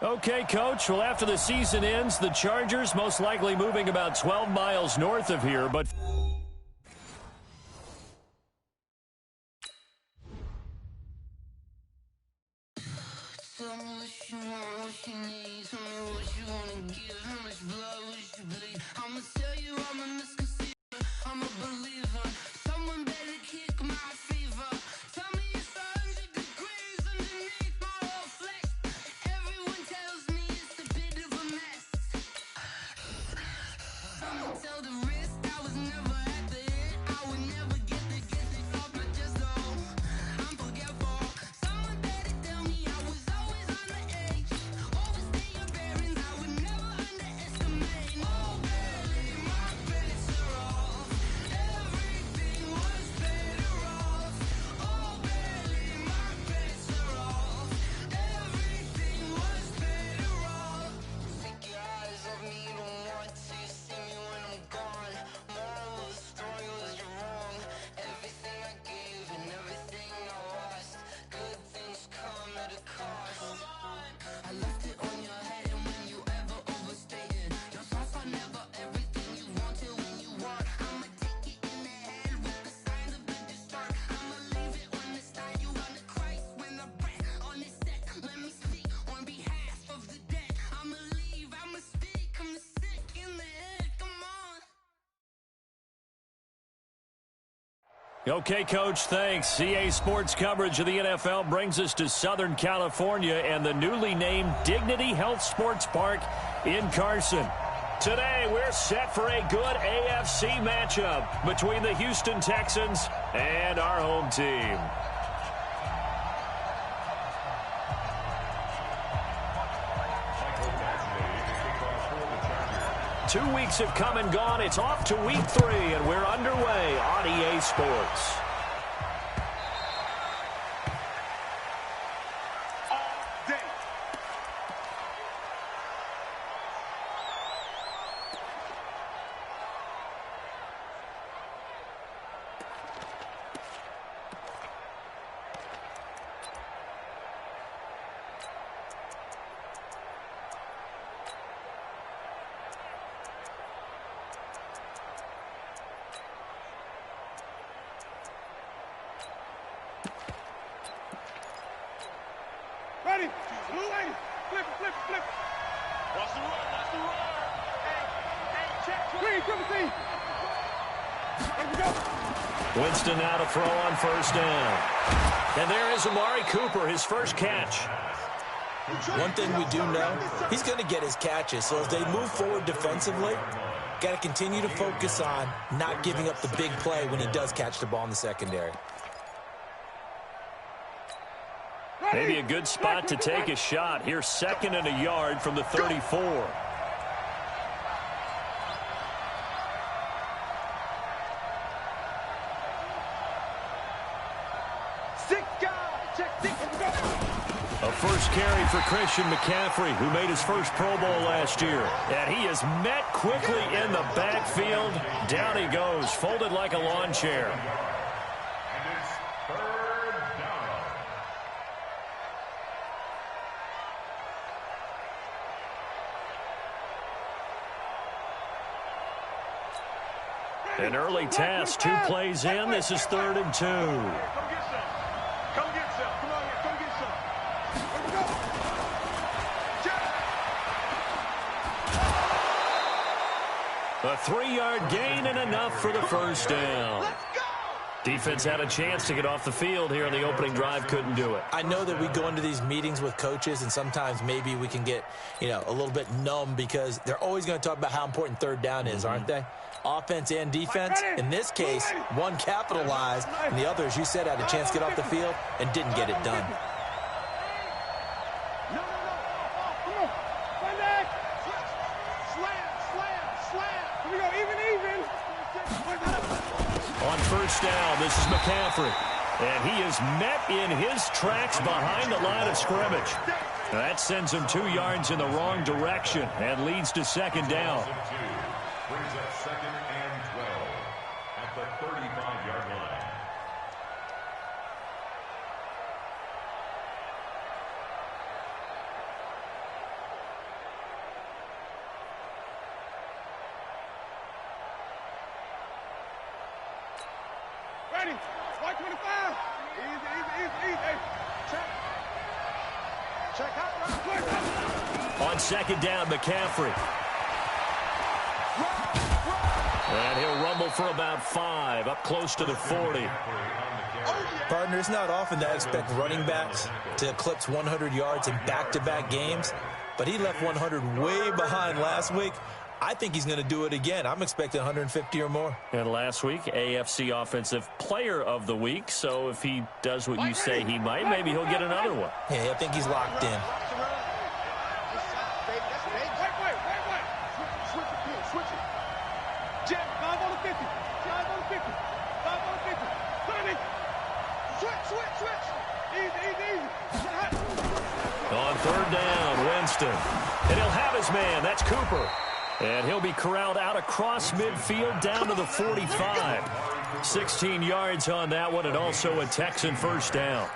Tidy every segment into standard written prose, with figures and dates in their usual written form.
Okay, Coach. Well, after the season ends, the Chargers most likely moving about 12 miles north of here, but... Okay, Coach, thanks. CA Sports coverage of the NFL brings us to Southern California and the newly named Dignity Health Sports Park in Carson. Today, we're set for a good AFC matchup between the Houston Texans and our home team. 2 weeks have come and gone. It's off to week 3, and we're underway on EA Sports. Ready? Blue lady. Flip it, flip it, flip it. Watch the roar, watch the roar. Hey, check. Green, triple T. There we go. Winston now to throw on first down. And there is Amari Cooper, his first catch. One thing we do know, he's going to get his catches. So as they move forward defensively, got to continue to focus on not giving up the big play when he does catch the ball in the secondary. Maybe a good spot to take a shot. Here's 2nd and a yard from the 34. A first carry for Christian McCaffrey, who made his first Pro Bowl last year. And he is met quickly in the backfield. Down he goes, folded like a lawn chair. An early task, 2 plays in. This is 3rd and 2. Come get some. Come get some. Come on here. Come get some. Here we go. A 3-yard gain and enough for the first down. Let's go. Defense had a chance to get off the field here on the opening drive, couldn't do it. I know that we go into these meetings with coaches, and sometimes maybe we can get, a little bit numb because they're always going to talk about how important 3rd down is, aren't they? Offense and defense. In this case, one capitalized, and the other, as you said, had a chance to get off the field and didn't get it done. No. Come on. Run back. Slam. Here we go. Even. On first down, this is McCaffrey. And he is met in his tracks behind the line of scrimmage. That sends him 2 yards in the wrong direction and leads to 2nd down. Brings up 2nd and 12 at the 35-yard line. ready. 125. Easy, easy, easy, easy. Hey, check. Check out. On second down, McCaffrey. And he'll rumble for about 5, up close to the 40. Partner, it's not often that I expect running backs to eclipse 100 yards in back-to-back games, but he left 100 way behind last week. I think he's going to do it again. I'm expecting 150 or more. And last week, AFC Offensive Player of the Week. So if he does what you say he might, maybe he'll get another one. Yeah, I think he's locked in. Wait. Switch it. Switch it. Jet, 5 on the 50. 5 on the 50. 5 on the 50. Turn it. Switch. Easy. On third down, Winston. And he'll have his man. That's Cooper. And he'll be corralled out across midfield down to the 45. 16 yards on that one, and also a Texan first down.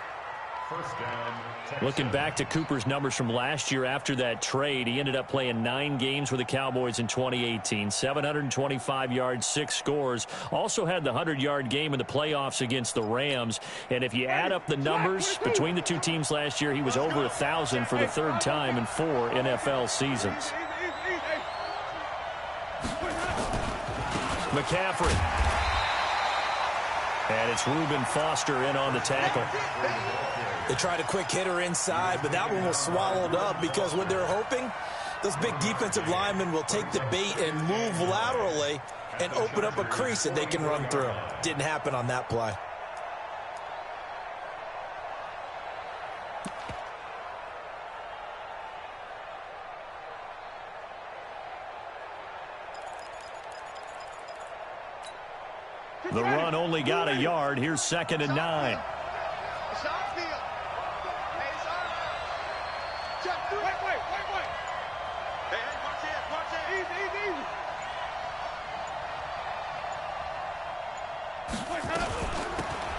Looking back to Cooper's numbers from last year after that trade, he ended up playing 9 games with the Cowboys in 2018. 725 yards, 6 scores. Also had the 100-yard game in the playoffs against the Rams. And if you add up the numbers between the two teams last year, he was over 1,000 for the third time in 4 NFL seasons. McCaffrey. And it's Reuben Foster in on the tackle. They tried a quick hitter inside, but that one was swallowed up because what they're hoping, those big defensive linemen will take the bait and move laterally and open up a crease that they can run through. Didn't happen on that play. The run only got a yard. Here's 2nd and 9.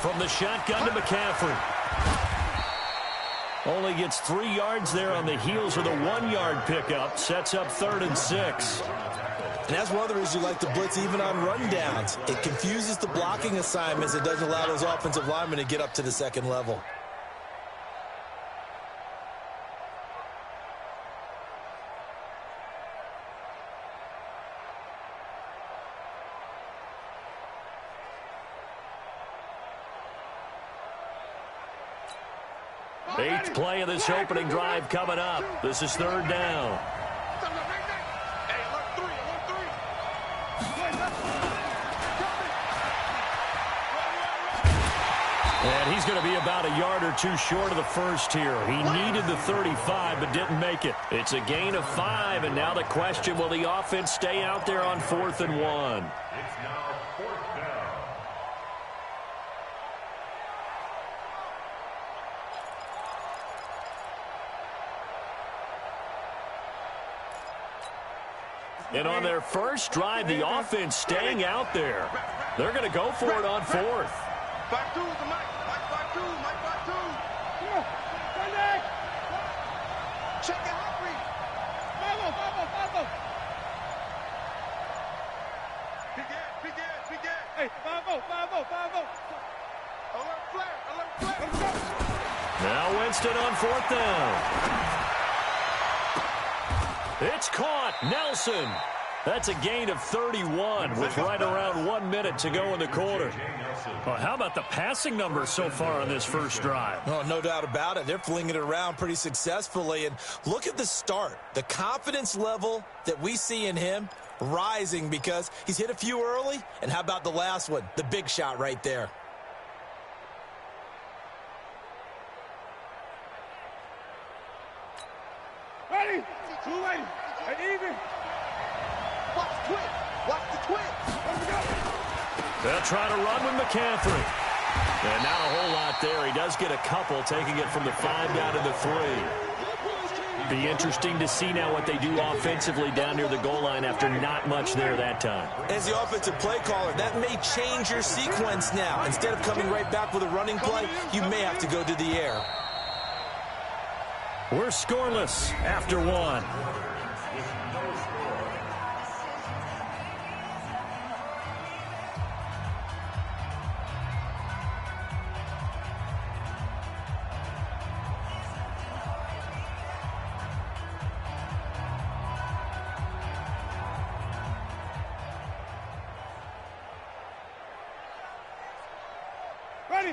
From the shotgun to McCaffrey. Only gets 3 yards there on the heels of the 1-yard pickup. Sets up 3rd and 6. And that's one of the reasons you like to blitz even on rundowns. It confuses the blocking assignments. It doesn't allow those offensive linemen to get up to the second level. Eighth play of this opening drive coming up. This is 3rd down. And he's going to be about a yard or 2 short of the first here. He needed the 35 but didn't make it. It's a gain of 5, and now the question, will the offense stay out there on 4th and 1? It's now 4th down. And on their first drive, the offense staying out there. They're going to go for it on 4th. 5-2 with the Mike. Mike 5-2. Mike 5-2. Come on. Sunday. Check it out, Reed. 5-0. Big Ed. Hey, 5-0. Alert flat. Now Winston on 4th down. It's caught. Nelson. That's a gain of 31 with right around 1 minute to go in the quarter. Well, how about the passing numbers so far on this first drive? Oh, no doubt about it. They're flinging it around pretty successfully. And look at the start. The confidence level that we see in him rising because he's hit a few early. And how about the last one? The big shot right there. Ready. 2 ready. And even. Watch the twin. They'll try to run with McCaffrey. And not a whole lot there. He does get a couple, taking it from the 5 down to the 3. Be interesting to see now what they do offensively down near the goal line after not much there that time. As the offensive play caller, that may change your sequence now. Instead of coming right back with a running play, you may have to go to the air. We're scoreless after 1.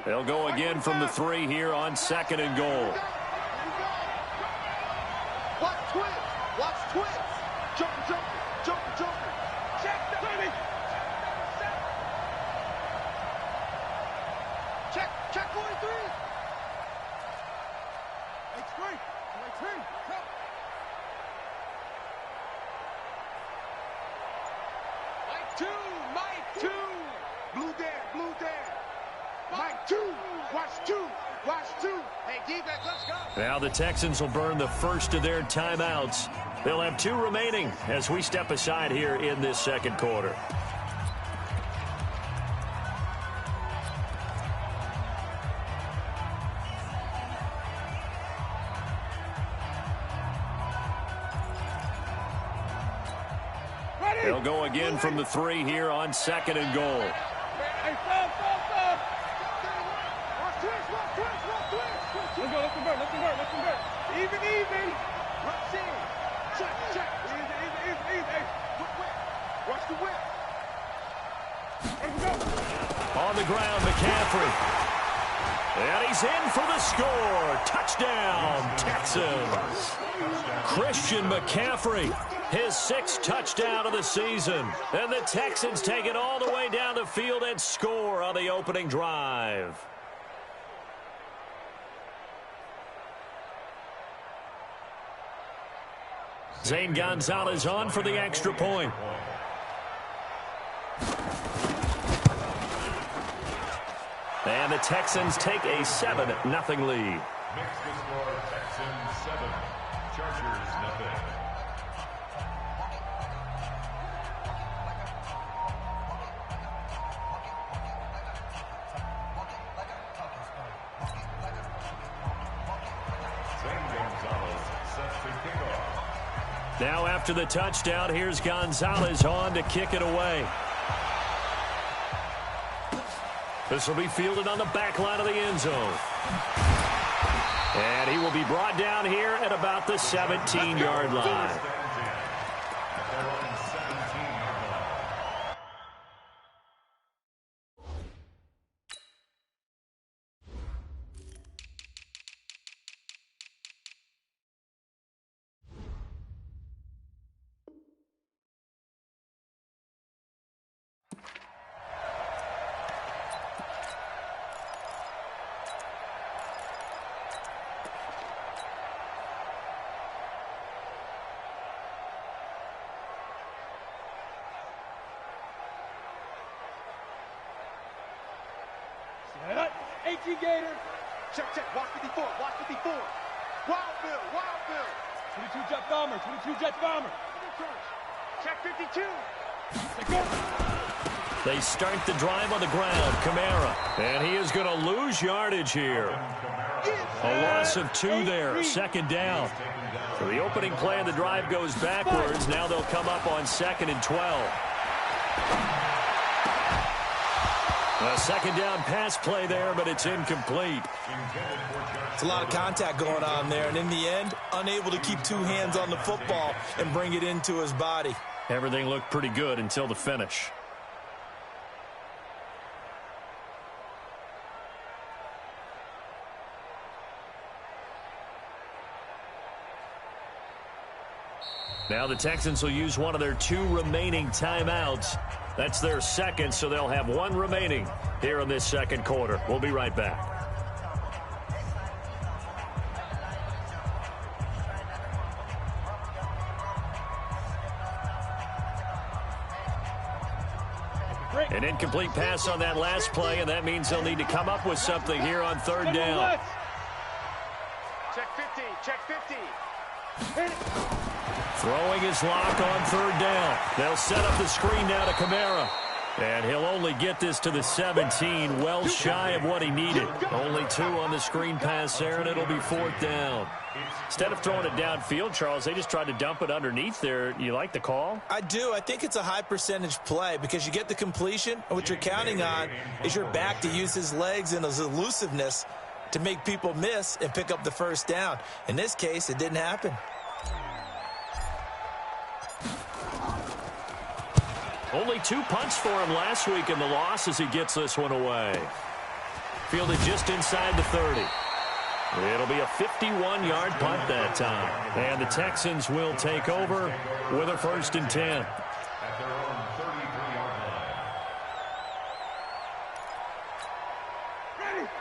They'll go again from the 3 here on 2nd and goal. Watch twins. Watch twins. Jumper, jumper, jumper, jumper. Check the baby. Check 43. Hey, straight. Like 10. Come. Mike 2. Mike 2. Blue there. Mike 2. Watch 2. Watch 2. Hey, defense, let's go. Now the Texans will burn the first of their timeouts. They'll have 2 remaining as we step aside here in this 2nd quarter. They'll go again from the 3 here on 2nd and goal. Hey, stop. Watch twins. Let's convert. Even. Rush in. Check. Easy. Hey, whip. Watch the whip. Let's go. On the ground, McCaffrey. And he's in for the score. Touchdown, Texans. Christian McCaffrey, his 6th touchdown of the season. And the Texans take it all the way down the field and score on the opening drive. Zane Gonzalez on for the extra point. And the Texans take a 7-0 lead. Makes the score Texans 7, Chargers nothing. Zane Gonzalez sets the kickoff. Now after the touchdown, here's Gonzalez on to kick it away. This will be fielded on the back line of the end zone. And he will be brought down here at about the 17-yard line. HE Gator. Check. Watch 54. Wild Bill. 22 Jet Bomber. Check 52. They start the drive on the ground. Kamara. And he is going to lose yardage here. A loss of 2 there. 2nd down. So the opening play of the drive goes backwards. Now they'll come up on 2nd and 12. A 2nd down pass play there, but it's incomplete. It's a lot of contact going on there, and in the end, unable to keep 2 hands on the football and bring it into his body. Everything looked pretty good until the finish. Now the Texans will use one of their 2 remaining timeouts. That's their 2nd, so they'll have 1 remaining here in this 2nd quarter. We'll be right back. An incomplete pass on that last play, and that means they'll need to come up with something here on 3rd down. Check 50. Throwing his lock on 3rd down. They'll set up the screen now to Kamara. And he'll only get this to the 17, well shy of what he needed. Only 2 on the screen pass there, and it'll be 4th down. Instead of throwing it downfield, Charles, they just tried to dump it underneath there. You like the call? I do. I think it's a high percentage play because you get the completion, and what you're counting on is your back to use his legs and his elusiveness to make people miss and pick up the 1st down. In this case, it didn't happen. Only 2 punts for him last week in the loss as he gets this one away. fielded just inside the 30. It'll be a 51-yard punt that time. And the Texans will take over with a 1st and 10. At their own 33-yard line.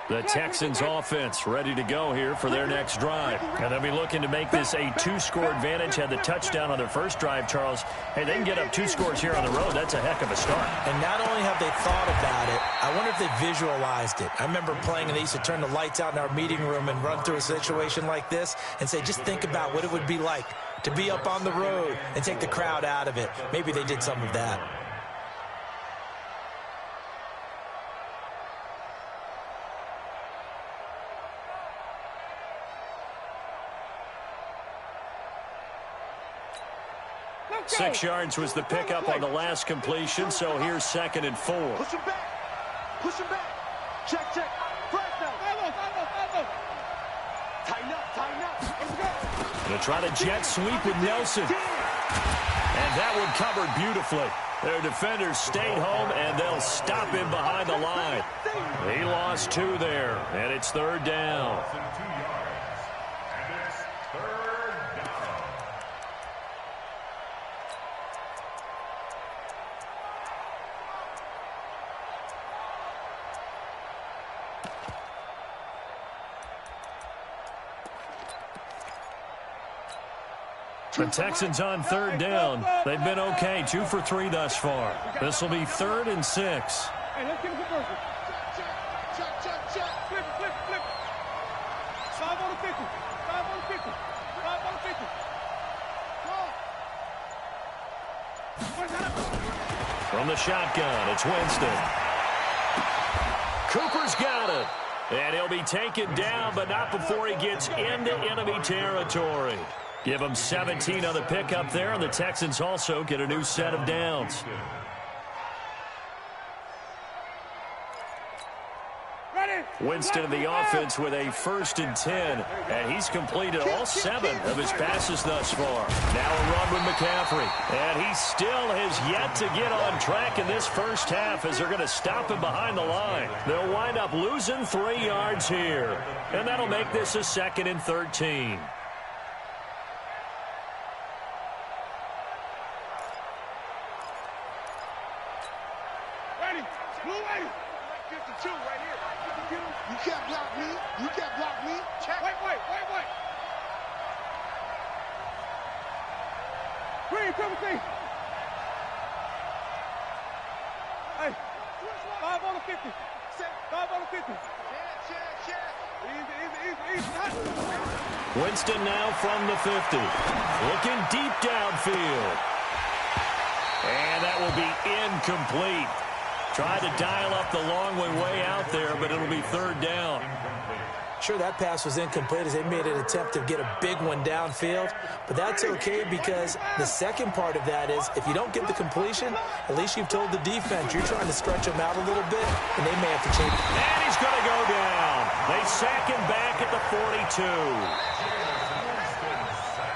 The Texans offense ready to go here for their next drive. And they'll be looking to make this a 2-score advantage. Had the touchdown on their first drive, Charles. Hey, they can get up 2 scores here on the road. That's a heck of a start. And not only have they thought about it, I wonder if they visualized it. I remember playing and they used to turn the lights out in our meeting room and run through a situation like this and say, just think about what it would be like to be up on the road and take the crowd out of it. Maybe they did some of that. Six yards was the pickup on the last completion, so here's 2nd and 4. Push him back. Push him back. Check, check. Press now. Tighten up, tighten up. Let's go. Going to try to jet sweep with Nelson. And that one covered beautifully. Their defenders stayed home, and they'll stop him behind the line. He lost 2 there, and it's 3rd down. 2 yards. And it's 3rd down. The Texans on 3rd down. They've been okay, 2 for 3 thus far. This will be 3rd and 6. Hey, let's give it to Burger. Check. Flip it. 5 on the 50. 5 on the 50. 5 on the 50. From the shotgun, it's Winston. Cooper's got it. And he'll be taken down, but not before he gets into enemy territory. Give them 17 on the pickup there, and the Texans also get a new set of downs. Winston in the offense with a 1st and 10, and he's completed all 7 of his passes thus far. Now a run with McCaffrey, and he still has yet to get on track in this first half as they're going to stop him behind the line. They'll wind up losing 3 yards here, and that'll make this a 2nd and 13. You can't block me. You can't block me. Check. Wait. Green, come see. Hey, 5 on the 50. 5 on the 50. Easy. Winston now from the 50. Looking deep downfield. And that will be incomplete. Tried to dial up the long way out there, but it'll be 3rd down. Sure, that pass was incomplete as they made an attempt to get a big one downfield, but that's okay because the second part of that is if you don't get the completion, at least you've told the defense you're trying to stretch them out a little bit, and they may have to change. And he's going to go down. They sack him back at the 42.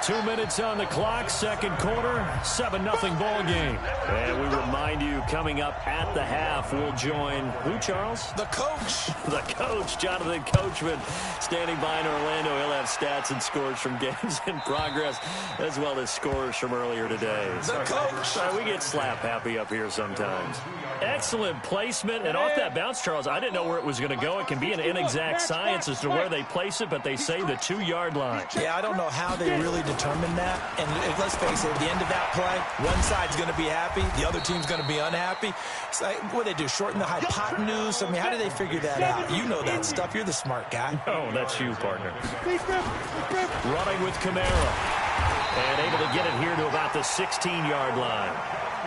2 minutes on the clock, 2nd quarter, 7-0 ball game. And we remind you, coming up at the half, we'll join who, Charles? The coach. The coach, Jonathan Coachman, standing by in Orlando. He'll have stats and scores from games in progress, as well as scores from earlier today. The coach. We get slap happy up here sometimes. Excellent placement, and off that bounce, Charles, I didn't know where it was going to go. It can be an inexact science as to where they place it, but they say the 2-yard line. Yeah, I don't know how they really determine that. And let's face it, at the end of that play, one side's going to be happy, the other team's going to be unhappy. It's like, what do they do, shorten the hypotenuse? I mean, how do they figure that out? You know that stuff. You're the smart guy. Oh, that's you, partner. Running with Kamara. And able to get it here to about the 16-yard line.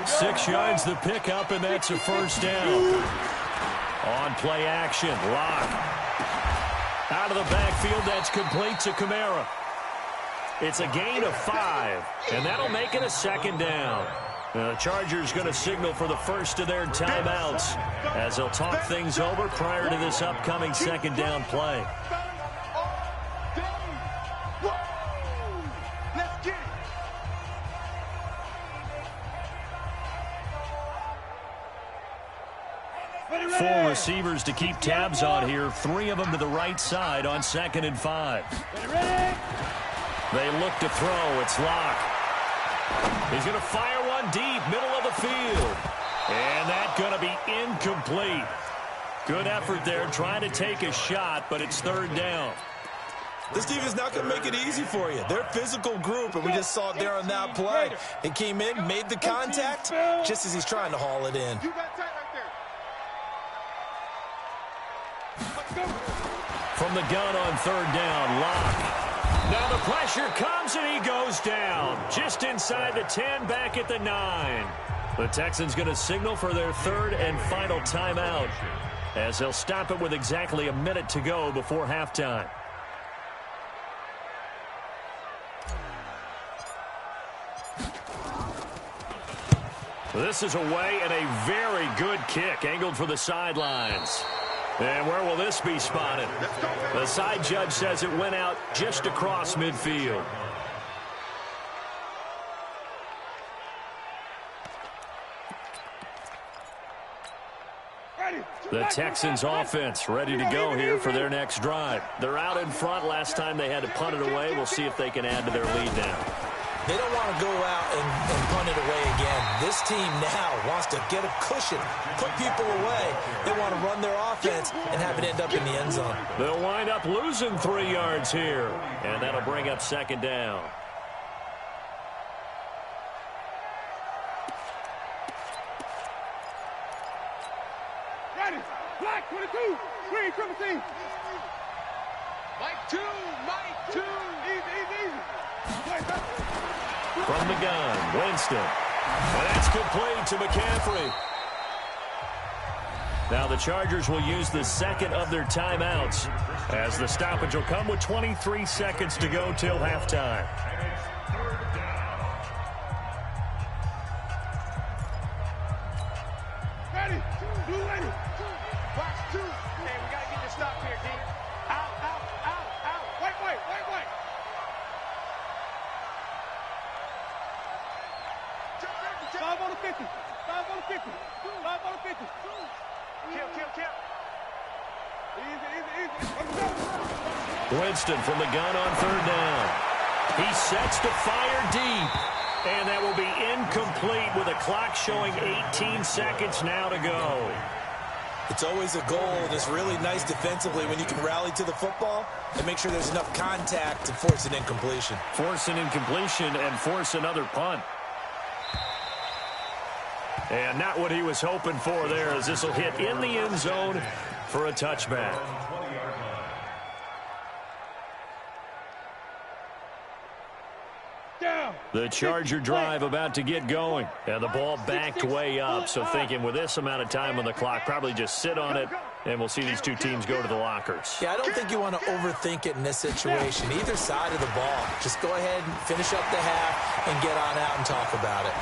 6 yards the pickup, and that's a 1st down. On play action, Lock. Out of the backfield, that's complete to Kamara. It's a gain of 5, and that'll make it a 2nd down. The Chargers going to signal for the first of their timeouts as they'll talk things over prior to this upcoming 2nd down play. Four receivers to keep tabs on here. 3 of them to the right side on 2nd and 5. They look to throw. It's Locke. He's going to fire one deep, middle of the field. And that's going to be incomplete. Good effort there trying to take a shot, but it's 3rd down. This team is not going to make it easy for you. They're a physical group, and we just saw it there on that play. He came in, made the contact, just as he's trying to haul it in. You got tight right there. From the gun on 3rd down, Locke. Now the pressure comes, and he goes down. Just inside the 10, back at the 9. The Texans going to signal for their 3rd and final timeout, as they'll stop it with exactly a minute to go before halftime. This is away and a very good kick, angled for the sidelines. And where will this be spotted? The side judge says it went out just across midfield. The Texans offense ready to go here for their next drive. They're out in front. Last time they had to punt it away. We'll see if they can add to their lead now. They don't want to go out and punt it away again. This team now wants to get a cushion, put people away. They want to run their offense and have it end up in the end zone. They'll wind up losing 3 yards here, and that'll bring up 2nd down. Black 22, green triple team. Mike 2, Mike 2. Easy. From the gun, Winston. And that's complete to McCaffrey. Now the Chargers will use the 2nd of their timeouts, as the stoppage will come with 23 seconds to go till halftime. Ready, blue ready. Box 2. Hey, we got to get this stop here, D. Out. Wait. 5 on the 50. 5 on the 50. 5 on the 50. Kill. Easy. Let's go. Winston from the gun on 3rd down. He sets to fire deep. And that will be incomplete with a clock showing 18 seconds now to go. It's always a goal, and it's really nice defensively when you can rally to the football and make sure there's enough contact to force an incompletion. Force an incompletion and force another punt. And not what he was hoping for there, as this will hit in the end zone for a touchback. The Charger drive about to get going. And the ball backed way up, so thinking with this amount of time on the clock, probably just sit on it, and we'll see these two teams go to the lockers. Yeah, I don't think you want to overthink it in this situation. Either side of the ball. Just go ahead and finish up the half and get on out and talk about it.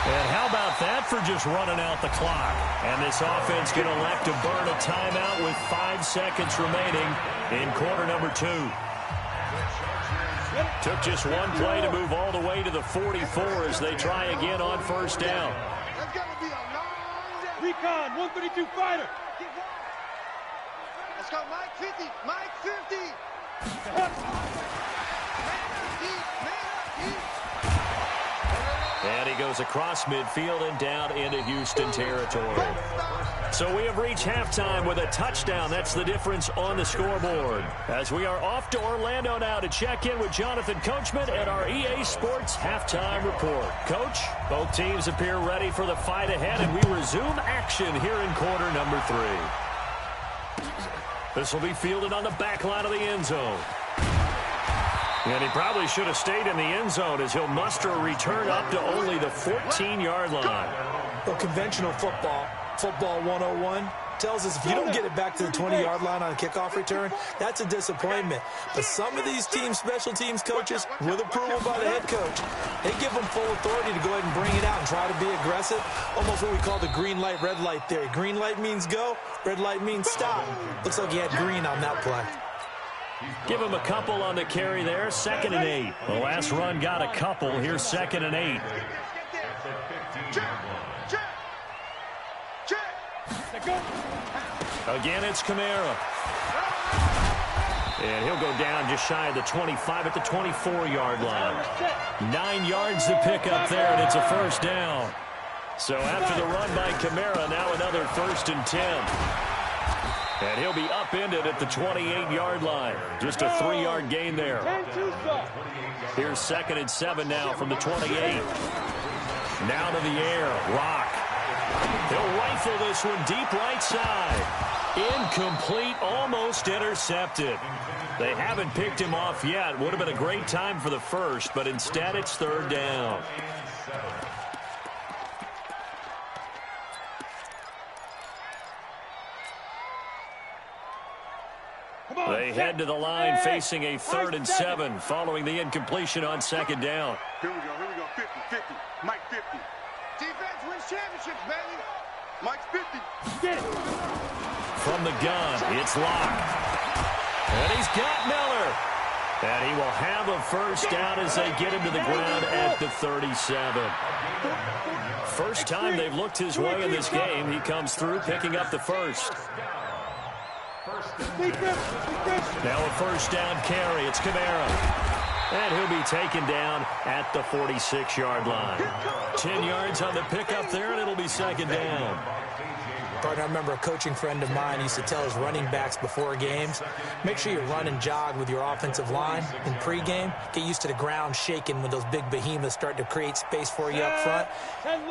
And how about that for just running out the clock? And this offense going to elect to burn a timeout with 5 seconds remaining in quarter number 2. Took just one play to move all the way to the 44 as they try again on 1st down. That's got to be a long day. Recon, 132 fighter. Let's go, Mike 50. Mike 50. And he goes across midfield and down into Houston territory. So we have reached halftime with a touchdown. That's the difference on the scoreboard. As we are off to Orlando now to check in with Jonathan Coachman at our EA Sports Halftime Report. Coach, both teams appear ready for the fight ahead, and we resume action here in quarter number 3. This will be fielded on the back line of the end zone. And he probably should have stayed in the end zone, as he'll muster a return up to only the 14-yard line. Well, conventional football 101, tells us if you don't get it back to the 20-yard line on a kickoff return, that's a disappointment. But some of these teams, special teams coaches, with approval by the head coach, they give them full authority to go ahead and bring it out and try to be aggressive. Almost what we call the green light, red light theory. Green light means go, red light means stop. Looks like he had green on that play. Give him a couple on the carry there. 2nd and 8. The last run got a couple. Here's 2nd and 8. Again, it's Kamara. And he'll go down just shy of the 25 at the 24-yard line. 9 yards to pick up there, and it's a first down. So after the run by Kamara, now another 1st and 10. And he'll be upended at the 28-yard line. Just a 3-yard gain there. Here's 2nd and 7 now from the 28. Now to the air. Rock. He'll rifle this one deep right side. Incomplete, almost intercepted. They haven't picked him off yet. Would have been a great time for the first, but instead it's 3rd down. They head to the line facing a 3rd and 7 following the incompletion on 2nd down. Here we go. 50-50. Mike 50. Defense wins championships, baby. Mike's 50. Get it. From the gun, it's Locke. And he's got Miller. And he will have a first down as they get him to the ground at the 37. First time they've looked his way in this game. He comes through picking up the first. Now a first down carry. It's Kamara. And he'll be taken down at the 46-yard line. 10 yards on the pickup there, and it'll be 2nd down. Partner, I remember a coaching friend of mine used to tell his running backs before games, make sure you run and jog with your offensive line in pregame. Get used to the ground shaking when those big behemoths start to create space for you up front.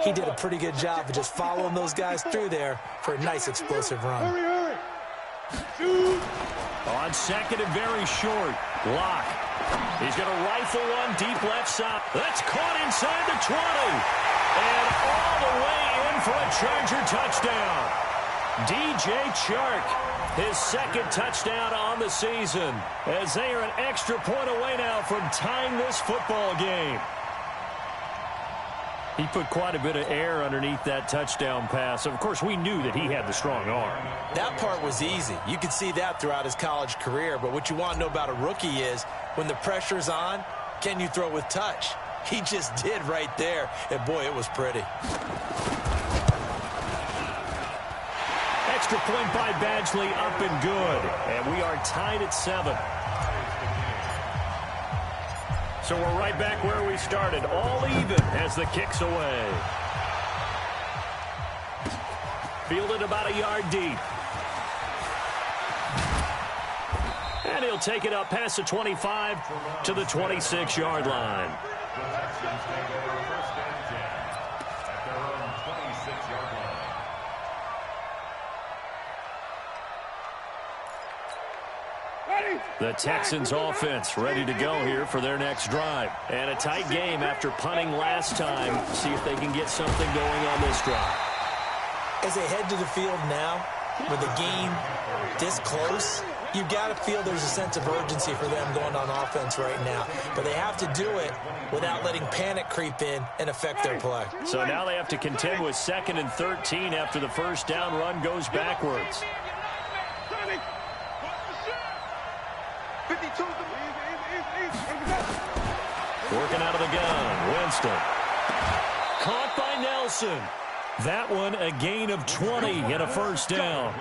He did a pretty good job of just following those guys through there for a nice explosive run. On 2nd and very short, Locke. He's going to rifle one deep left side. That's caught inside the 20. And all the way in for a Charger touchdown. DJ Chark, his 2nd touchdown on the season, as they are an extra point away now from tying this football game. He put quite a bit of air underneath that touchdown pass. Of course, we knew that he had the strong arm. That part was easy. You could see that throughout his college career. But what you want to know about a rookie is when the pressure's on, can you throw with touch? He just did right there. And, boy, it was pretty. Extra point by Badgley, up and good. And we are tied at 7. So we're right back where we started, all even as the kick's away. Fielded about a yard deep. And he'll take it up past the 25 to the 26-yard line. The Texans offense ready to go here for their next drive. And a tight game after punting last time. See if they can get something going on this drive. As they head to the field now, with the game this close, you've got to feel there's a sense of urgency for them going on offense right now. But they have to do it without letting panic creep in and affect their play. So now they have to contend with 2nd and 13 after the first down run goes backwards. Working out of the gun, Winston. Caught by Nelson. That one a gain of 20 and a first down.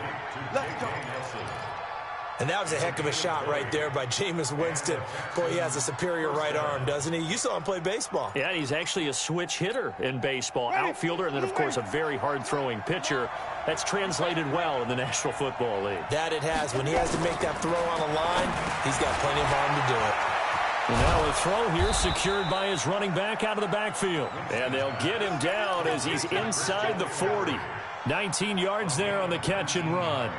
And that was a heck of a shot right there by Jameis Winston. Boy, he has a superior right arm, doesn't he? You saw him play baseball. Yeah, he's actually a switch hitter in baseball. Outfielder, and then, of course, a very hard-throwing pitcher. That's translated well in the National Football League. That it has. When he has to make that throw on a line, he's got plenty of arm to do it. Now a throw here secured by his running back out of the backfield. And they'll get him down as he's inside the 40. 19 yards there on the catch and run.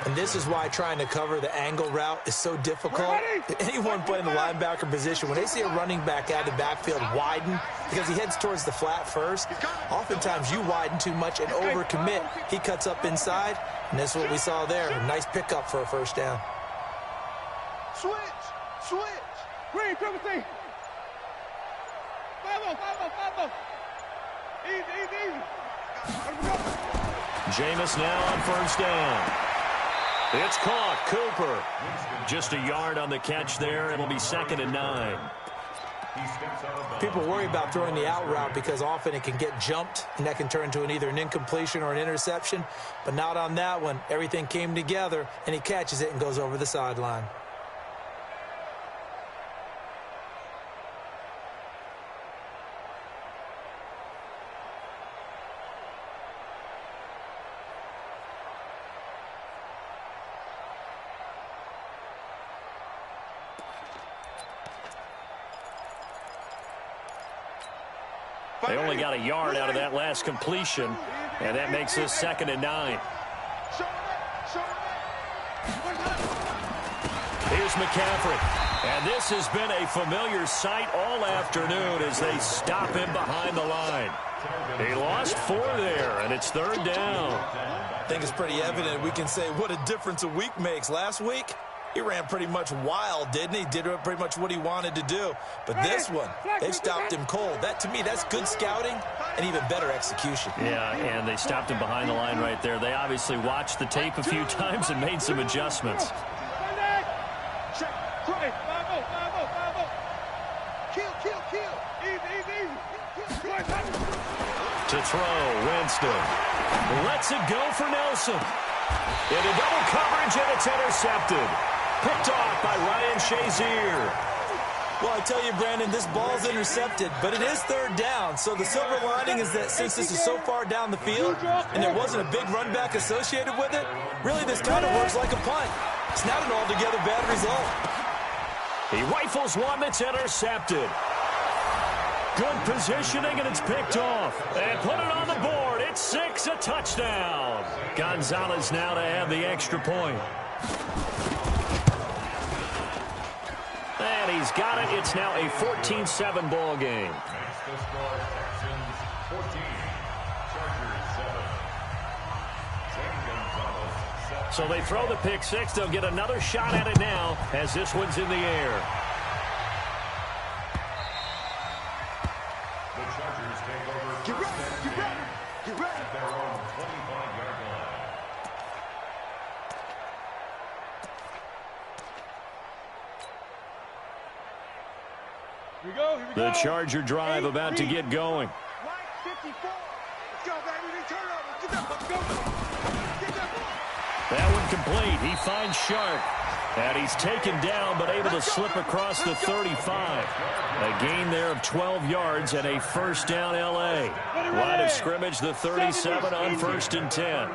And this is why trying to cover the angle route is so difficult. Anyone playing the linebacker position, when they see a running back out of the backfield widen, because he heads towards the flat first, oftentimes you widen too much and overcommit. He cuts up inside, and this is what we saw there. A nice pickup for a first down. Switch! Green, triple C! 5-0! Easy! Jameis now on first down. It's caught. Cooper. Just a yard on the catch there. It'll be 2nd and 9. People worry about throwing the out route because often it can get jumped, and that can turn into either an incompletion or an interception. But not on that one. Everything came together, and he catches it and goes over the sideline. They only got a yard out of that last completion, and that makes this 2nd and 9. Here's McCaffrey. And this has been a familiar sight all afternoon as they stop him behind the line. He lost 4 there, and it's 3rd down. I think it's pretty evident we can say what a difference a week makes. Last week, he ran pretty much wild, didn't he? Did pretty much what he wanted to do. But this one, they've stopped him cold. That, to me, that's good scouting and even better execution. Yeah, and they stopped him behind the line right there. They obviously watched the tape a few times and made some adjustments. To throw, Winston. Lets it go for Nelson. Into double coverage, and it's intercepted. Picked off by Ryan Shazier. Well, I tell you, Brandon, this ball's intercepted, but it is 3rd down. So the silver lining is that since this is so far down the field and there wasn't a big run back associated with it, really this kind of works like a punt. It's not an altogether bad result. He rifles one that's intercepted. Good positioning, and it's picked off. And put it on the board. It's 6, a touchdown. Gonzalez now to add the extra point. And he's got it. It's now a 14-7 ball game. So they throw the pick 6. They'll get another shot at it now as this one's in the air. The Charger drive about to get going. That one complete. He finds Sharp. And he's taken down but able to slip across the 35. A gain there of 12 yards and a 1st down L.A. Line of scrimmage, the 37 on 1st and 10.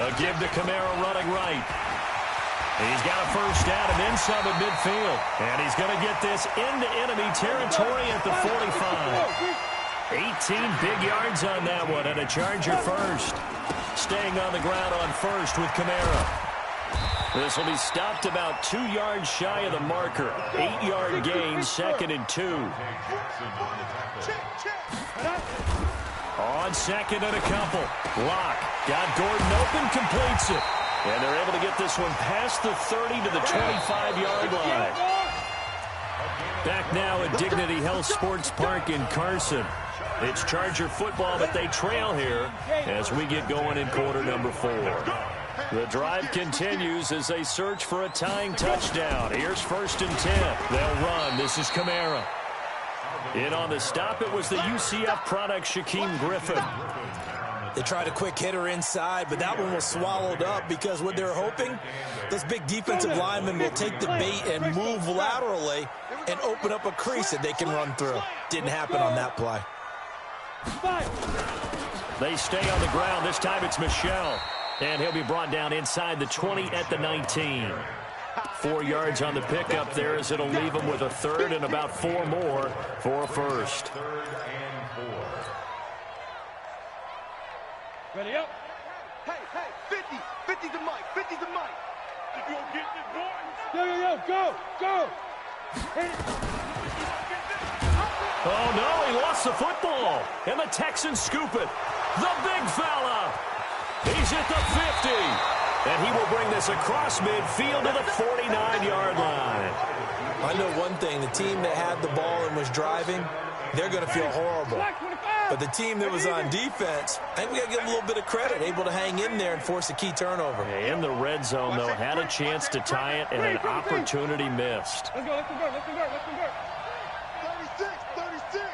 A give to Kamara running right. He's got a 1st down and then some at midfield. And he's going to get this into enemy territory at the 45. 18 big yards on that one and a Charger 1st. Staying on the ground on 1st with Kamara. This will be stopped about 2 yards shy of the marker. 8-yard gain, 2nd and 2. On 2nd and a couple. Block. Got Gordon open, completes it. And they're able to get this one past the 30 to the 25-yard line. Back now at Dignity Health Sports Park in Carson. It's Charger football, but they trail here as we get going in quarter number 4. The drive continues as they search for a tying touchdown. Here's 1st and 10. They'll run. This is Kamara. In on the stop, it was the UCF product, Shaquem Griffin. They tried a quick hitter inside, but that one was swallowed up because what they're hoping, those big defensive linemen will take the bait and move laterally and open up a crease that they can run through. Didn't happen on that play. They stay on the ground. This time it's Michel. And he'll be brought down inside the 20 at the 19. 4 yards on the pickup there as it'll leave him with a 3rd and about 4 more for a 1st. Ready up. Hey, 50. 50 to Mike. 50 to Mike. If you don't get this, boys. Yo, go. Hit it. Oh, no, he lost the football. And the Texans scoop it. The big fella. He's at the 50. And he will bring this across midfield to the 49-yard line. I know one thing. The team that had the ball and was driving, they're going to feel horrible. But the team that was on defense, I think we got to give them a little bit of credit, able to hang in there and force a key turnover. In the red zone, though, had a chance to tie it and an opportunity missed. Let's go, let's convert, let's convert, let's convert. 36.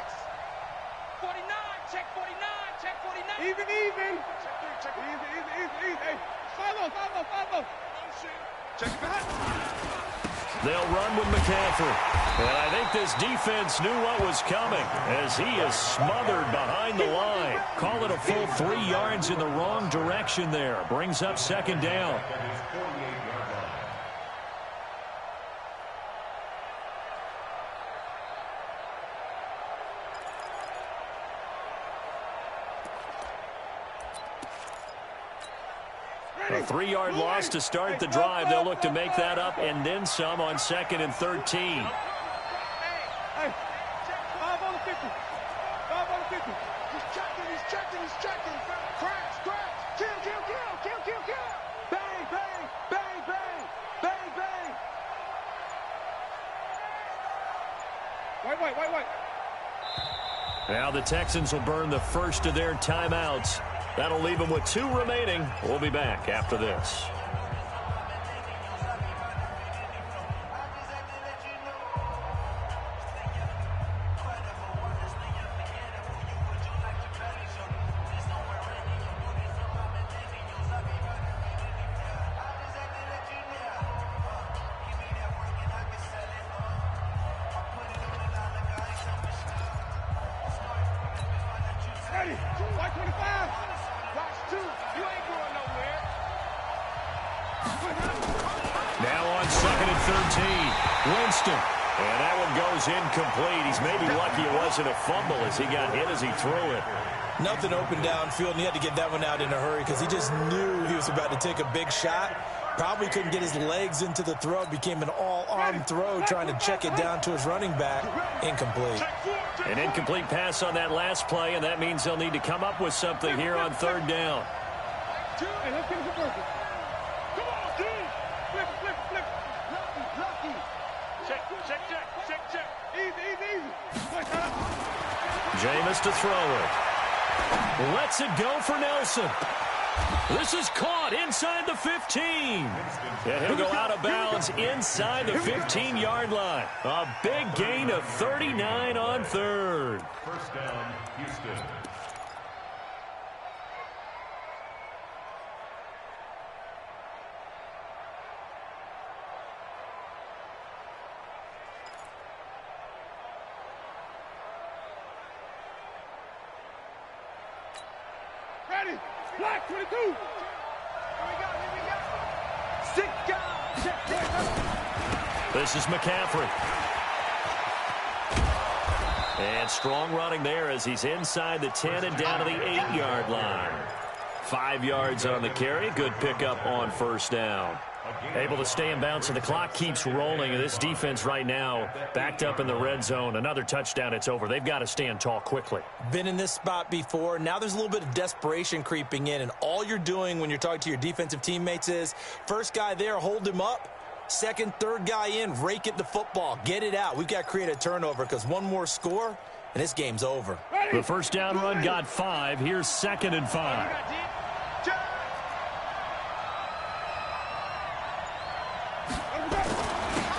49, check 49, check 49. Even. Easy. Hey, follow. Check it back. They'll run with McCaffrey. And I think this defense knew what was coming as he is smothered behind the line. Call it a full 3 yards in the wrong direction there. Brings up second down. A 3-yard loss to start the drive. They'll look to make that up and then some on 2nd and 13. Hey, 5 on the 50. 5 on the 50. He's checking. Crash. Kill. Bang. White. Now the Texans will burn the first of their timeouts. That'll leave them with 2 remaining. We'll be back after this. Ready. White 25. Watch 2. You ain't going nowhere. Now on 2nd and 13. Winston. And that one goes incomplete. He's maybe lucky it wasn't a fumble as he got hit as he threw it. Nothing open downfield, and he had to get that one out in a hurry because he just knew he was about to take a big shot. Probably couldn't get his legs into the throw. Became an all-arm throw trying to check it down to his running back. Incomplete. An incomplete pass on that last play, and that means they'll need to come up with something here on 3rd down. Hey, let's get it to Perkins. Come on, dude. Flip. Lucky. Check. Easy. Jameis to throw it. Lets it go for Nelson. This is caught inside the 15. And he'll go out of bounds inside the 15-yard line. A big gain of 39 on 3rd. First down, Houston. Ready. Black 22. Here we go. 6 guys. This is McCaffrey. And strong running there as he's inside the 10 and down to the 8-yard line. 5 yards on the carry. Good pickup on 1st down. Able to stay in bounds, and the clock keeps rolling. And this defense right now backed up in the red zone. Another touchdown, it's over. They've got to stand tall quickly. Been in this spot before. Now there's a little bit of desperation creeping in, and all you're doing when you're talking to your defensive teammates is first guy there, hold him up. Second, third guy in, rake it the football. Get it out. We've got to create a turnover because one more score, and this game's over. The first down run got 5. Here's 2nd and 5.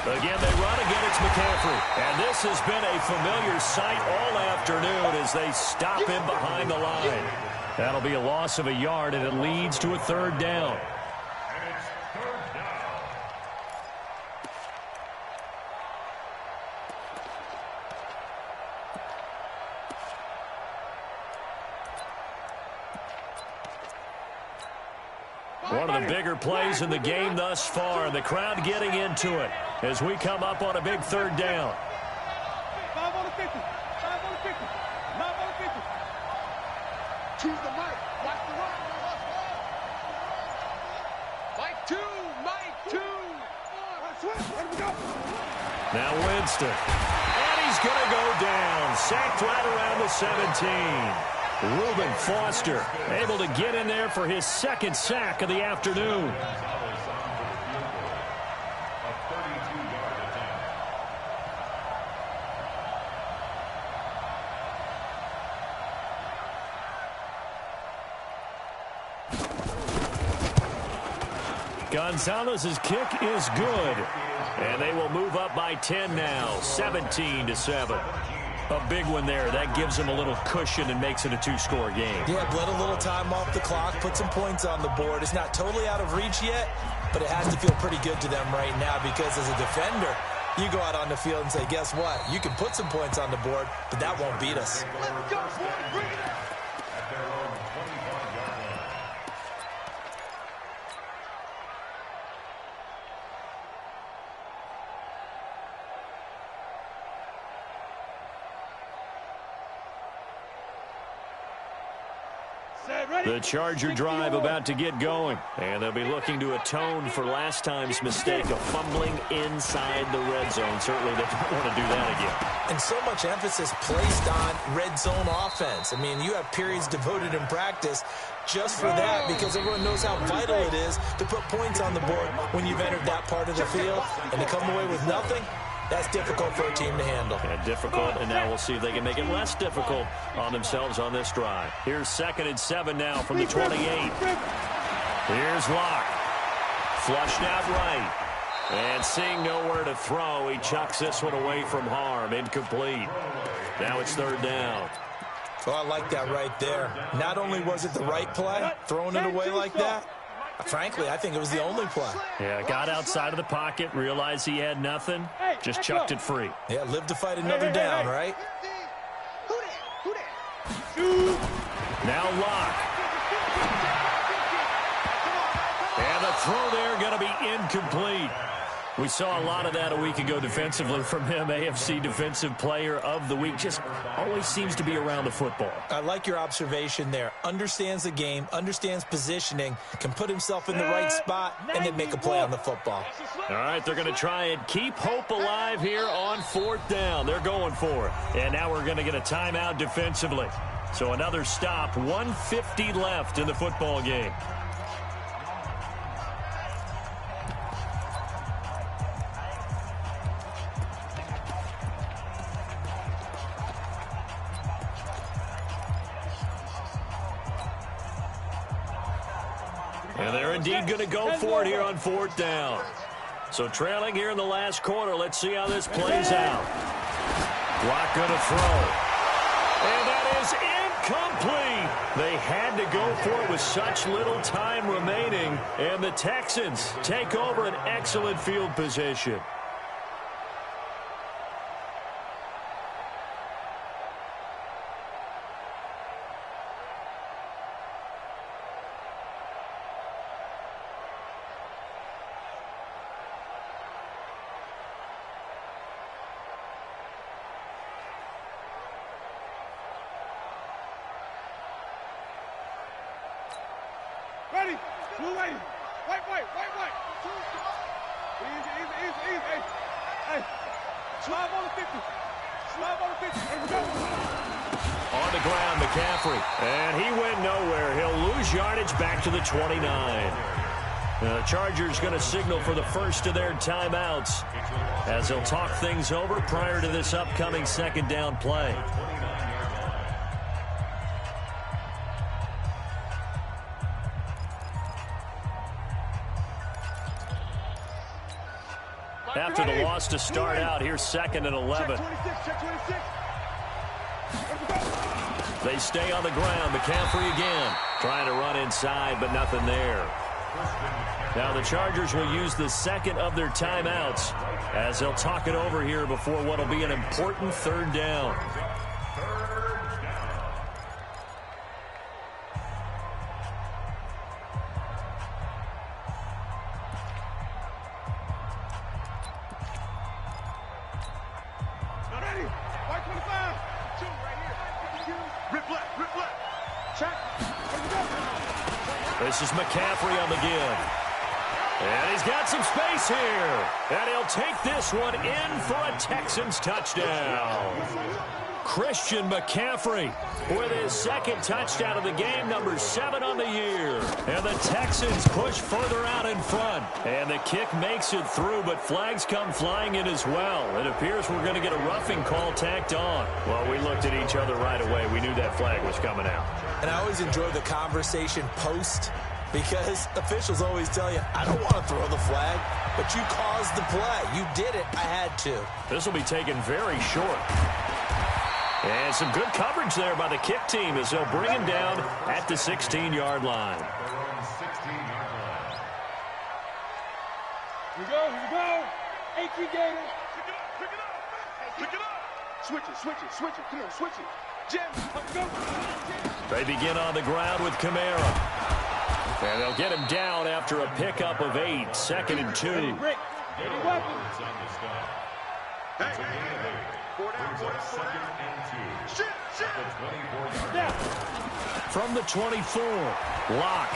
Again, they run. Again, it's McCaffrey. And this has been a familiar sight all afternoon as they stop him behind the line. That'll be a loss of a yard, and it leads to a 3rd down. And it's 3rd down. One of the bigger plays in the game thus far, and the crowd getting into it as we come up on a big 3rd down. 5 on the 50. 5 on the 50. 5 on the 50. Choose the mic. Watch the run. Mike 2. Let him go. Now Winston. And he's going to go down. Sacked right around the 17. Reuben Foster able to get in there for his 2nd sack of the afternoon. Gonzalez's kick is good. And they will move up by 10 now, 17-7. A big one there. That gives them a little cushion and makes it a two-score game. Yeah, bled a little time off the clock, put some points on the board. It's not totally out of reach yet, but it has to feel pretty good to them right now because as a defender, you go out on the field and say, guess what? You can put some points on the board, but that won't beat us. Let's go, boy. Bring it up. At their own 25-yard line. The Charger drive about to get going, and they'll be looking to atone for last time's mistake of fumbling inside the red zone. Certainly they don't want to do that again. And so much emphasis placed on red zone offense. I mean, you have periods devoted in practice just for that because everyone knows how vital it is to put points on the board when you've entered that part of the field. And to come away with nothing, that's difficult for a team to handle. Yeah, difficult, and now we'll see if they can make it less difficult on themselves on this drive. Here's 2nd and 7 now from the 28. Here's Locke. Flushed out right. And seeing nowhere to throw, he chucks this one away from harm. Incomplete. Now it's 3rd down. Well, I like that right there. Not only was it the right play, throwing it away like that, frankly, I think it was the only play. Yeah, got outside of the pocket, realized he had nothing, just chucked it free. Yeah, live to fight another down, right? Now Locke. And the throw there going to be incomplete. We saw a lot of that a week ago defensively from him. AFC Defensive Player of the Week. Just always seems to be around the football. I like your observation there. Understands the game, understands positioning, can put himself in the right spot, and then make a play on the football. All right, they're going to try and keep hope alive here on 4th down. They're going for it. And now we're going to get a timeout defensively. So another stop, 1:50 left in the football game. And they're indeed going to go for it here on 4th down. So trailing here in the last quarter. Let's see how this plays out. Locke going to throw. And that is incomplete. They had to go for it with such little time remaining. And the Texans take over an excellent field position. Ready. Blue lady. White. Easy. Hey. Slide on the 50. Here we go. On the ground, McCaffrey. And he went nowhere. He'll lose yardage back to the 29. The Chargers going to signal for the first of their timeouts as they'll talk things over prior to this upcoming 2nd down play. After the loss to start out, here's 2nd and 11. Check 26. They stay on the ground. McCaffrey again. Trying to run inside, but nothing there. Now the Chargers will use the 2nd of their timeouts as they'll talk it over here before what will be an important 3rd down. This is McCaffrey on the give. And he's got some space here. And he'll take this one in for a Texans touchdown. Christian McCaffrey with his 2nd touchdown of the game, number 7 on the year. And the Texans push further out in front. And the kick makes it through, but flags come flying in as well. It appears we're going to get a roughing call tacked on. Well, we looked at each other right away. We knew that flag was coming out. And I always enjoy the conversation post because officials always tell you, I don't want to throw the flag, but you caused the play. You did it. I had to. This will be taken very short. And some good coverage there by the kick team as they'll bring him down at the 16-yard line. Here we go, here we go. 18 Gator. Pick it up, pick it up. Pick it up. Switch it, switch it, switch it. Come on, switch it. Jim, let's go. They begin on the ground with Kamara. And they'll get him down after a pickup of 8, 2nd and 2. Any brick, any weapon. Hey, Second and 2. Shit. Down. From the 24, Locke.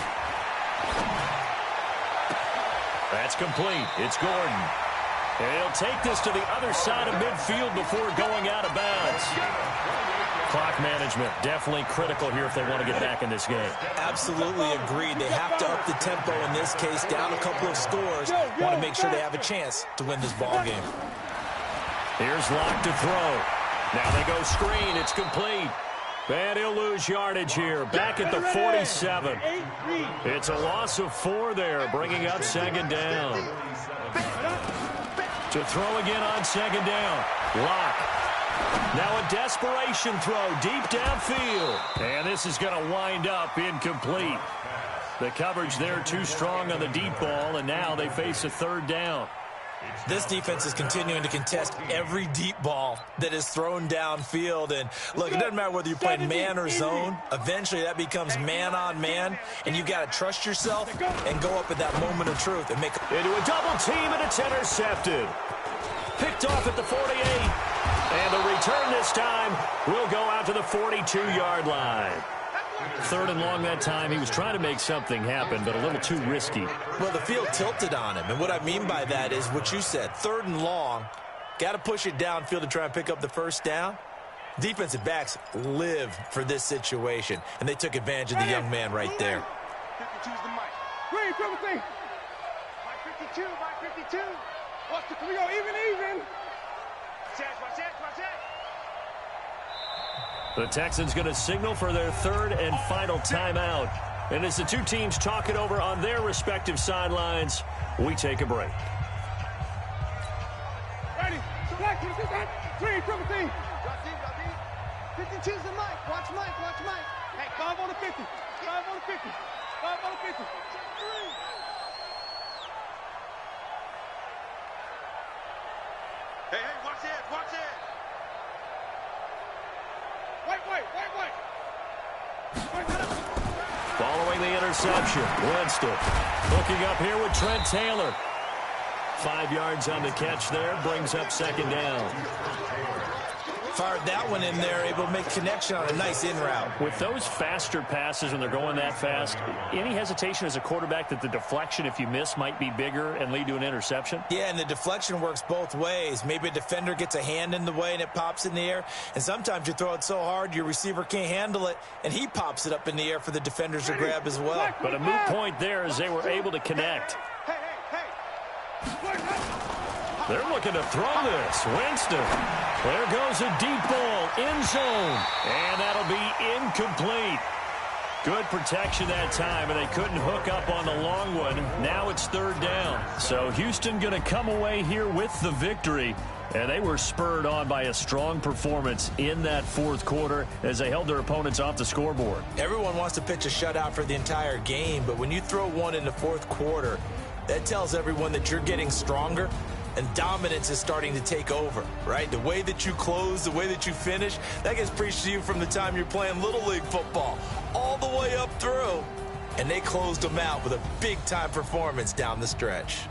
That's complete. It's Gordon. And he'll take this to the other side of midfield before going out of bounds. Clock management definitely critical here if they want to get back in this game. Absolutely agreed. They have to up the tempo in this case, down a couple of scores. Want to make sure they have a chance to win this ball game. Here's Locke to throw. Now they go screen. It's complete. And he'll lose yardage here. Back at the 47. It's a loss of 4 there, bringing up 2nd down. To throw again on 2nd down. Locke. Now a desperation throw deep downfield. And this is going to wind up incomplete. The coverage there too strong on the deep ball, and now they face a 3rd down. This defense is continuing to contest every deep ball that is thrown downfield. And, look, it doesn't matter whether you're playing man or zone. Eventually, that becomes man-on-man, and you've got to trust yourself and go up at that moment of truth and make into a double team, and it's intercepted. Picked off at the 48. And the return this time will go out to the 42-yard line. 3rd and long that time. He was trying to make something happen, but a little too risky. Well, the field tilted on him, and what I mean by that is what you said. 3rd and long, got to push it downfield to try and pick up the 1st down. Defensive backs live for this situation, and they took advantage of the young man right there. 52's the mic. Green, triple team. Mike 52, Mike 52. Watch the, we go, even. Watch that. The Texans going to signal for their 3rd and final timeout. And as the two teams talk it over on their respective sidelines, we take a break. Ready. Black, green, triple team. 52's the mic. Watch Mike. Hey, 5 on the 50. 5 on the 50. 5 on the 50. Hey, watch it. Wait. Following the interception, Winston hooking up here with Trent Taylor. 5 yards on the catch there, brings up 2nd down. Fired that one in there, able to make connection on a nice in route. With those faster passes when they're going that fast, any hesitation as a quarterback that the deflection, if you miss, might be bigger and lead to an interception? Yeah, and the deflection works both ways. Maybe a defender gets a hand in the way and it pops in the air, and sometimes you throw it so hard your receiver can't handle it, and he pops it up in the air for the defenders to grab as well. But a moot point there as they were able to connect. Hey. They're looking to throw this. Winston. There goes a deep ball. End zone. And that'll be incomplete. Good protection that time, and they couldn't hook up on the long one. Now it's 3rd down. So Houston going to come away here with the victory. And they were spurred on by a strong performance in that 4th quarter as they held their opponents off the scoreboard. Everyone wants to pitch a shutout for the entire game, but when you throw one in the 4th quarter, that tells everyone that you're getting stronger and dominance is starting to take over, right? The way that you close, the way that you finish, that gets preached to you from the time you're playing Little League football all the way up through. And they closed them out with a big-time performance down the stretch.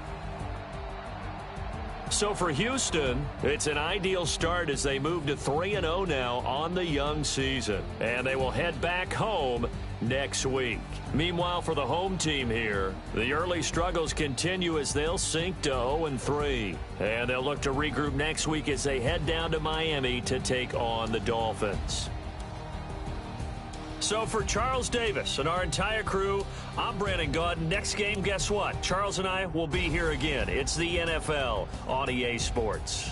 So for Houston, it's an ideal start as they move to 3-0 now on the young season. And they will head back home next week. Meanwhile, for the home team here, the early struggles continue as they'll sink to 0-3. And they'll look to regroup next week as they head down to Miami to take on the Dolphins. So for Charles Davis and our entire crew, I'm Brandon Gaudin. Next game, guess what? Charles and I will be here again. It's the NFL on EA Sports.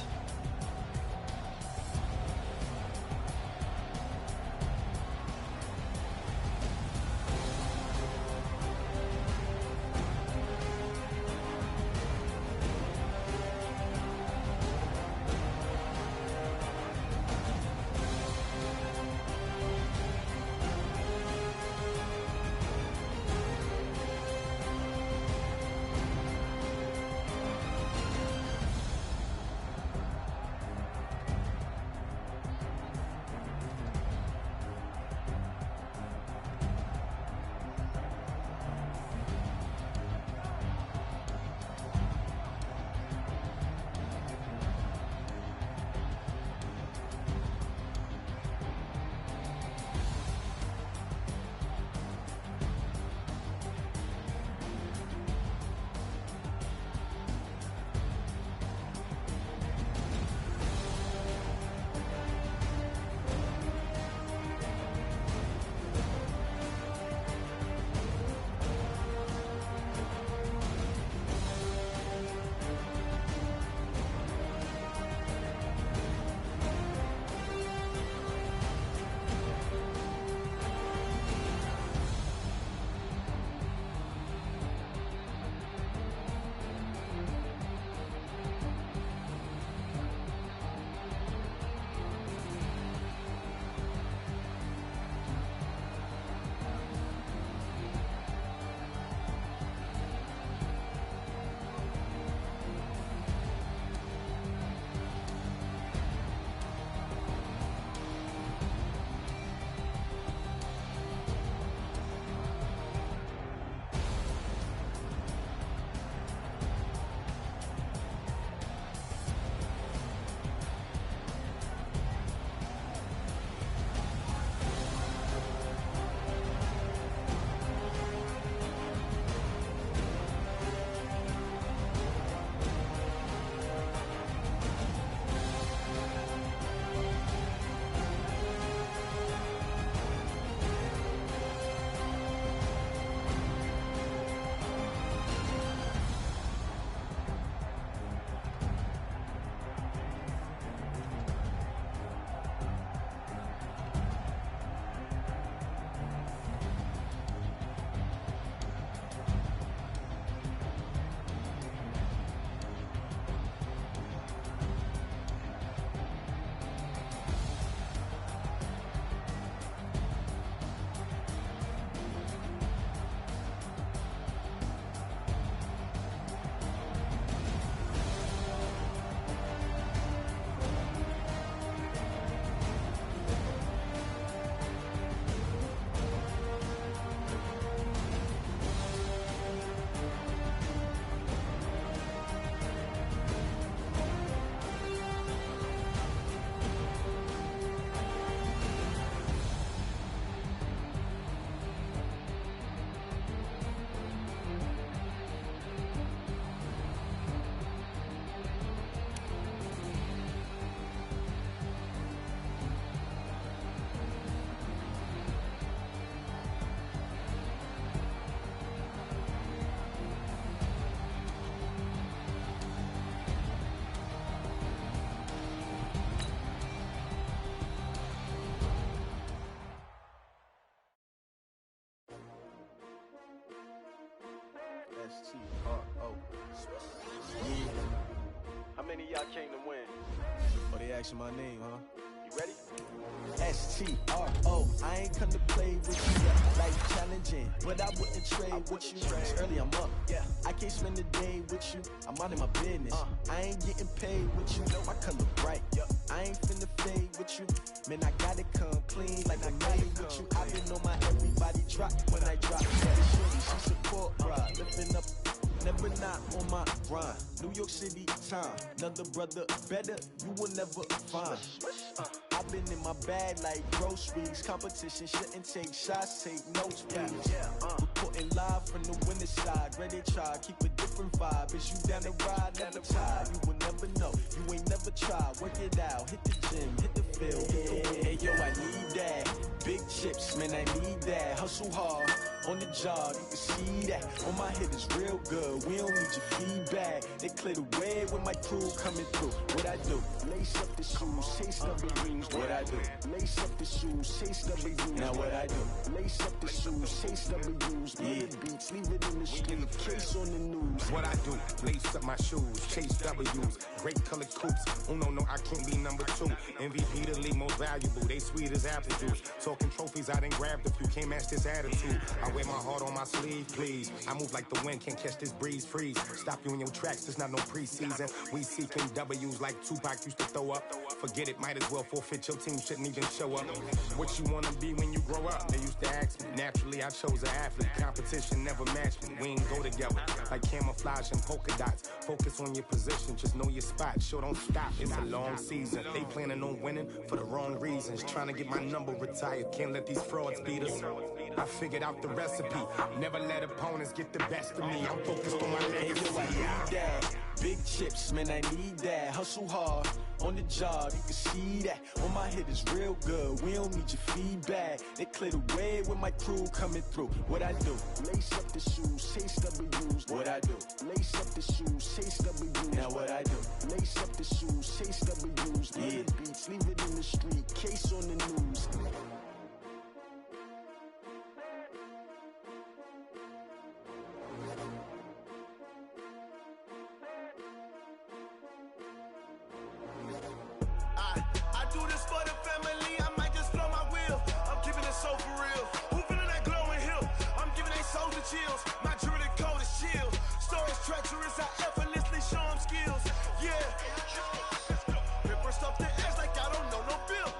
S-T-R-O. Yeah. How many of y'all came to win? Oh, they asking my name, huh? You ready? S-T-R-O. I ain't come to play with you, yeah. Life challenging, but I wouldn't trade with you. It's early, I'm up. Yeah. I can't spend the day with you. I'm out of my business. I ain't getting paid with you. My color bright. I ain't finna fade with you. Man, I gotta come clean like I'm made with you. I been on my everybody drop when I drop. Yeah, shorty, she support, bruh. Lifting up. Never not on my grind. New York City time. Another brother better, you will never find. I've been in my bag like groceries. Competition shouldn't take shots, take notes, please. Reporting live from the winning side. Ready to try, keep a different vibe. Is you down the ride, never tired. You will never know, you ain't never tried. Work it out, hit the gym, hit the field. Hey yo, I need that. Big chips, man, I need that. Hustle hard, on the job, you can see that. On my head is real good, we don't need your feedback. They clear the way with my crew coming through. What I do? Lace up the shoes, chase up the rings. What I do? Lace up the shoes, chase up the rings. Now what I do? Lace up the shoes, chase up the rings. Yeah, beats, leave it in the street, case on the news. What I do? Lace up my shoes, chase W's. Great colored coops. Oh no, I can't be number 2. MVP the league most valuable. They sweet as apple juice. Talking trophies, I done grabbed a few. Can't match this attitude. I wear my heart on my sleeve, please. I move like the wind, can't catch this breeze, freeze. Stop you in your tracks, there's not no preseason. We seeking W's like Tupac used to throw up. Forget it, might as well forfeit. Your team shouldn't even show up. What you wanna be when you grow up? They used to ask me. Naturally, I chose an athlete. Competition never matched me. We ain't go together like camouflage and polka dots. Focus on your position, just know your spot. Sure, don't stop. It's a long season. They planning on winning for the wrong reasons. Trying to get my number retired. Can't let these frauds beat us. I figured out the recipe. Never let opponents get the best of me. I'm focused on my legacy. I need that. Big chips, man, I need that. Hustle hard, on the job, you can see that. On my head is real good, we don't need your feedback. They clear the way with my crew coming through. What I do? Lace up the shoes, chase W's. What I do? Lace up the shoes, chase W's. Now what I do? Lace up the shoes, chase W's. Yeah, beats, leave it in the street, case on the news. I do this for the family, I might just blow my wheel. I'm keeping it so for real. Who feeling that glowing hill? I'm giving they souls the chills. My jewelry code is chill. Stories treacherous, I effortlessly show them skills. Yeah. Paper stuff the edge like I don't know no bill.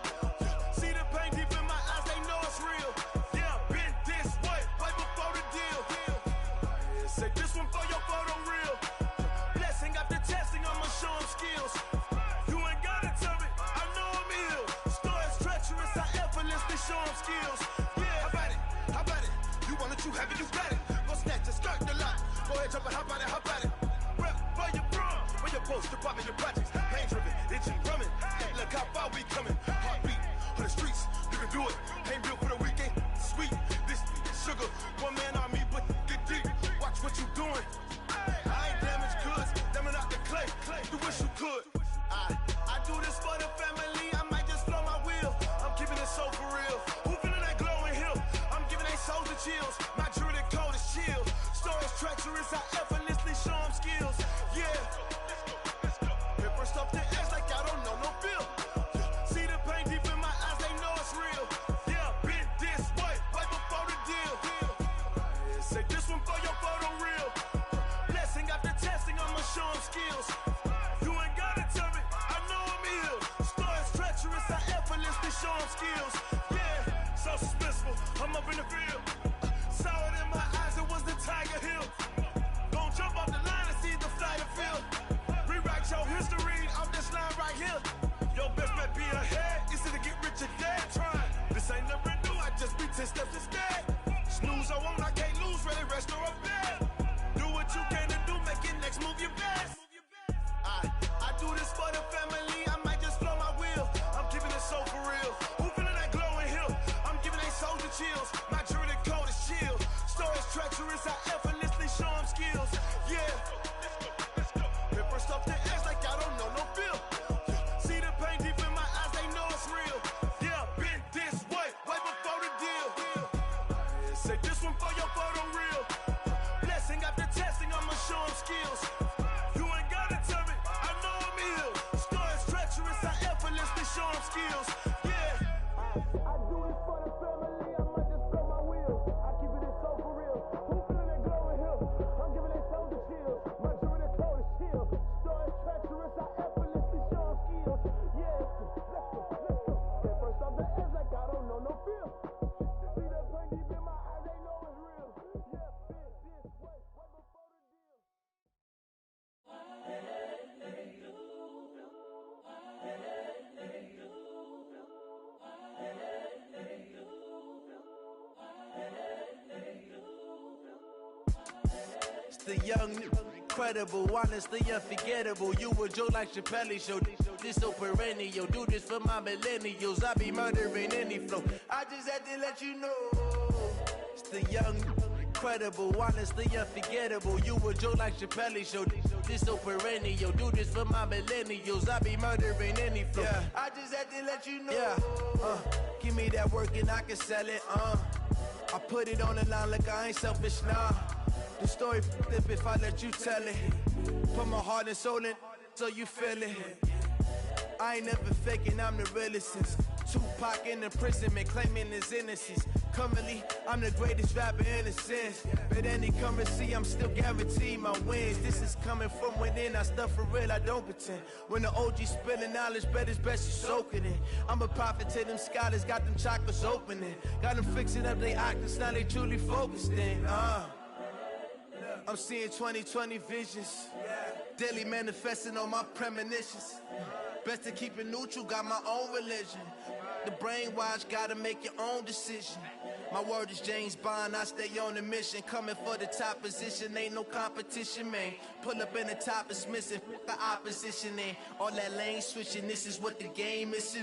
See the pain deep in my eyes, they know it's real. Yeah, been this way, way before the deal. Say this one for your photo reel. Blessing after testing, I'ma show them skills. Show them skills. Yeah, how about it? You want it, you have it, you got it. Go snatch it, skirt the lot. Go ahead, jump it, how about it? Rep for your bro, where your post, department, your projects. Pain driven, itchy, drumming. Hey, look how far we coming. Heartbeat on the streets, you can do it. Ain't built for the weekend. Sweet, this sugar, one man army, but get deep. Watch what you doing. I ain't damaged goods, damn out the clay. You wish you could. I do this for the family. I might just blow my wheel. I'm keeping it so for real. Who feeling that glowing hill? I'm giving they souls the chills. My jewelry code is chill. Stories treacherous, I effortlessly show them skills. Yeah. Paper stuff the edge like I don't know no bill. See the pain deep in my eyes, they know it's real. Yeah, been this way, way before the deal. Say this one for your photo reel. Blessing after testing, I'ma show them skills. You ain't gotta tell me, I know I'm ill. Stories treacherous, I effortlessly show them skills. Yeah, so suspenseful, I'm up in the field. Saw it in my eyes, it was the Tiger Hill. Don't jump off the line and see the fly the field. Rewrite your history off this line right here. Your best bet be ahead, easy to get rich or dead. Try, this ain't never new, I just be 10 steps instead. Snooze I won't, I can't lose, ready, rest or a bed. Do what you can to do, make it next move your best. I do this for the family, I might just blow my wheel. I'm keeping it so for real. Who feeling that glowing hill? I'm giving they souls the chills. My jewelry code is chill. Stories treacherous, I effortlessly show them skills. Yeah. Paper stuff the edge like I don't know no bill. See the pain deep in my eyes, they know it's real. Yeah, been this way, way before the deal. Say this one for your photo reel. Blessing after testing, The young, incredible, honestly unforgettable. You a joke like Chappelle show. This so perennial. Do this for my millennials. I be murdering any flow. I just had to let you know. It's the young, incredible, honestly unforgettable. You a joke like Chappelle show. This so perennial. Do this for my millennials. I be murdering any flow. Yeah. I just had to let you know. Yeah. Give me that work and I can sell it. I put it on the line like I ain't selfish, nah. The story flip if I let you tell it. Put my heart and soul in so you feel it. I ain't never faking, I'm the realest since Tupac in imprisonment, claiming his innocence. Currently, I'm the greatest rapper in a sense. But any currency, I'm still guaranteed my wins. This is coming from within, I stuff for real, I don't pretend. When the OG spilling knowledge, bet it's best you soak it in. I'm a prophet to them scholars, got them chakras opening. Got them fixing up they octaves, now they truly focused in. I'm seeing 2020 visions, daily manifesting on my premonitions. Best to keep it neutral, got my own religion. The brainwash, gotta make your own decision. My word is James Bond, I stay on a mission. Coming for the top position, ain't no competition, man. Pull up in the top, it's missing, the opposition in. All that lane switching, this is what the game is.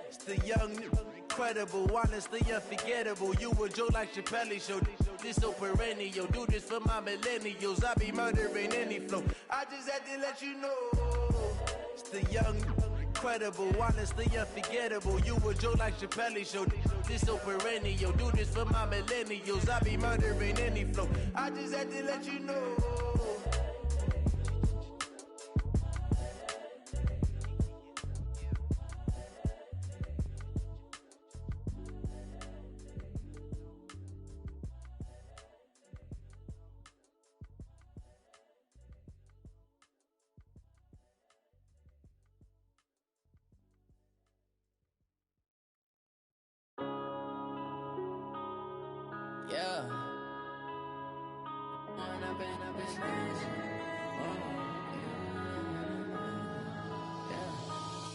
It's the young, incredible, honestly unforgettable. You a joke like Chappelle show. This so perennial. Do this for my millennials. I be murdering any flow. I just had to let you know. It's the young, incredible, honestly unforgettable. You a joke like Chappelle show. This so perennial. Do this for my millennials. I be murdering any flow. I just had to let you know. Yeah.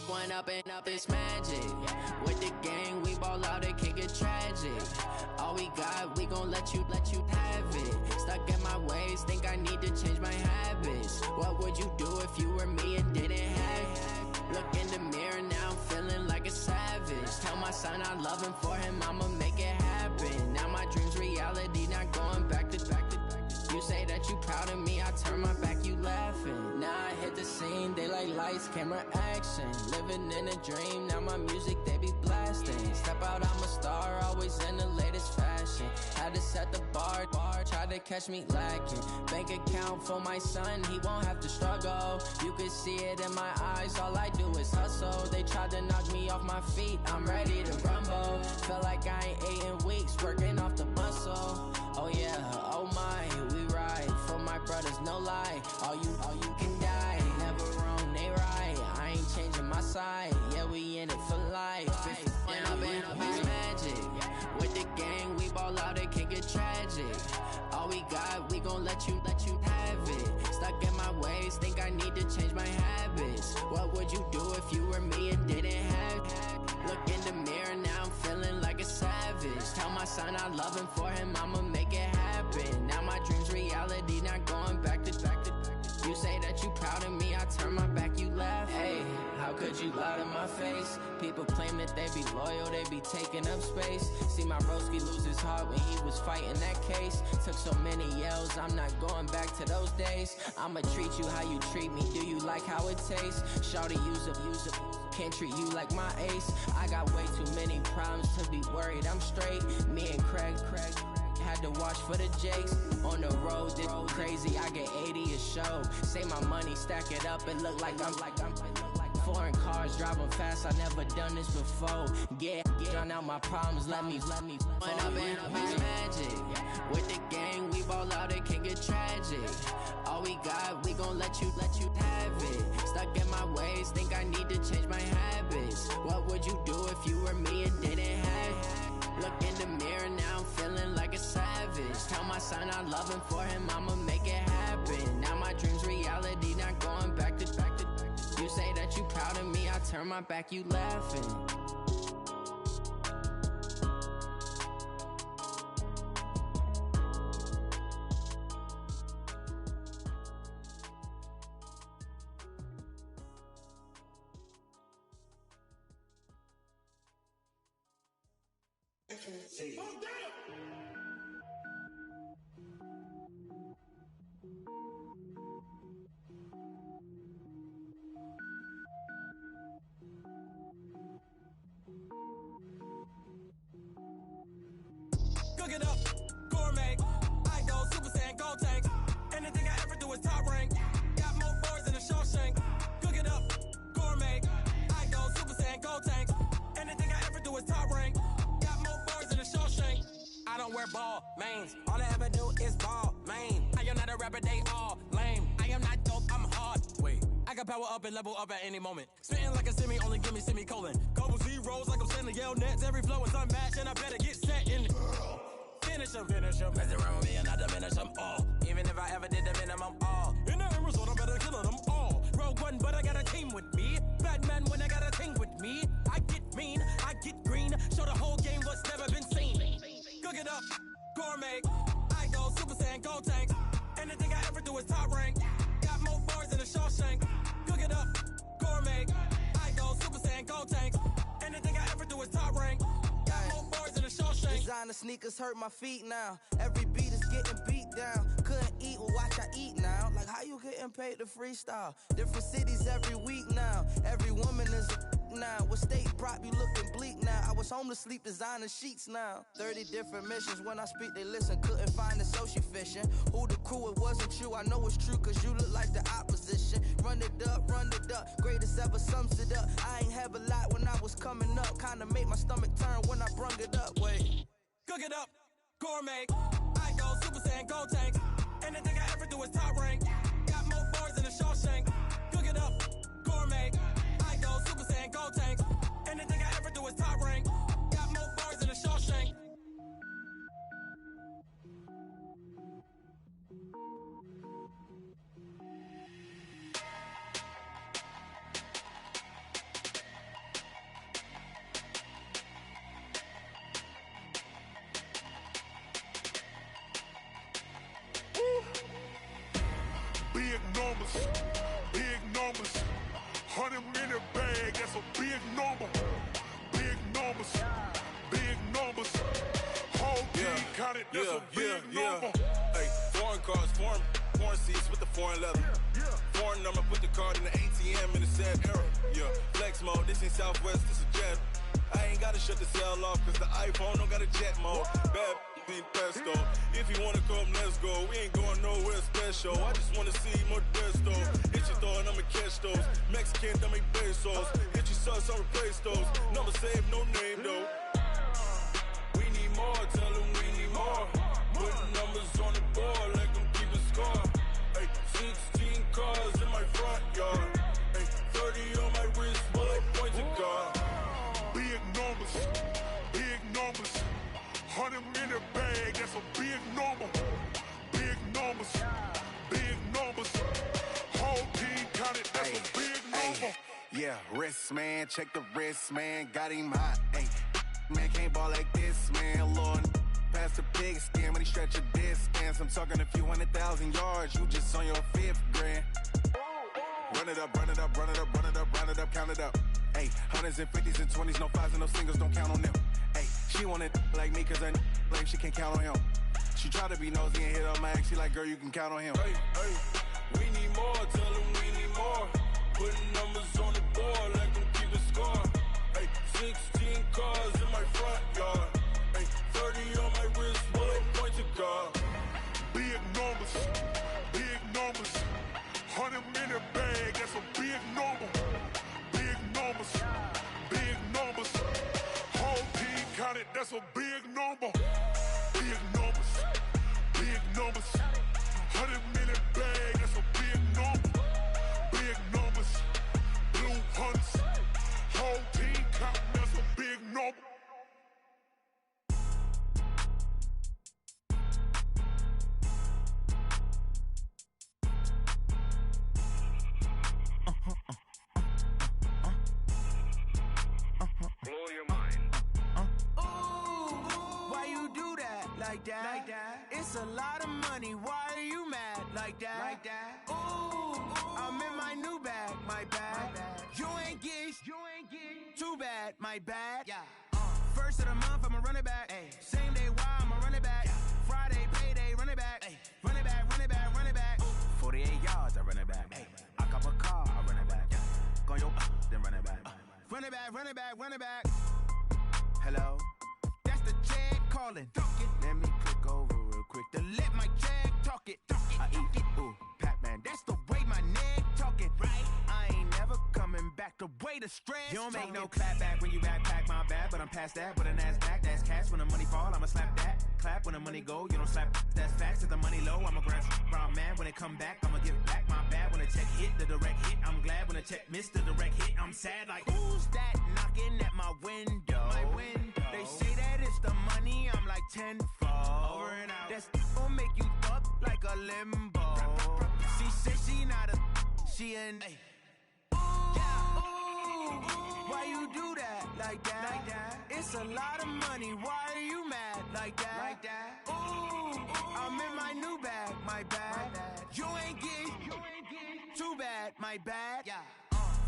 One up and up, it's magic. With the gang, we ball out, it can get tragic. All we got, we gon' let you have it. Stuck in my ways, think I need to change my habits. What would you do if you were me and didn't have it? Look in the mirror now, I'm feeling like a savage. Tell my son I love him, for him I'ma make it happen. Now my dream's reality, not going back to. You say that you proud of me, I turn my back, you laughing. Now I hit the scene, they like lights, camera, action. Living in a dream, now my music, they be blasting. Step out, I'm a star, always in the latest fashion. Had to set the bar, try to catch me lacking. Bank account for my son, he won't have to struggle. You can see it in my eyes, all I do is hustle. They tried to knock me off my feet, I'm ready to rumble. Felt like I ain't ate in weeks, working off the muscle. Oh yeah, oh my, we ride for my brothers, no lie. All you can die, never wrong, they right. I ain't changing my side, yeah, we in it for life. When up and up, it's magic. With the gang, we ball out, it can get tragic. All we got, we gon' let you have it. Stuck in my ways, think I need to change my habits. What would you do if you were me and didn't have it? Look in the mirror, now I'm feeling like a savage. Tell my son I love him, for him I'ma make it happen. Now my dream's reality, not going back to. You say that you proud of me, I turn my back, you laugh. Hey, how could you lie to my face? People claim that they be loyal, they be taking up space. See my broski lose his heart when he was fighting that case. Took so many yells, I'm not going back to those days. I'ma treat you how you treat me, do you like how it tastes? Shawty, use up, can't treat you like my ace. I got way too many problems to be worried, I'm straight. Me and Craig had to watch for the Jakes. On the road, it's crazy, I get 80 a show. Say my money, stack it up, it look like I'm foreign cars, driving fast, I never done this before. Yeah, drown out my problems, let me When up and up, it's magic. With the gang, we ball out, it can get tragic. All we got, we gon' let you have it. Stuck in my ways, think I need to change my habits. What would you do if you were me and didn't have it? Look in the mirror, now I'm feeling like a savage. Tell my son I love him, for him I'ma make it happen. Now my dream's reality, not going back to. You say that you proud of me, I turn my back, you laughing. entrance. Cook it up, gourmet. I go Super Saiyan, gold tank. Anything I ever do is top rank. Got more boards than a Shawshank. Cook it up, gourmet. I go Super Saiyan, gold tank. Anything I ever do is top rank. Got more boards than a Shawshank. I don't wear ball mains. All I ever do is ball main. I am not a rapper, they all lame. I am not dope, I'm hard. Wait, I can power up and level up at any moment. Spitting like a semi, only give me semicolon. Couple zeros like I'm sending yell nets. Every flow is unmatched and I better get set in. Finish them. Mess around with me and I diminish them all. Even if I ever did the minimum all. In the end result, I'm better killing them all. Rogue One, but I got a team with me. Batman when I got a team with me. I get mean, I get green. Show the whole game what's never been seen. Cook it up, gourmet. I go Super Saiyan, gold tank. Anything I ever do is top rank. Got more bars than a Shawshank. Cook it up, gourmet. I go Super Saiyan, gold tank. Anything I ever do is top rank. Got more bars than a Shawshank. Designer sneakers hurt my feet now. Every beat is getting beat down. Couldn't eat, well watch I eat now. Like how you getting paid to freestyle? Different cities every week now. Every woman is a now. What state brought you looking bleak now? I was homeless, sleep designer sheets now. 30 different missions. When I speak, they listen. Couldn't find the social fishing. Who the crew? It wasn't you. I know it's true, cause you look like the opposition. Run it up. Greatest ever sums it up. I ain't have a lot when I was coming up. Kinda made my stomach turn when I brung it up. Wait. Cook it up, gourmet. I go Super Saiyan, gold tank. Anything I ever do is top rank. Got more bars than a Shawshank. Cook it up, gourmet. I go Super Saiyan, gold tank. Anything I ever do is top rank. Got more bars than a Shawshank. Big numbers, 100 minute bag, that's a big number. Big numbers, whole team counted, that's a big number. Hey, foreign cars, foreign seats with the foreign leather. Foreign number, put the card in the ATM in the sad era. Yeah, flex mode, this ain't Southwest, this a jet. I ain't gotta shut the cell off, cause the iPhone don't got a jet mode. Bad being pesto. If you wanna come, let's go. We ain't going nowhere special. I just wanna see more pesto. Hit your thought, I'ma catch those. Mexican, dumb make pesos. Hit your sauce, I'll replace those. Number saved, no name though. We need more, tell them we need more. Putting numbers on the board like I'm keeping score. Hey, 16 cars in my front yard. Hey, 30 on my wrist, while I point to God. Big numbers, 100 minute bag, that's a big number. Big numbers, whole team counted, that's a big number. Yeah, wrist man, check the wrist man, got him hot. Ay, man can't ball like this, man. Lord, past the pig skin, but he stretch a distance. I'm talking a few 100,000 yards, you just on your 5th grand. Run it up, count it up. Ay, hundreds and 50s and 20s, no 5s and no singles, don't count on them. Ay, she want it like me, cause her like she can't count on him. She try to be nosy and hit on my ex, she like, girl, you can count on him. Hey, we need more, tell them we need more. Putting numbers on the board like I'm keeping score. Hey, 16 cars in my front yard. Hey, 30 on my wrist, while I point to God. Big numbers, 100 minute bag, that's a big number. Big numbers, whole team counted, that's a big number. Big numbers, 100 minute bag, that's a big number. Big numbers, blue hunts, whole team counting, that's a big number. Blow your mind. Why you do that? Like that? It's a lot of money. Why are you mad? Like that? I'm in my new bag. My bad. You ain't getting too bad. My bad. Yeah. First of the month, I'ma run it back. Ay. Same day, why I'ma run it back. Friday, payday, run it back. Ay. Run it back, run it back, run it back. 48 yards, I run it back. Ay. I cop a car, I run it back. Go your then run it back. Run it back, run it back, run it back. Hello? That's the jag calling. Let me click over real quick to let my jag talk it. I eat it, ooh, Pac-Man. That's the way my neck talking. Right? I ain't never coming back the way the stress. You don't make no clap back when you backpack, my bad. But I'm past that, but a NASDAQ, that's cash. When the money fall, I'ma slap that. Clap when the money go, you don't slap. That's facts. If the money low, I'ma grab brown man. When it come back, I'ma give back my bad. When the check hit, the direct hit. I'm glad when the check missed the direct hit. I'm sad like, who's that knocking at my window? My window. They say that it's the money, I'm like tenfold. Over and out. That's gon' make you up like a limbo. She said she not a, she an. Ay. Why you do that like that? Like that? It's a lot of money. Why are you mad like that? Like that? Ooh, I'm in my new bag, my bad. You ain't getting too bad, my bad. Yeah.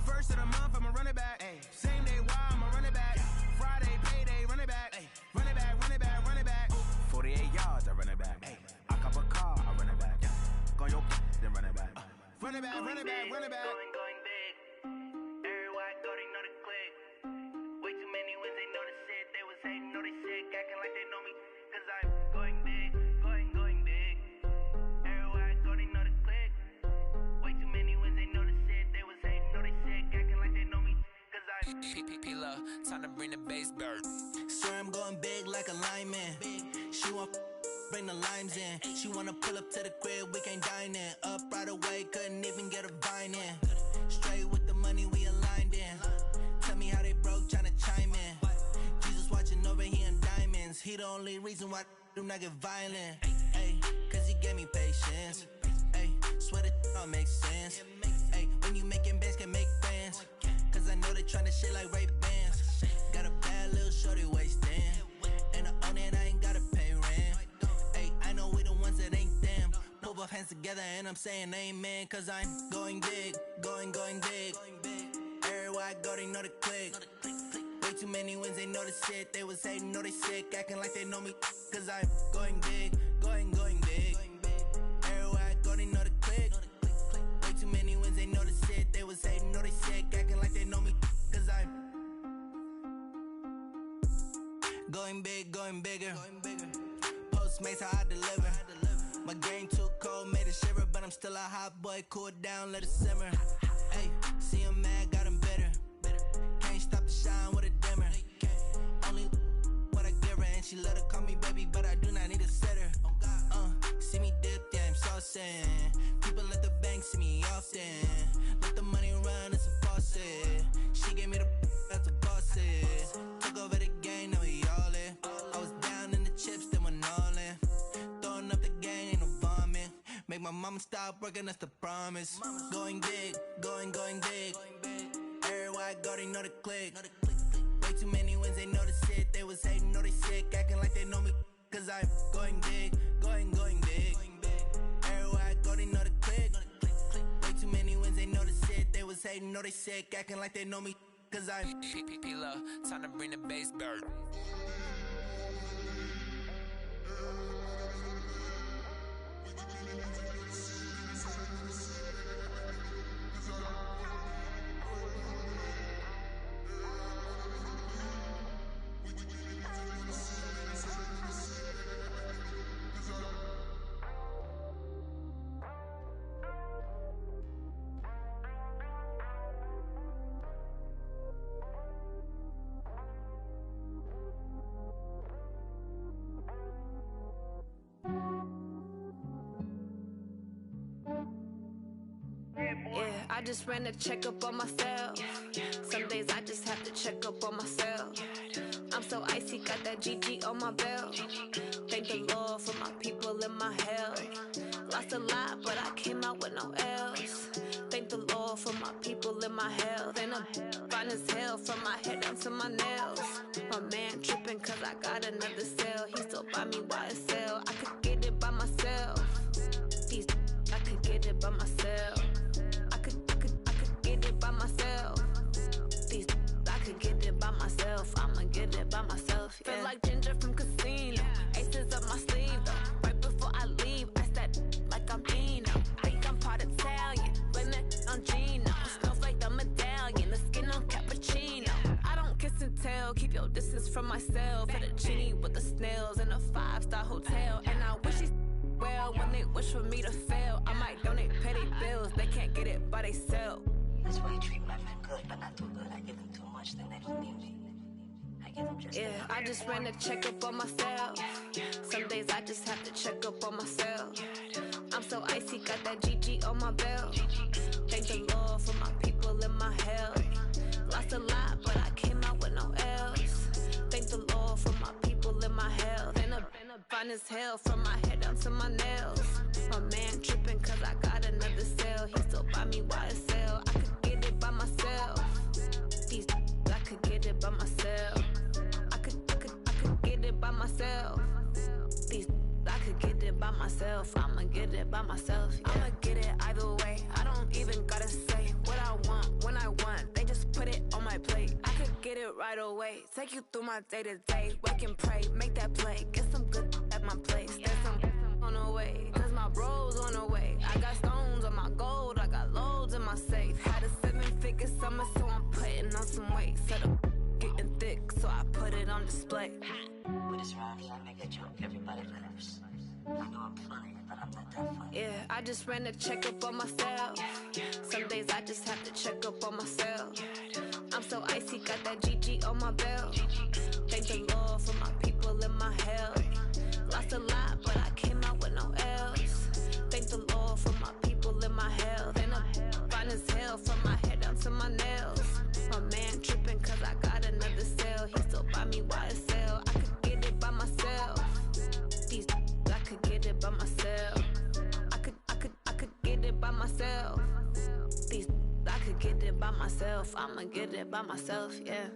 First of the month, I'ma run it back. Ay. Same day, why I'ma run it back. Friday, payday, run it back. Ay. Run it back, run it back, run it back. 48 yards, I run it back. Ay. I cop a car, I run it back. Go your then run it back. Run it back, run it back, run it back. Going big. Everywhere I go, they know the click. Way too many wins, they know the shit. They was hating, know they sick, acting like they know me. Cause I'm going big, going big. Everywhere I go, they know the click. Way too many wins, they know the shit. They was hating, know they sick, acting like they know me. Cause I'm P-P-P-Lo, time to bring the bass bird. Swear I'm going big like a lineman. She want bring the limes in. She wanna pull up to the crib, we can't dine in. Up right away, couldn't even get a vine in. Straight with the money, we aligned in. Tell me how they broke, tryna chime in. Jesus watching over here in diamonds. He the only reason why I do not get violent. Ay, cause he gave me patience. Ay, swear that all makes sense. Ay, when you making bands, can make friends. Cause I know they tryna shit like Ray-Bans. Got a bad little shorty wasting. And I own it, I ain't gotta pay rent. Ay, I know we the ones that ain't them. Pull both hands together and I'm saying amen. Cause I'm going big, going big. Everywhere I go, they know the click. Way too many wins, they know the shit. They was hating, know they sick, acting like they know me. Cause I'm going big, going big. Everywhere I go, they know the click. Way too many wins, they know the shit. They was hating, know they sick, acting like they know me. Cause I'm going big, going bigger. Postmates, how I deliver. My game too cold, made it shiver. But I'm still a hot boy, cool it down, let it simmer. Hey, see him mad, got him bitter. Can't stop the shine with a dimmer. Only what I give her, and she let her call me baby, but I do not need a sitter. See me dip, yeah, I'm saucing. People at the bank see me often. Let the money run, it's a faucet. She gave me the that's a faucet. Took over the game, now we all in. I was down in the chips, then went all in. Throwing up the gang, ain't no vomit. Make my mama stop working, that's the promise. Going big, going big. Everywhere I go, they know the click. Way too many wins, they know the shit. They was hating, know they sick, acting like they know me. Cause I'm going big, going big. Everywhere I go, they know the click. Way too many wins, they know the shit. They was hating, know they sick, acting like they know me. Cause I'm P-P-P-Lo, time to bring the bass bird. Yeah, I just ran a checkup on myself. Some days I just have to check up on myself. I'm so icy, got that GG on my belt. Thank the Lord for my people in my health. Lost a lot, but I came out with no else. Thank the Lord for my people in my health. And I'm fine as hell from my head down to my nails. My man tripping cause I got another cell. He still buy me YSL. I could get it by myself. I could get it by myself. I could get it by myself. I could get it by myself. I'ma get it by myself, wish for me to fail. I might donate petty bills, they can't get it by they self. That's why I treat my men good, but not too good. I give them too much, then they don't need me. I give them just enough. I just ran a checkup on myself. Some days I just have to check up on myself. I'm so icy, got that GG on my belt. Thank the Lord for my people in my health. Lost a lot, but I came out with no else. Thank the Lord for my people in my health. And a fine as hell from my head down to my nails. My man tripping cause I got another cell. He still buy me YSL. I could get it by myself. These I could get it by myself. I could get it by myself. These I could get it by myself. I'ma get it by myself. Yeah. I'ma get it either way. I don't even gotta say what I want when I want. They just put it on my plate. I could get it right away. Take you through my day to day. Wake and pray, make that play. Get some good at my place. There's some on the way. Cause my bro's on the way. I got stones on my gold. I got loads in my safe. Had a 7-figure summer, so I'm putting on some weight. Set up getting thick, so I put it on display. With this round here, I make a joke. Everybody laughs. I know I'm funny, but I'm not that funny. Yeah, I just ran a checkup on myself. Some days I just have to check up on myself. I'm so icy, got that GG on my belt. Thank the Lord for my people in my health. Lost a lot, but I came out with no else. Thank the Lord for my people in my health. And I'm fine as hell from my head down to my nails. My man tripping cause I got another cell. He still buy me YSL. I could get it by myself. These I could get it by myself. I could get it by myself. These I could get it by myself. I'ma get it by myself, yeah.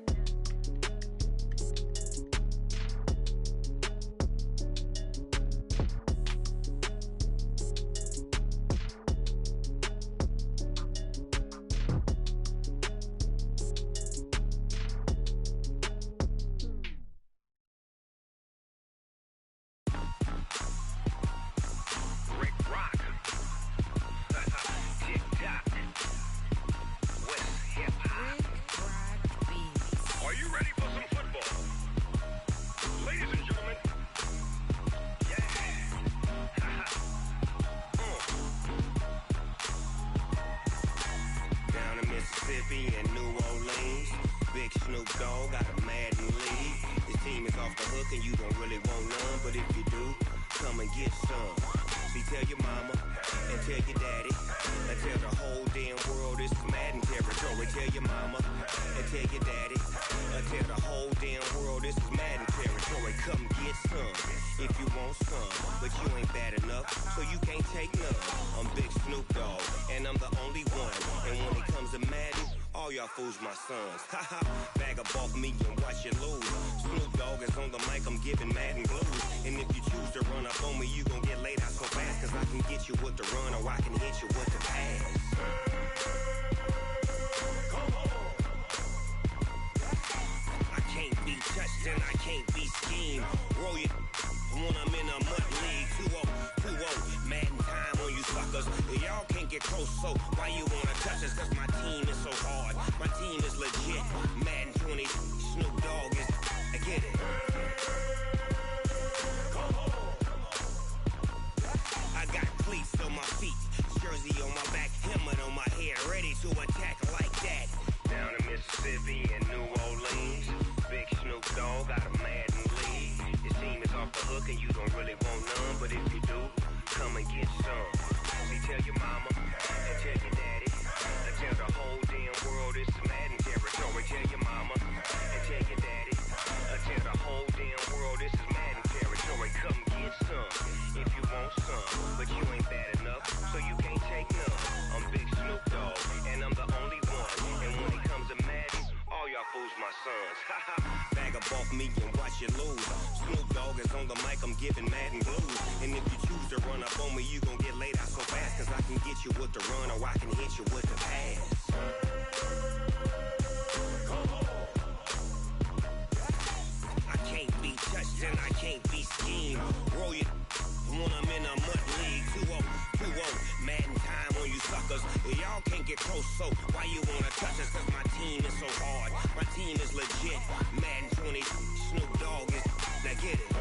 Mississippi and New Orleans. Big Snoop Dogg got a Madden league. His team is off the hook and you don't really want none, but if you do, come and get some. See, tell your mama and tell your daddy and tell the whole damn world this is Madden territory. Tell your mama and tell your daddy and tell the whole damn world this is Madden territory. Come get some if you want some, but you ain't bad enough, so you can't take none. I'm Big Snoop Dogg and I'm the only one, and when it comes to Madden, all y'all fools my sons. Haha, bag up off me and watch you lose. Snoop Dogg is on the mic, I'm giving Madden blues. And if you choose to run up on me, you gon' get laid out so fast, cause I can get you with the run or I can hit you with the pass. I can't be touched and I can't be schemed. Roll you when I'm in a mud league. 2-0, Madden time on you suckers. Y'all can't get close, so why you wanna touch us? Cause my team is so hard, my team is legit. Madden 20, Snoop Dogg is, I get it. I got cleats on my feet, jersey on my back, helmet on my head, ready to attack like that. Down in Mississippi and New Orleans, Big Snoop Dogg got a Madden league. His team is off the hook and you don't really want none, but if you do, come and get some. See, tell your mama and tell your daddy and tell the whole damn world this is Madden territory. Tell your mama and tell your daddy and tell the whole damn world this is Madden territory. Come get some if you want some, but you ain't bad enough, so you can't take none. I'm Big Snoop Dogg and I'm the only one, and when it comes to Madden, all y'all fools my sons. Haha, bag up off me and watch you lose. Snoop Dogg is on the mic, I'm giving Madden blues. And if you choose to run up on me, you gon' get laid out so fast, cause I can get you with the run or I can hit you with the pass. I can't be touched and I can't be schemed. Roll you when I'm in a mud league. 2-0, Madden time on you suckers. Y'all can't get close, so why you wanna touch us? Cause my team is so hard, my team is legit. Madden 20, Snoop Dogg is, now get it.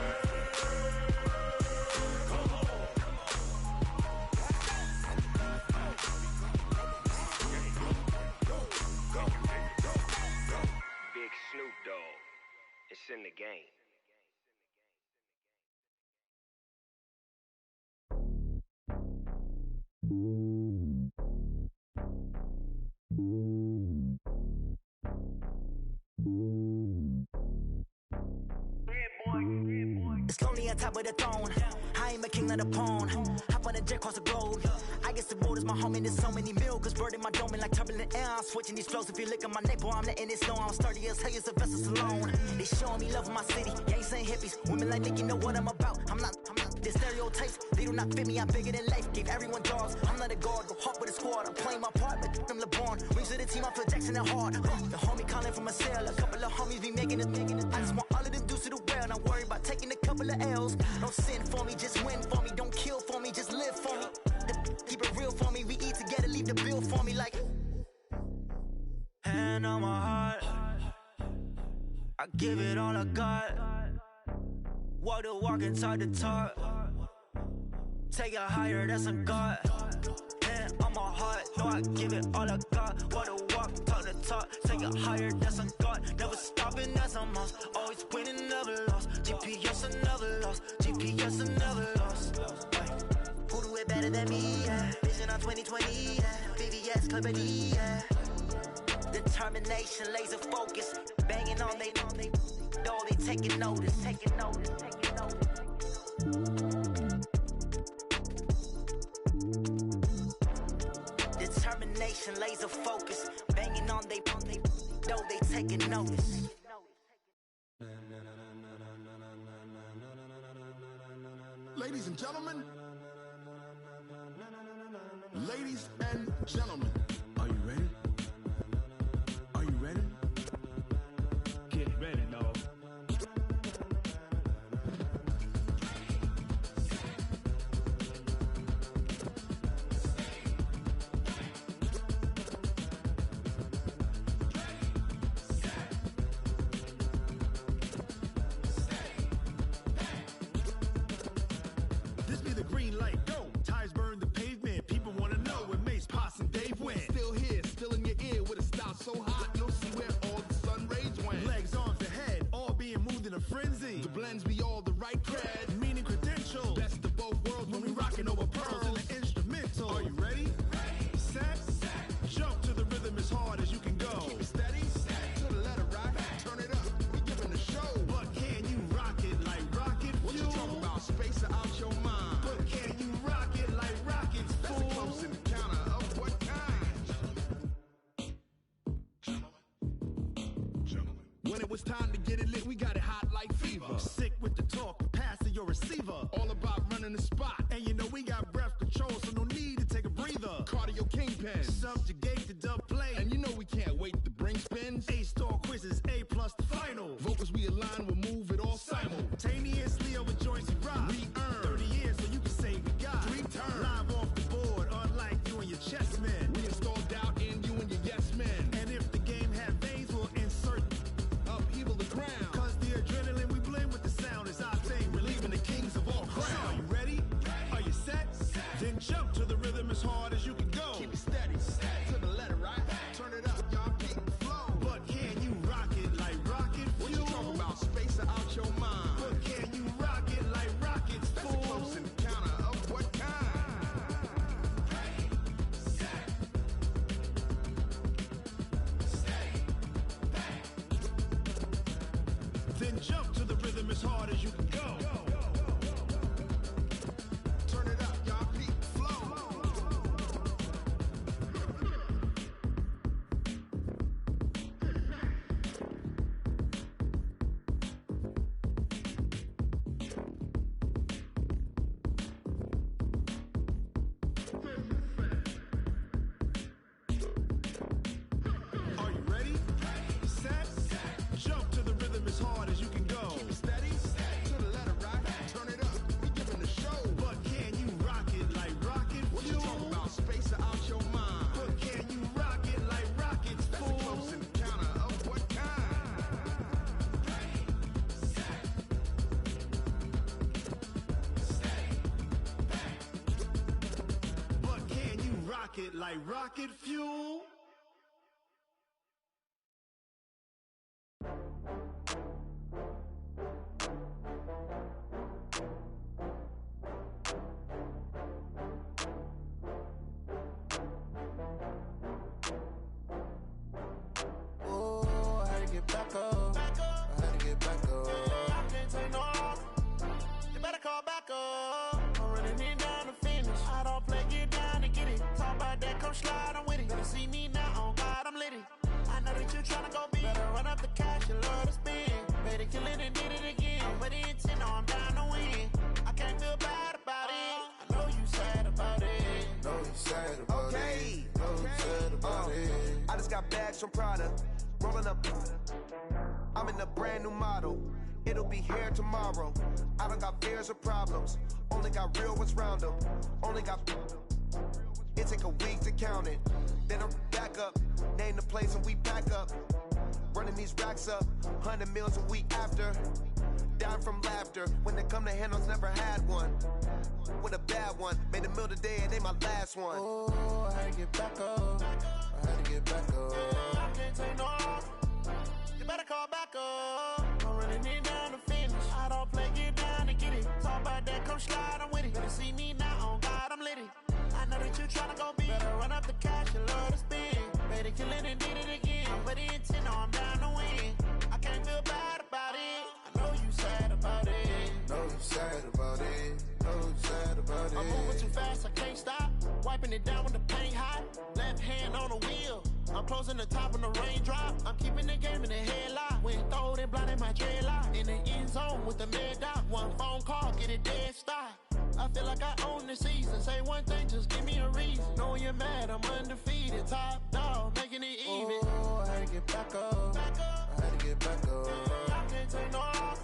It's lonely on top of the throne. I am a king of the pawn. Hop on a jet across the globe. I guess the road is my home and there's so many milkers burning my dome like turbulent air. I'm switching these flows. If you look at my neck, boy, I'm letting it slow. I'm sturdy as hell as a vessel alone. They showing me love in my city. Gangsta hippies. Women like Nick, you know what I'm about. I'm not. The stereotypes, they do not fit me. I'm bigger than life. Gave everyone jobs. I'm not a guard. Go hard with a squad. I'm playing my part, but I'm LeBron. Rings to the team. I feel Jackson and hard. The homie calling from a cell. A couple of homies be making it. I just want all of them dudes to the well. Not worry about taking a couple of L's. Don't sin for me, just win for me. Don't kill for me, just live for me. Keep it real for me. We eat together, leave the bill for me like. Hand on my heart, I give it all I got. Walk the walk and talk the talk. Take it higher, that's a God. Hand on my heart, no, I give it all I got. Walk the walk, talk the talk. Take it higher, that's a God. Never stopping, that's a must. Always winning, never lost. GPS, I never lost. GPS, I never lost. Who do it better than me? Yeah. Vision on 2020. Yeah. VVS, Clippity. Yeah. Determination, laser focus. Banging on they door, they taking notice. Taking notice. Taking notice. Determination, laser focus. Banging on they door, they taking notice. Ladies and gentlemen, ladies and gentlemen, are you ready? Are you ready? Get ready, dog. This be the green light, go. Tires burn the pavement. People want to know where Mace, Poss, and Dave went. Still here, still in your ear with a style so hot, you'll see where all the sun rays went. Legs, arms, and head, all being moved in a frenzy. The blends be all the right cred, meaning credentials. Best of both worlds when we rocking over pearls in the instrumental. Are you ready? Set, jump to the rhythm as hard as you can go. Keep it steady, to the letter right. Turn it up, we giving the show. But can you rock it like rocket fuel? What you talking about? Space out your mind. But can you rock it like rockets, fool? That's a close encounter of what kind? When it was time to get it lit, we got it hot like fever. Sick with the talk, pass to your receiver. All about running the spot. And you know we got breath control, so no need to take a breather. Cardio kingpin, subjugate the dub play. And you know we can't wait to bring spins. A-star quizzes, A+ the final. Vocals we align, we'll move it all simultaneously over joints we rock. We earn 30 years, so you can say we got 3 turns. Live off the board, unlike you and your chess men. We install doubt in you and your yes men. And if the game had veins, we'll insert upheaval the ground. Cause the adrenaline we blend with the sound is our thing, relieving the kings of all crowns. So are you ready? Are you set? Then jump to the rhythm as hard as you can go. Keep it steady, to the letter right. Turn it up, y'all keep the flow. But can you rock it like rocket fuel? What you talking about? Space out your mind. But can you rock it like rockets, fool? That's a close encounter of what kind? Then jump to the rhythm as hard as you can go. Turn it up, y'all keep the flow. Are you ready? Set, jump to the rhythm as hard as you can go. Keep it steady, to the letter right. Turn it up, we giving the show. But can you rock it like rocket fuel? What you talking about? Space out your mind. But can you rock it like rockets, fool? That's a close encounter of what kind? But can you rock it like rocket fuel? that you tryna go be. Better run up the cash, you love to spend. Better kill it and did it again. But the intent, no, I'm down to win. I can't feel bad about it. I know you sad about it. Know you sad about it. Know you sad about it. I just got bags from Prada. Rolling up. I'm in a brand new model. It'll be here tomorrow. I don't got fears or problems. Only got real ones round them. Only got. It take a week to count it. Then I'm back up. Name the place and we pack up. Running these racks up. 100 meals a week after. Down from laughter. When they come to handles, never had one. With a bad one. Made a meal today and they my last one. Oh, I had to get back up. I had to get back up. I can't take no off. You better call back up. I'm running it down to finish. I don't play, get down to get it. Talk about that, come slide, I'm with it. Better see me now, on God, I'm lit it. I know that you tryna go be. Better run up the cash, you love to spend. Better kill it and did it again. But the intent, no, I'm down to win. I can't feel bad about it. I know you sad about it. Know you sad about it. Know you sad about it. I'm moving too fast, I can't stop. Wiping it down when the paint hot. Left hand on the wheel. I'm closing the top when the raindrop. I'm keeping the game in the headlock. When throwed and blinded my dreadlock. In the end zone with the mad dot. One phone call, get it dead stop. I feel like I own the season. Say one thing, just give me a reason. Knowing you're mad, I'm undefeated. Top dog, making it even. Oh, I had to get back up. I had to get back up. I can't take no off.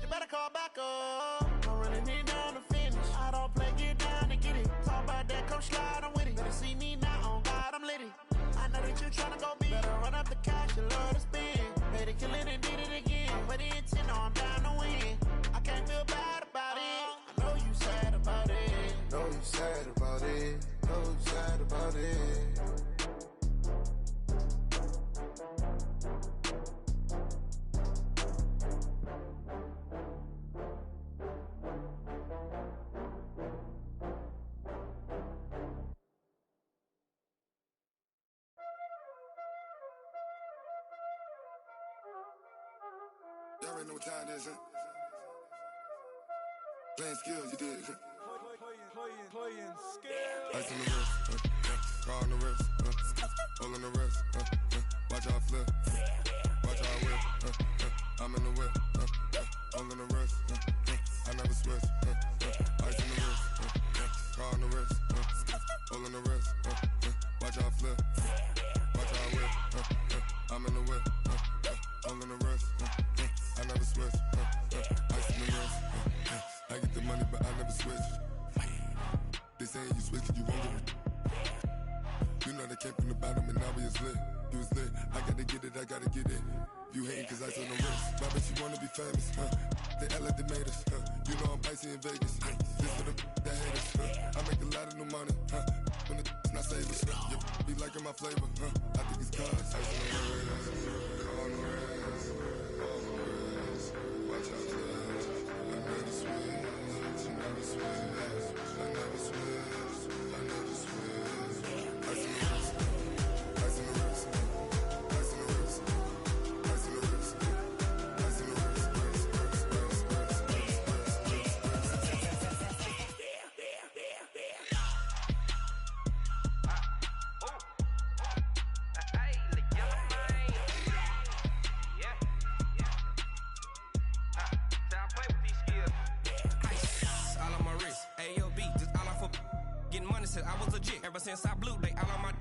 You better call back up. I'm running it down to finish. I don't play, get down to get it. Talk about that, come slide, I'm with it. Better see me now, on God, I'm lit it. I know that you tryna go be. Better run up the cash, you love to spend. Better kill it and did it again. But the intent, no, I'm down to win. I can't feel bad about it. I know you sad about it. Know you sad about it. Know you sad about it. Y'all already know what time it is, huh? Playing skills, you did, huh? Playing skills. Ice on the wrist, car on the wrist, hole on the wrist, watch how I flip, watch how I whip, I'm in the whip, hole on the wrist, I never switch, ice on the wrist, car on the wrist, hole on the wrist, watch how I flip, watch how I whip, I'm in the whip, hole on the wrist, I never switch, ice on the wrist, I get the money but I never switch. They saying you switch and you won't get it. You know they came from the bottom and now we is lit. You was lit, I gotta get it, I gotta get it. You hating cause ice on the wrist. Why bet you wanna be famous, huh? They act like they made us, huh? You know I'm icy in Vegas, this for the that hate us, huh? I make a lot of new money, huh? When the not save us, you be liking my flavor, huh? I think it's cause ice on the wrist, on the wrist, on the wrist. Watch out, cuz I never switch, I never switch. I never switch, I never switch. Ice in the wrist, ice in the wrist, ice in the wrist, ice in the wrist, ice in the wrist, I was legit. Ever since I blew, they all on my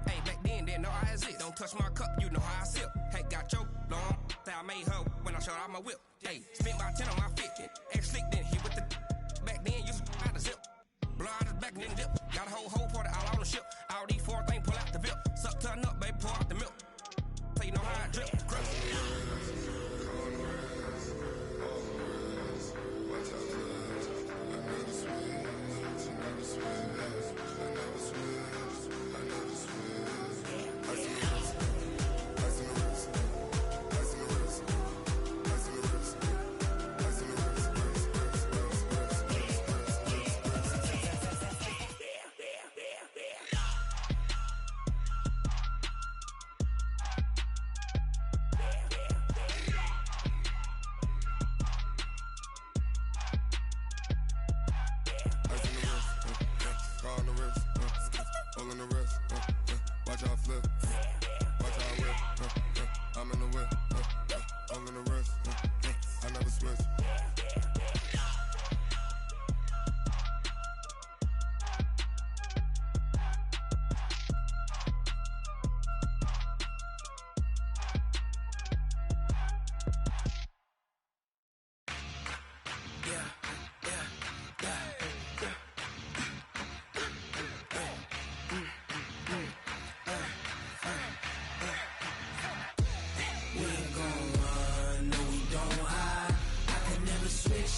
hey, back then, didn't know I exist. Don't touch my cup, you know how I sip. Hey, got your long, say I made her when I showed out my whip. Hey, spent my 10 on my fit. X slick, then hit with the back then, used to out the zip. Blow out his back and then dip. Got a whole party all on the ship. All these four things, pull out the VIP. Suck, turn up, baby, pour out the milk. So you know how I drip. Grip. Watch how I flip, watch how I whip, I'm in the whip, I'm in the wrist, I never switch.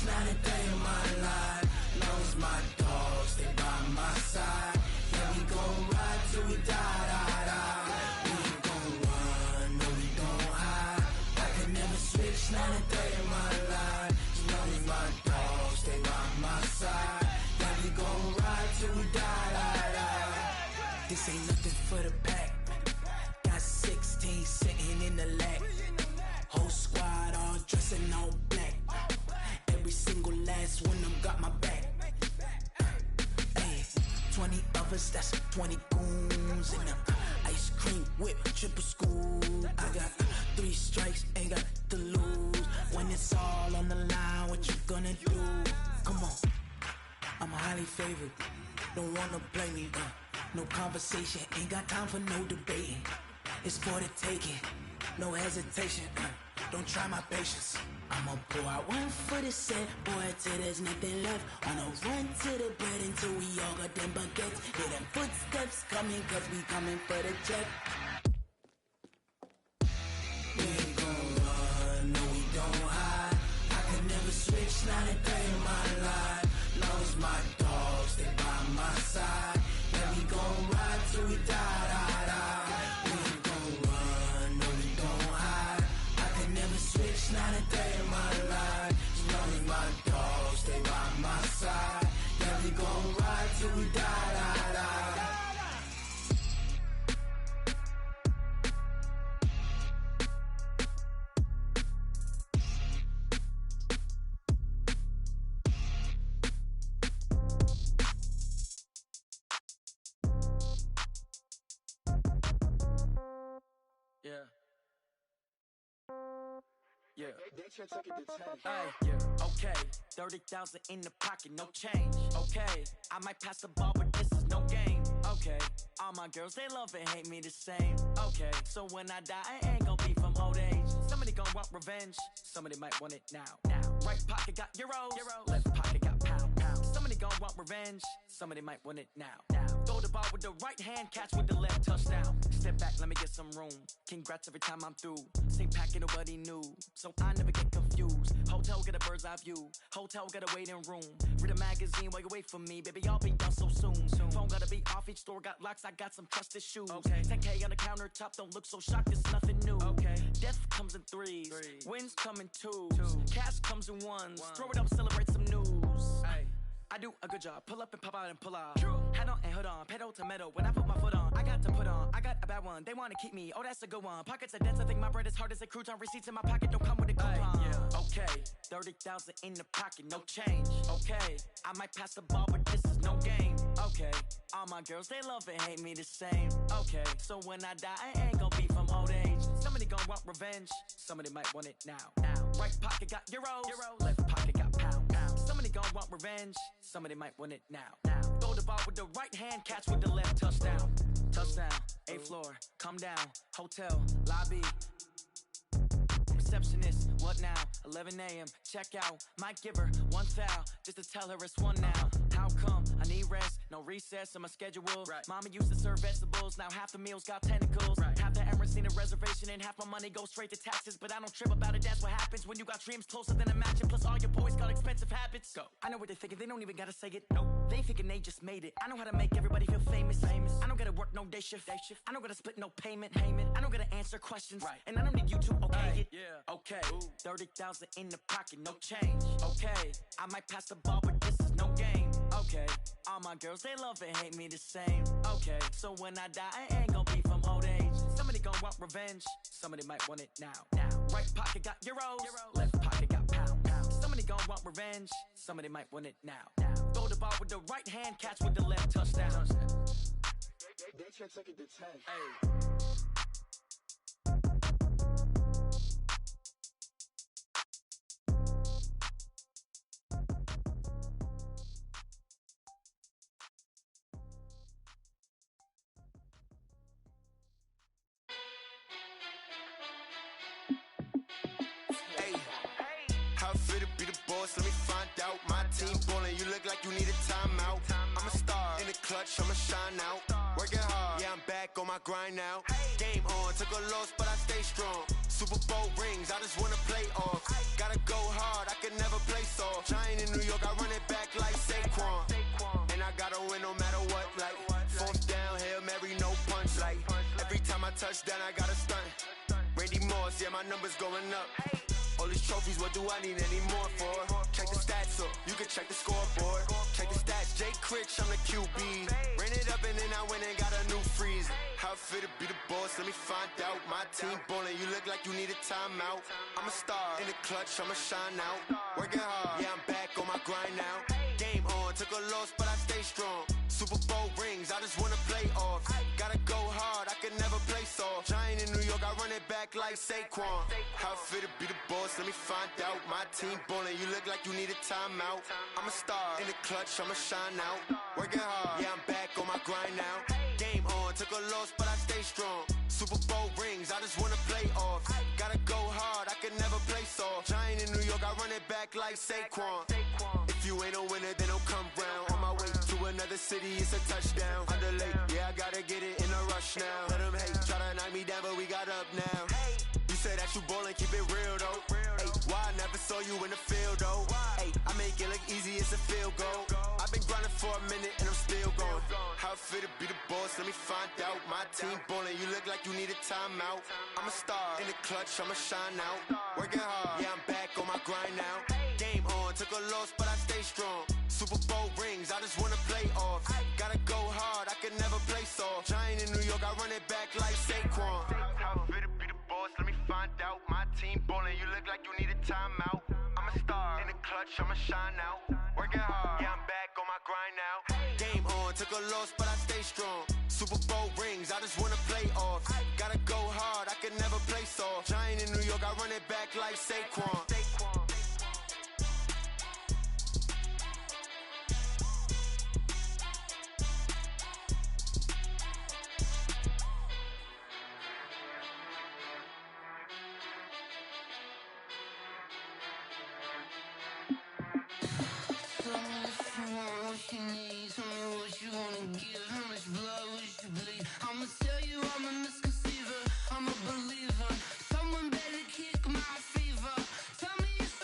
Not a day in my life. Long as my dogs stay by my side. Yeah, we gon' ride till we die. We ain't gon' run, no, we don't hide. I can never switch, not a day in my life. As long as my dogs stay by my side. Yeah, we gon' ride till we die. This ain't nothing for the pack. Got 16 sitting in the lap. Whole squad all dressed in all black. Every single last one of them got my back. Ay, 20 of us, that's 20 goons in the ice cream whip, triple scoop. I got 3 strikes, ain't got to lose. When it's all on the line, what you gonna do? Come on, I'm highly favored. Don't wanna play me, no conversation, ain't got time for no debating. It's for the taking, no hesitation. Don't try my patience. I'ma pour out one for the set, boy, till there's nothing left. On a run to the bread until we all got them baguettes. Hear them footsteps coming, cause we coming for the check. We ain't gon' run, no, we don't hide. I can never switch, not a day in my life. Long as my dogs stay by my side. Yeah, we gon' ride till we die. We ain't gon' run, no, we don't hide. I can never switch, not a day in my life. As long as my dogs stay by my side. Yeah, we gon' ride till we die. Yeah. Hey, yeah. Okay, 30,000 in the pocket, no change. Okay, I might pass the ball, but this is no game. Okay, all my girls, they love and hate me the same. Okay, so when I die, I ain't gon' be from old age. Somebody gon' want revenge, somebody might want it now. Right pocket got euros, left pocket got pound. Somebody gon' want revenge, somebody might want it now. Throw the ball with the right hand, catch with the left, touchdown. Step back, let me get some room. Congrats every time I'm through. Same packet, nobody knew, so I never get confused. Hotel get a bird's eye view, hotel got a waiting room. Read a magazine while you wait for me, baby, I'll be done so soon. Phone gotta be off, each store got locks, I got some trusted shoes. 10K on the countertop, don't look so shocked, it's nothing new. Death comes in threes, wins come in twos. Cash comes in ones, throw it up, celebrate some news. I do a good job, pull up and pop out and pull out. Head on and hood on, pedal to metal. When I put my foot on, I got to put on. I got a bad one, they wanna keep me, oh that's a good one. Pockets are dense, I think my bread is hard as a crouton. Receipts in my pocket don't come with a coupon. Okay, 30,000 in the pocket, no change. Okay, I might pass the ball, but this is no game. Okay, all my girls, they love and hate me the same. Okay, so when I die, I ain't gon' be from old age. Somebody gon' want revenge, somebody might want it now. Right pocket got euros, left pocket got pound. Somebody gon' want revenge, somebody might want it now. Throw the ball with the right hand, catch with the left, touchdown. Touchdown, 8th floor, come down, hotel, lobby. Receptionist, what now? 11 a.m., check out. Might give her one foul, just to tell her it's one now. How come? I need rest, no recess in my schedule. Mama used to serve vegetables, now half the meals got tentacles. Half the Emirates need a reservation and half my money goes straight to taxes. But I don't trip about it, that's what happens when you got dreams closer than a mansion. Plus all your boys got expensive habits. Go. I know what they're thinking, they don't even gotta say it. Nope. They thinking they just made it. I know how to make everybody feel famous. I don't gotta work no day shift. I don't gotta split no payment. I don't gotta answer questions. And I don't need you to okay it. Okay, 30,000 in the pocket, no change. Okay, I might pass the ball, but this is no game. Okay, all my girls, they love and hate me the same. Okay, so when I die, I ain't gon' be from old age. Somebody gon' want revenge, somebody might want it now. Right pocket got euros, left pocket got pound. Somebody gon' want revenge, somebody might want it now. Throw the ball with the right hand, catch with the left, touchdown. They can't take it to 10. fit to be the boss? Let me find out. My team ballin', you look like you need a timeout. I'm a star in the clutch, I'ma shine out. Working hard, yeah, I'm back on my grind now. Game on, took a loss, but I stay strong. Super Bowl rings, I just wanna play off. Gotta go hard, I can never play soft. Giant in New York, I run it back like Saquon. And I gotta win no matter what, like fourth down, Hail Mary, no punch. Like every time I touch down, I gotta stunt. Randy Moss, yeah, my numbers going up. All these trophies, what do I need any more for? Check the stats up, you can check the scoreboard. Check the stats, Jay Critch, I'm the QB. Ran it up and then I went and got a new freeze. How fit to be the boss, let me find out. My team ballin', you look like you need a timeout. I'm a star in the clutch, I'ma shine out. Working hard, yeah, I'm back on my grind now. Game on, took a loss, but I stay strong. Super Bowl rings, I just wanna play off. Gotta go hard, I can never play soft. Giant in New York, I run it back like Saquon. How fit to be the boss, let me find out. My team ballin', you look like you need a timeout. I'm a star in the clutch, I'ma shine out. Working hard, yeah, I'm back on my grind now. Game on, took a loss, but I stay strong. Super Bowl rings, I just wanna play off. Gotta go hard, I can never play soft. Giant in New York, I run it back like Saquon. If you ain't a winner, then don't come round. On my way to another city, it's a touchdown. Underlay, yeah, I gotta get it in a rush now. Let them hate, try to knock me down, but we got up now. You said that you ballin', keep it real though. Hey, why I never saw you in the field though? Hey, I make it look easy, it's a field goal. I've been grinding for a minute and I'm still going. How fit to be the boss, let me find out. My team ballin', you look like you need a timeout. I'm a star in the clutch, I'ma shine out. Working hard, yeah, I'm back on my grind now. Game on, took a loss, but I stay strong. Super Bowl rings, I just wanna play off. Gotta go hard, I can never play soft. Giant in New York, I run it back like Saquon. How fit to be the boss, let me find out. My team ballin', you look like you need a timeout. I'm a star in the clutch, I'ma shine out. Working hard, yeah, I'm back on my grind now. Game on, took a loss, but I stay strong. Super Bowl rings, I just wanna play off. Gotta go hard, I can never play soft. Giant in New York, I run it back like Saquon. What you need, tell me what you wanna give. How much blood would you bleed? I'ma tell you I'm a misconceiver, I'm a believer. Someone better kick my fever. Tell me it's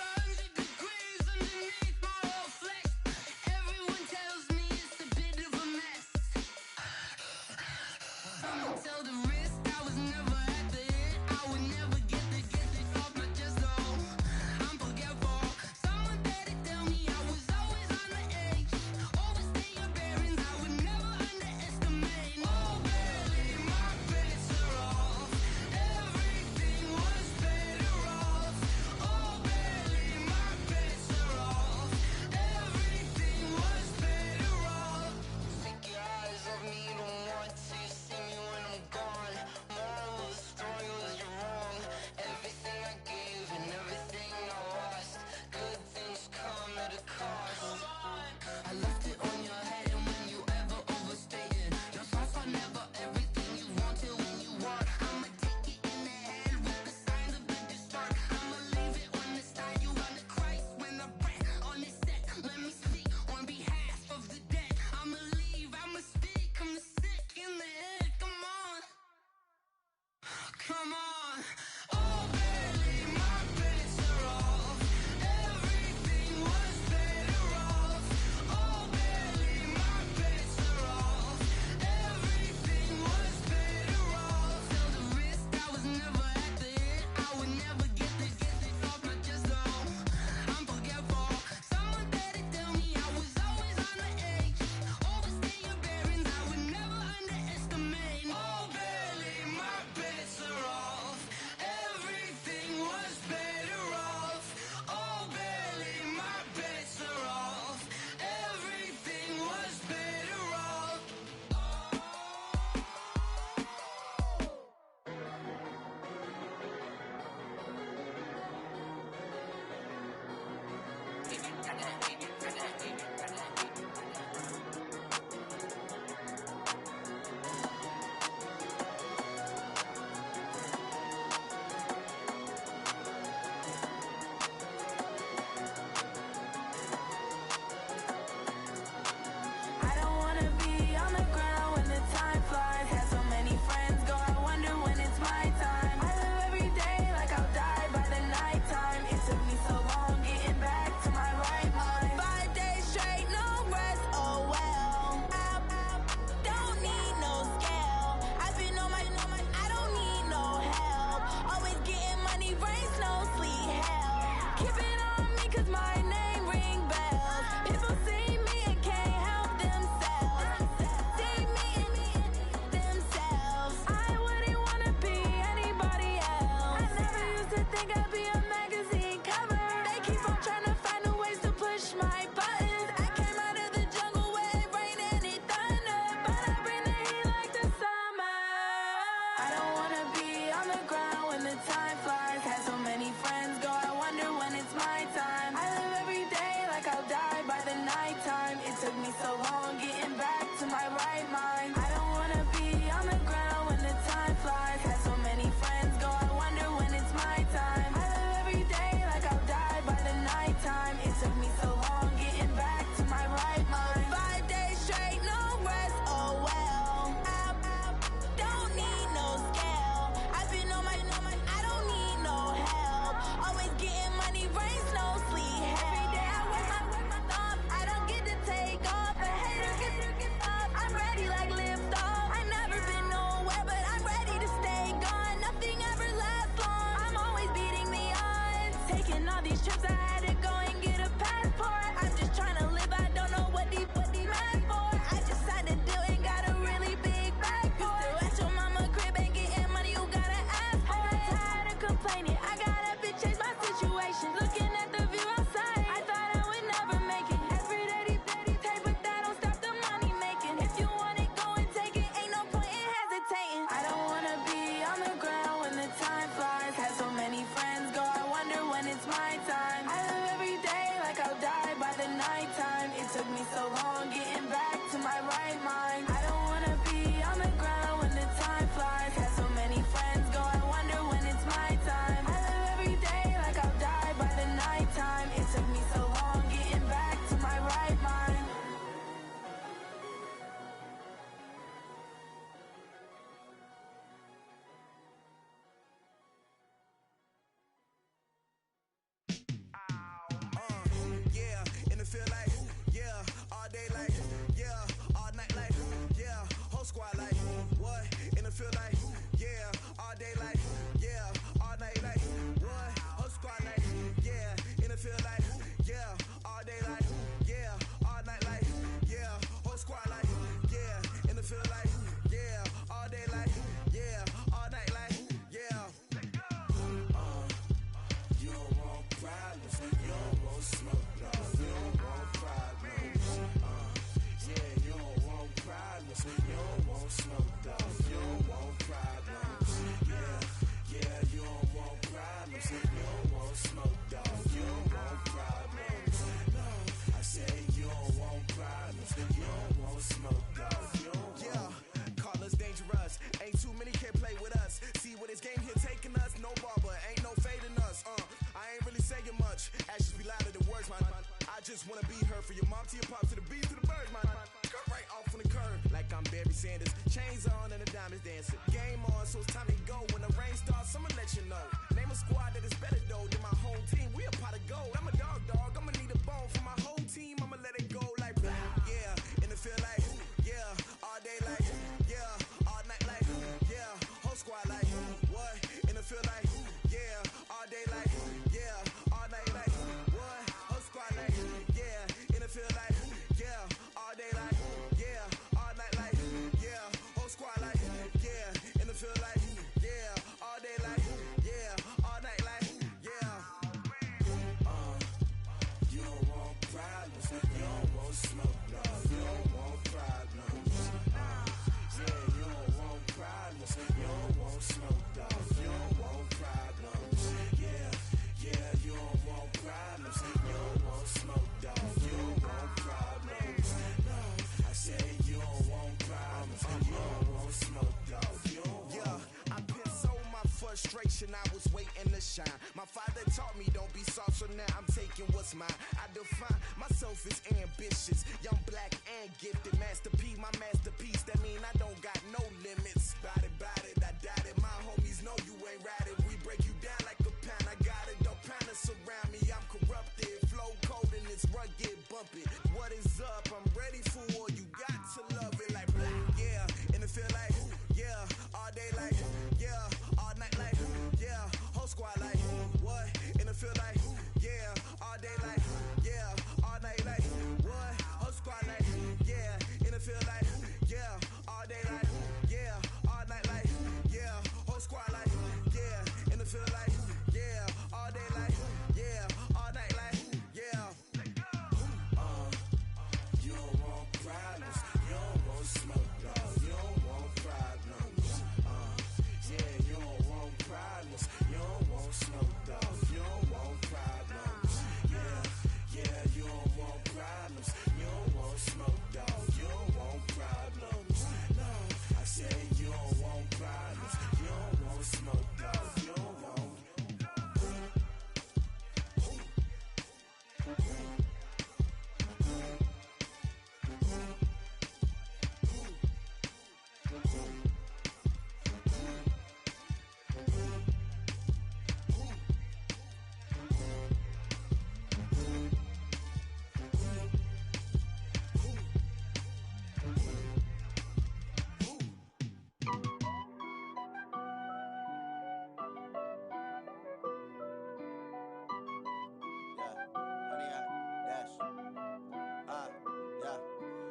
feel like, yeah, all day like, yeah, all night like, yeah, whole squad like, what? And it feel like, yeah, all day like, yeah, all night like, what? Whole squad like, yeah, and it feel like, yeah, all day like, yeah, all night like, yeah, whole squad like, yeah, and it feel like, yeah, all day like, yeah, all night like, yeah. You don't want problems, you don't want smoke, no. You don't want problems, yeah. You don't want problems, you don't want smoke, dog. You don't want problems, yeah. You don't want problems, you don't want smoke, dog. You don't want problems, no. I say you don't want problems, you don't want smoke, dog. You don't want. Yeah, call us dangerous. Ain't too many can play with us. See what this game here taking us. No barber, ain't no fading us. I ain't really saying much. Actions be louder than words, man. I just wanna be her for your mom to your pop to the beat to the birds, man. Cut right off on the curb like I'm Barry Sanders. Chains on and the diamonds dancing. Game on, so it's time to go. When the rain starts, I'ma let you know. Name a squad that is better though than my home team. We a pot of gold. I'm a dog. I'ma need a bone for my whole team. I'ma let it go like yeah, and it feel like yeah, all day like yeah, all night like yeah, whole squad like what? And it feel like yeah, all day like yeah, all night like what? Whole squad like yeah, and it feel like yeah, all day like yeah, all night like yeah, whole squad like yeah, and it feel like yeah, all day like yeah, all night like yeah. You don't want problems, you don't want smoke, no. You don't want problems, yeah. You don't want problems, you don't want smoke, dog. You don't want problems, yeah. You don't want problems, you don't want smoke, dog. You don't want problems, no. I say you don't want problems, you don't want smoke, dog. You don't want. Yeah, I pissed so my frustration, I was waiting to shine. My father taught me don't be soft, so now I'm taking what's mine. I define myself as ambitious, young, black, and gifted. Master P, my masterpiece, that mean I don't got no limits. Bout it, I doubt it. My homies know you ain't ratted. We break you down like a pound, I got it. Don't panic surround me, I'm corrupted. Flow cold and it's rugged, bumpy. What is up? I'm ready for war, you got to love it like black, yeah. And it feel like, yeah, all day like, yeah, all night like, yeah, whole squad like, what? And it feel like, yeah, all day like, yeah, all night like, what? Whole squad like, yeah, and it feel like, yeah, all day like, yeah, all night like, yeah, whole squad like, yeah, and it feel like, yeah, all day like, yeah, all night like, yeah. You don't want problems, you don't want smoke, dog. You don't want problems, yeah. You don't want problems, you don't want smoke, dog. You don't want problems, yeah. You don't want problems, you don't want smoke, dog. You don't want problems, no. I say you don't want problems, you don't want smoke, dog. You don't want.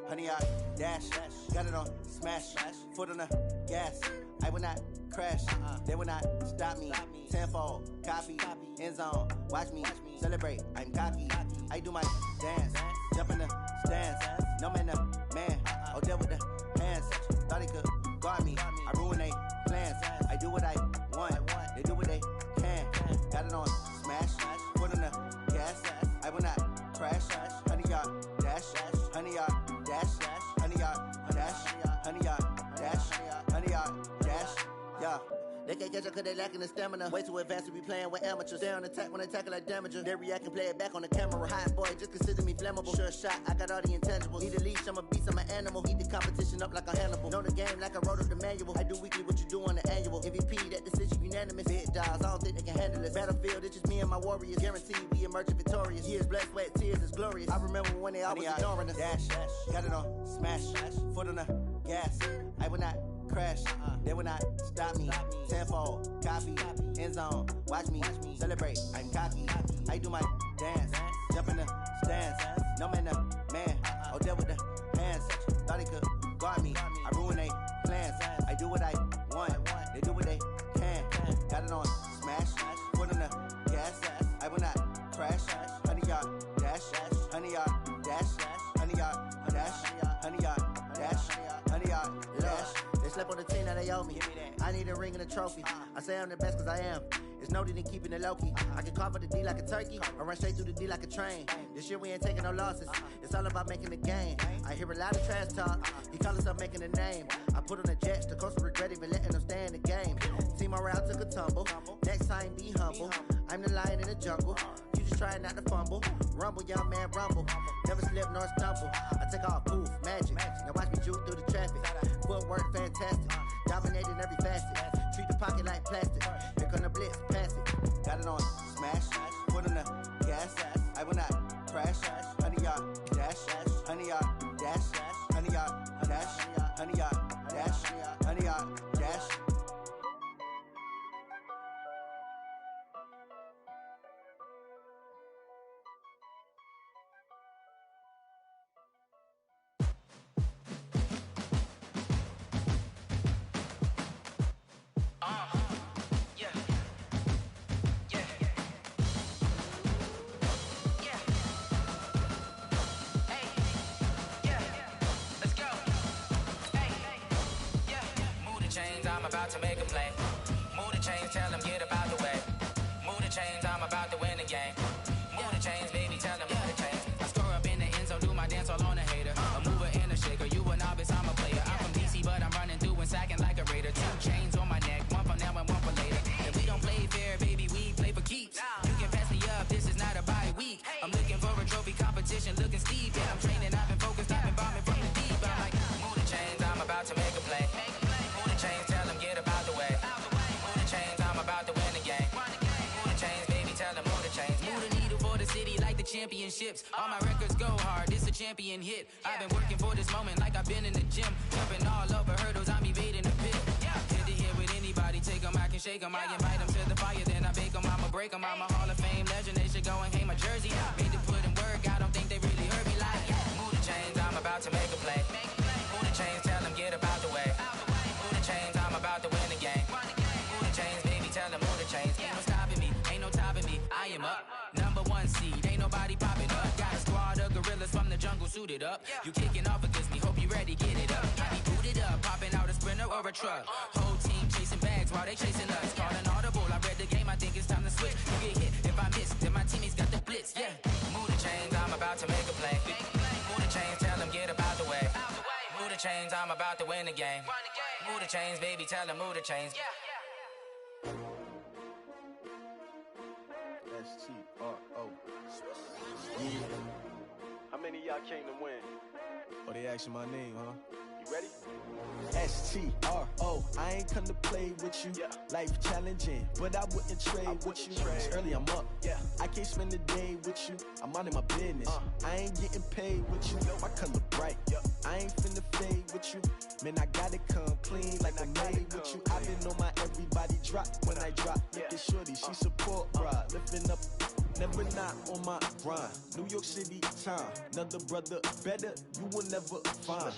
Honey, I dash, got it on smash, foot on the gas. I will not crash, they will not stop me. Tenfold, copy, end zone, watch me celebrate. I'm cocky, I do my dance, jump in the stands. No man, the man, oh there with the hands. Thought he could guard me, I ruin they plans. I do what I want, they do what they can. Got it on smash, foot on the gas. I will not crash, honey, y'all dash, honey, y'all dash, honey, y'all dash, honey, y'all dash, honey, y'all dash, yeah. They can't catch up cause they lacking the stamina. Way too advanced to be playing with amateurs. Stay on attack when they tackle like damager. They react and play it back on the camera. Hot boy, just consider me flammable. Sure shot, I got all the intangibles. Need a leash, I'm a beast, I'm an animal. Eat the competition up like a Hannibal. Know the game like I wrote up the manual. I do weekly what you do on the annual. MVP, that decision unanimous. Big dogs, I don't think they can handle this. Battlefield, it's just me and my warriors. Guaranteed we emerge emerging victorious. Years, blood, sweat, tears is glorious. I remember when they always ignoring us. Dash, got it on, smash, foot on the gas. I will not crash, they will not stop me. Tenfold, copy, end zone, watch me celebrate. I'm cocky, I do my dance, jump in the stands. No man, man, oh, there with the hands. Thought he could guard me, I ruin they plans. I do what I want, they do what they can. Got it on, smash, foot on the gas. I will not crash, 100 yard dash, 100 yard dash, 100 yard dash, 100 yard dash, 100 yard dash. They slept on the team that they owe me. I need a ring and a trophy. I say I'm the best cause I am. It's no need in keeping it low-key. I can carve up the D like a turkey or run straight through the D like a train. This year we ain't taking no losses. It's all about making the game. I hear a lot of trash talk. He call himself making a name. I put on the Jets. The coach will regret even letting them stay in the game. Team morale took a tumble. Next time be humble. I'm the lion in the jungle. You just trying not to fumble. Rumble, young man, rumble. Never slip nor stumble. I take off, poof, magic. Now watch me juke through the traffic. Footwork fantastic. Dominating every facet. Treat the pocket like plastic. Here come the blitz, pass it. Got it on, smash. Foot on the gas. I will not crash. 100 yard dash. 100 yard dash. 100 yard dash. 100 yard dash. 100 yard dash. I'm about to make a play. Move the chains, tell them get about the way. Move the chains, I'm about to win the game. Move the chains, baby, tell them move the chains. I score up in the end zone, do my dance all on a hater. A mover and a shaker, you a novice, I'm a player. I'm from DC, but I'm running through and sacking like a raider. 2 chains on my neck, one for now and one for later. If we don't play fair, baby, we play for keeps. You can pass me up, this is not a bye week. I'm looking for a trophy competition, looking steep. Yeah, I'm training, I've been focused, I've been bombing from the deep. I'm like, move the chains, I'm about to make a play. Move the chains, tell them get about the way. Move the chains, I'm about to win the game. Move the chains, baby, tell them move the chains. Move the needle for the city like the championships. All my records go hard, this a champion hit. I've been working for this moment like I've been in the gym. Jumping all over hurdles, I'm evading the pit. Hit to hit with anybody, take them, I can shake them. I invite them to the fire, then I bake them, I'ma break them. I'm a Hall of Fame legend, they should go and hang my jersey. Made to put in work, I don't think they really heard me like. Move the chains, I'm about to make a play. Move the chains, tell them get about the way. Move the chains, I'm about to win the game. Move the chains, baby, tell them move the chains. Ain't no stopping me, ain't no topping me. I am up, number 1 seed, ain't nobody popping up. Got a squad of gorillas from the jungle suited up. You kicking off against me, hope you ready, get it up. I be booted up, popping out a sprinter or a truck. Whole team chasing bags while they chasing us. Calling audible, I read the game, I think it's time to switch. You get hit, if I miss, then my teammates got the blitz, yeah. Move the chains, I'm about to make a play. Move the chains, tell them get about the way. Move the chains, I'm about to win the game. Move the chains, baby, tell them move the chains. S-T-R-O. Yeah. How many of y'all came to win? Oh, they asking my name, huh? You ready? S-T-R-O. I ain't come to play with you. Life challenging, but I wouldn't trade with you. It's early, I'm up. I can't spend the day with you. I'm minding my business. I ain't getting paid with you. My color bright. I ain't finna fade with you. Man, I gotta come clean like I'm made with you. I've been on my everybody drop when I drop. Look at shorty, she support ride. Lifting up, never not on my grind. New York City time. Another brother better, you will never find.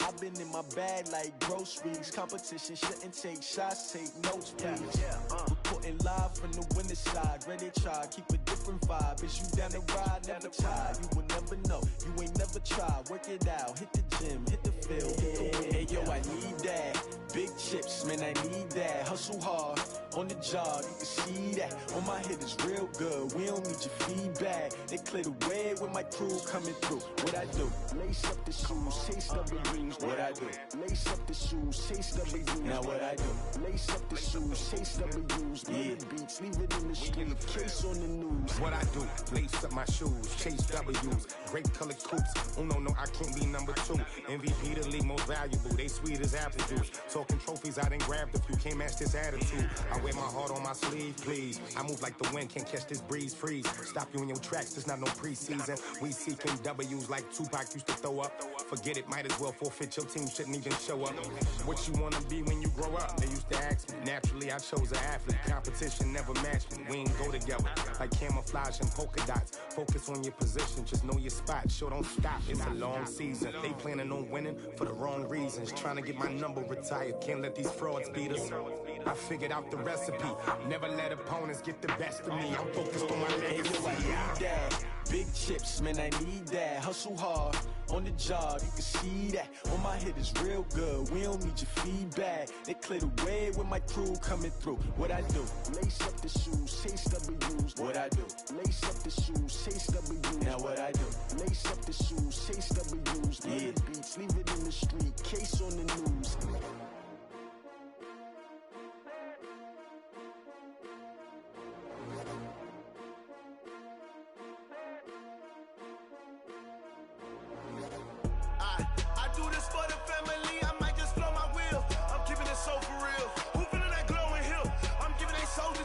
I've been in my bag like groceries. Competition shouldn't take shots, take notes, please. Reporting live from the winter side. Ready to try, keep a different vibe. Is you down the ride, never tired. You will never know, you ain't never tried. Work it out, hit the gym, hit the field, hit the wind. Hey yo, I need that. Big chips, man, I need that. Hustle hard, on the job, you can see that. On my head is real good, we don't need your feedback. They clear the way with my crew coming through. What I do? Lace up the shoes, chase W's. What I do? Lace up the shoes, chase W's. Now what I do? Lace up the shoes, chase W's. Yeah. Beats, leave it in the street, case on the news. What I do? Lace up my shoes, chase W's. Great color coops. Oh no, I can't be number 2. MVP the league most valuable. They sweet as apple juice. Talking trophies, I done grabbed a few. Can't match this attitude. I I wear my heart on my sleeve, please. I move like the wind, can't catch this breeze, freeze. Stop you in your tracks, there's not no preseason. We seeking W's like Tupac used to throw up. Forget it, might as well forfeit, your team shouldn't even show up. What you wanna be when you grow up? They used to ask me. Naturally, I chose an athlete. Competition never matched me. We ain't go together like camouflage and polka dots. Focus on your position, just know your spot. Sure, don't stop, it's a long season. They planning on winning for the wrong reasons. Trying to get my number retired, can't let these frauds beat us. I figured out the recipe. Never let opponents get the best of me. I'm focused on my legacy. I need that. Big chips, man, I need that. Hustle hard on the job, you can see that. On my head is real good, we don't need your feedback. They clear the way with my crew coming through. What I do? Lace up the shoes, chase W's. What I do? Lace up the shoes, chase W's. Now what I do? Lace up the shoes, chase W's. Yeah. Beats, leave it in the street, case on the news.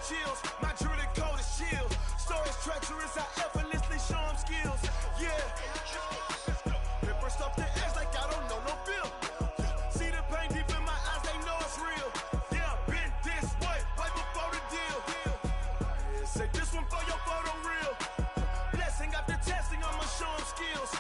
Chills. My jewelry code is chill. Stories treacherous, I effortlessly show them skills. Yeah. Paper stuff the edge like I don't know no bill. See the pain deep in my eyes, they know it's real. Yeah, been this way, right before the deal. Say this one for your photo real. Blessing after testing, I'ma show them skills.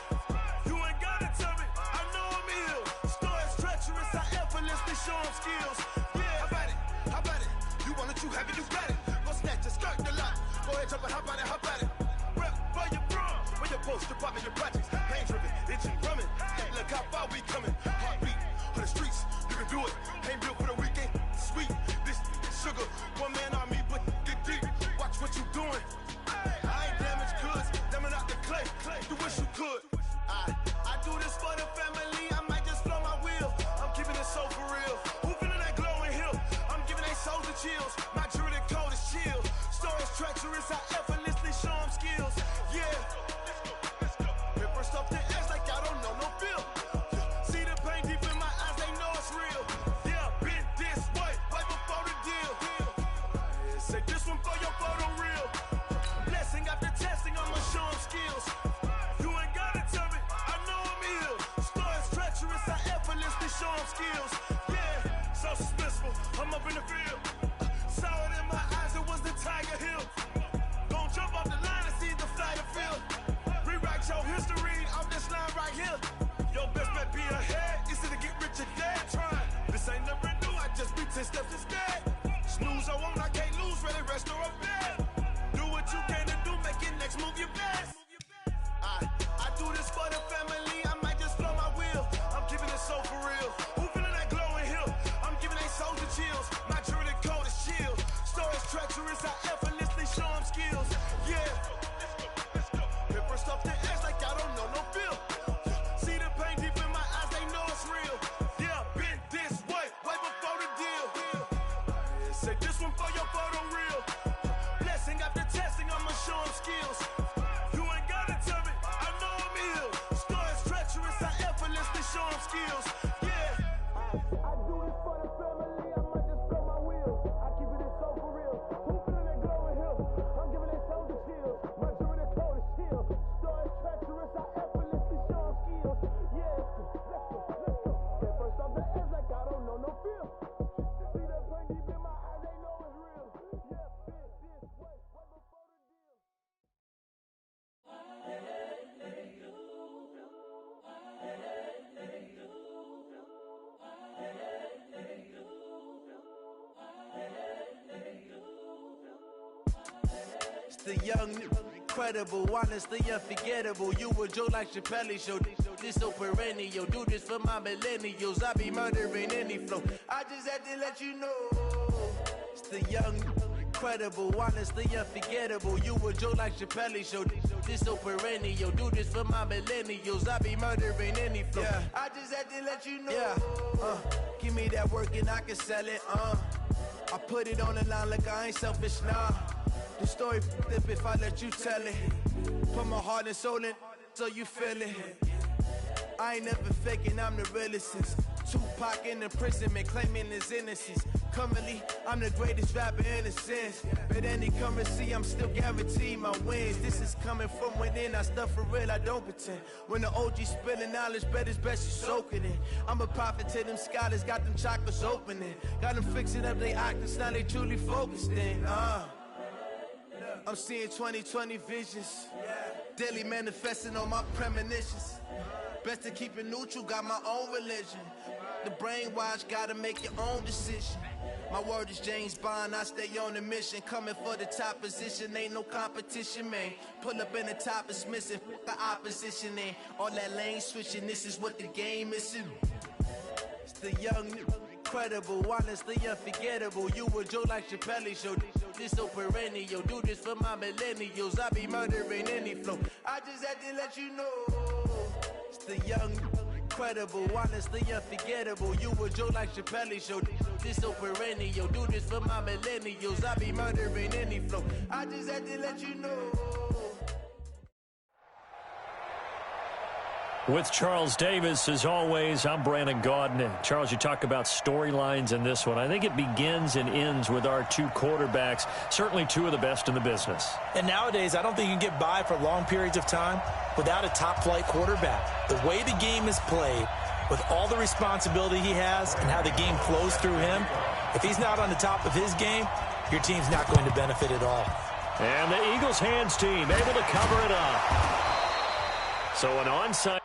You ain't gotta tell me, I know I'm ill. Stories treacherous, I effortlessly show them skills. Yeah, how about it? How about it? You want it, you have it, you got it. Go snatch it, skirt the lot. Go ahead, jump it, hop on it, hop on it. Rep for your bra, for your post, your pop in your projects. Pain driven, itching, drumming. Look how far we coming. Heartbeat on the streets, you can do it. Ain't built for the weekend. Sweet, this sugar. One man army, but get deep. Watch what you doing. I ain't damaged goods, damn it out the clay. You wish you could. I do this for the family. I might just blow my wheel. I'm keeping it so for real. Who feeling that glowing hill? I'm giving they souls the chills. My jewelry code is chill. Stories treacherous, I effortlessly show them skills. Yeah. Paper stuff the edge like I don't know no feel. See the pain deep in my eyes, they know it's real. Yeah, been this way, right before the deal. Say this one for your photo real. Blessing after testing, I'ma show them skills. You ain't gotta tell me, I know I'm ill. Stories treacherous, I effortlessly show them skills. Yeah, so suspenseful, I'm up in the field. Saw it in my eyes, it was the Tiger Hill. Gon' jump off the line and see the flight of field. Rewrite your history off this line right here. Your best bet be ahead, easy to get rich or dead trying. This ain't never new, I just be 10 steps instead. Snooze I won't, I can't lose, ready, rest or a bed. Do what you can to do, make your next move your best. I do this for the family, I might just blow my wheel. I'm keeping it so for real. Who feeling that glowing hill? I'm giving they souls the chills. My jewelry code is chill. Stories treacherous, I effortlessly show them skills. Yeah. Paper stuff the edge like I don't know no feel. See the pain deep in my eyes, they know it's real. Yeah, been this way, right before the deal. Say this one for your photo real. Blessing after testing, I'ma show them skills. You ain't gotta tell me, I know I'm ill. Stories treacherous, I effortlessly show them skills. Yeah. I do this for the family, I might just blow my wheel. I keep it so for real. Who feeling that glowing hill? I'm giving it souls the chills. My jewelry code is chill. Stories treacherous, I effortlessly show them skills. Yeah. Let's go. Get first off the edge like I don't know no feel. See that pain deep in my eyes, they know it's real. Yeah, been this way, right before the deal. It's the young, incredible, honestly unforgettable. You a joke like Chappelle show. This so perennial. Do this for my millennials. I be murdering any flow. I just had to let you know. It's the young, incredible, honestly unforgettable. You a joke like Chappelle show. This so perennial. Do this for my millennials. I be murdering any flow. Yeah. I just had to let you know. Yeah. Give me that work and I can sell it. I put it on the line like I ain't selfish, nah. The story flip if I let you tell it. Put my heart and soul in so you feel it. I ain't never faking, I'm the realest since Tupac in imprisonment, claiming his innocence. Currently, I'm the greatest rapper in a sense. But any currency, I'm still guaranteed my wins. This is coming from within, I stuff for real, I don't pretend. When the OG spilling knowledge, bet it's best you soak it in. I'm a prophet to them scholars, got them chakras opening. Got them fixing up their octaves, now they truly focused in. I'm seeing 2020 visions. Daily manifesting on my premonitions. Best to keep it neutral, got my own religion. The brainwash, gotta make your own decision. My word is James Bond, I stay on a mission. Coming for the top position, ain't no competition, man. Pull up in the top, it's missing, the opposition ain't. All that lane switching, this is what the game is. It's the young, incredible, honestly unforgettable. You a Joe like Chappelle show. This so perennial, do this for my millennials. I be murdering any flow. I just had to let you know. It's the young, incredible, honestly unforgettable. You a Joe like Chappelle show. This so perennial, do this for my millennials. I be murdering any flow. I just had to let you know. With Charles Davis, as always, I'm Brandon Gaudin. Charles, you talk about storylines in this one. I think it begins and ends with our two quarterbacks, certainly two of the best in the business. And nowadays, I don't think you can get by for long periods of time without a top-flight quarterback. The way the game is played, with all the responsibility he has and how the game flows through him, if he's not on the top of his game, your team's not going to benefit at all. And the Eagles hands team able to cover it up. So an onside.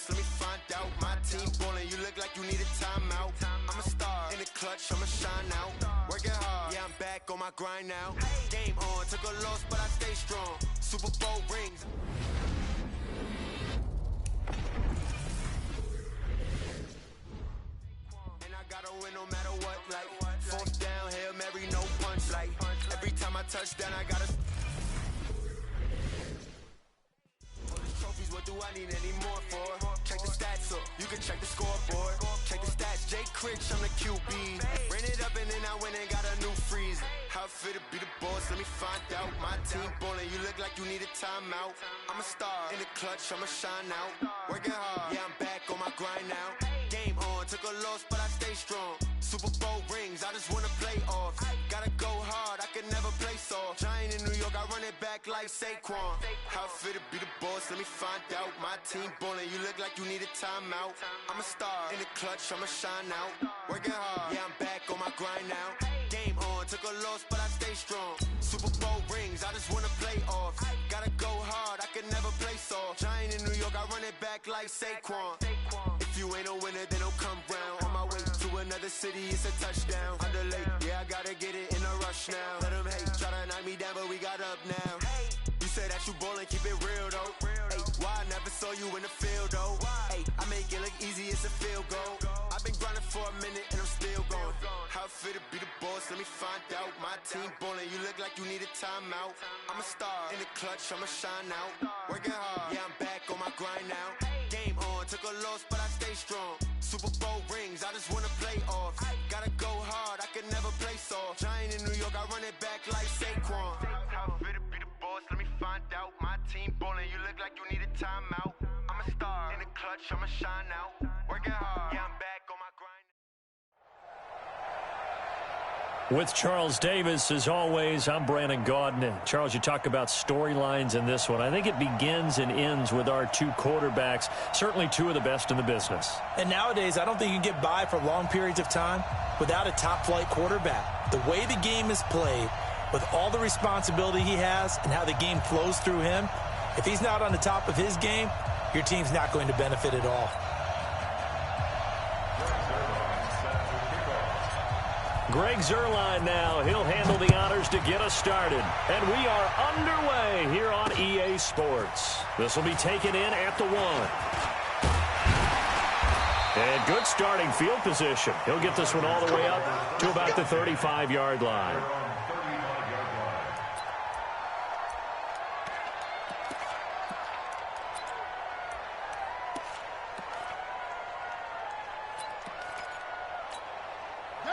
Let me find out. My team ballin', you look like you need a timeout. I'm a star in the clutch, I'ma shine out. Working hard, yeah, I'm back on my grind now. Game on, took a loss, but I stay strong. Super Bowl rings. And I gotta win no matter what, like fourth down, Hail Mary, no punch, like every time I touch down, I gotta. What do I need any more for? Check the stats up, you can check the scoreboard. Check the stats, Jay Critch, I'm the QB. Ran it up and then I went and got a new freeze. How fit to be the boss, let me find out. My team ballin', you look like you need a timeout. I'm a star in the clutch, I'ma shine out. Working hard, yeah, I'm back on my grind now. Game on, took a loss, but I stay strong. Super Bowl rings, I just wanna play off. Gotta go hard, I can never play soft. Giant in New York, I run it back like Saquon. How fit to be the boss, let me find out. My team ballin', you look like you need a timeout. I'm a star in the clutch, I'ma shine out. Working hard, yeah, I'm back on my grind now. Game on, took a loss, but I stay strong. Super Bowl rings, I just wanna play off. Gotta go hard, I can never play soft. Giant in New York, I run it back like Saquon. If you ain't a winner, then don't come round. On my way to another city, it's a touchdown. Underlay, yeah, I gotta get it in a rush now. Let them hate, try to knock me down, but we got up now. You say that you ballin', keep it real though. Hey, why I never saw you in the field though? Hey, I make it look easy, it's a field goal. I've been grinding for a minute and I'm still going. How fit to be the boss, let me find out. My team ballin', you look like you need a timeout. I'm a star in the clutch, I'ma shine out. Working hard, yeah, I'm back on my grind now. Game on, took a loss, but I stay strong. Super Bowl rings, I just wanna play off. Gotta go hard, I can never play soft. Giant in New York, I run it back like Saquon. How fit to be the boss, let me find out. My team ballin', you look like you need a timeout. I'm a star in the clutch, I'ma shine out. Working hard, yeah, I'm back on my grind. With Charles Davis, as always, I'm Brandon Gaudin. Charles, you talk about storylines in this one. I think it begins and ends with our two quarterbacks, certainly two of the best in the business. And nowadays, I don't think you can get by for long periods of time without a top-flight quarterback. The way the game is played, with all the responsibility he has and how the game flows through him, if he's not on the top of his game, your team's not going to benefit at all. Greg Zuerlein now. He'll handle the honors to get us started. And we are underway here on EA Sports. This will be taken in at the 1. And good starting field position. He'll get this one all the way up to about the 35-yard line.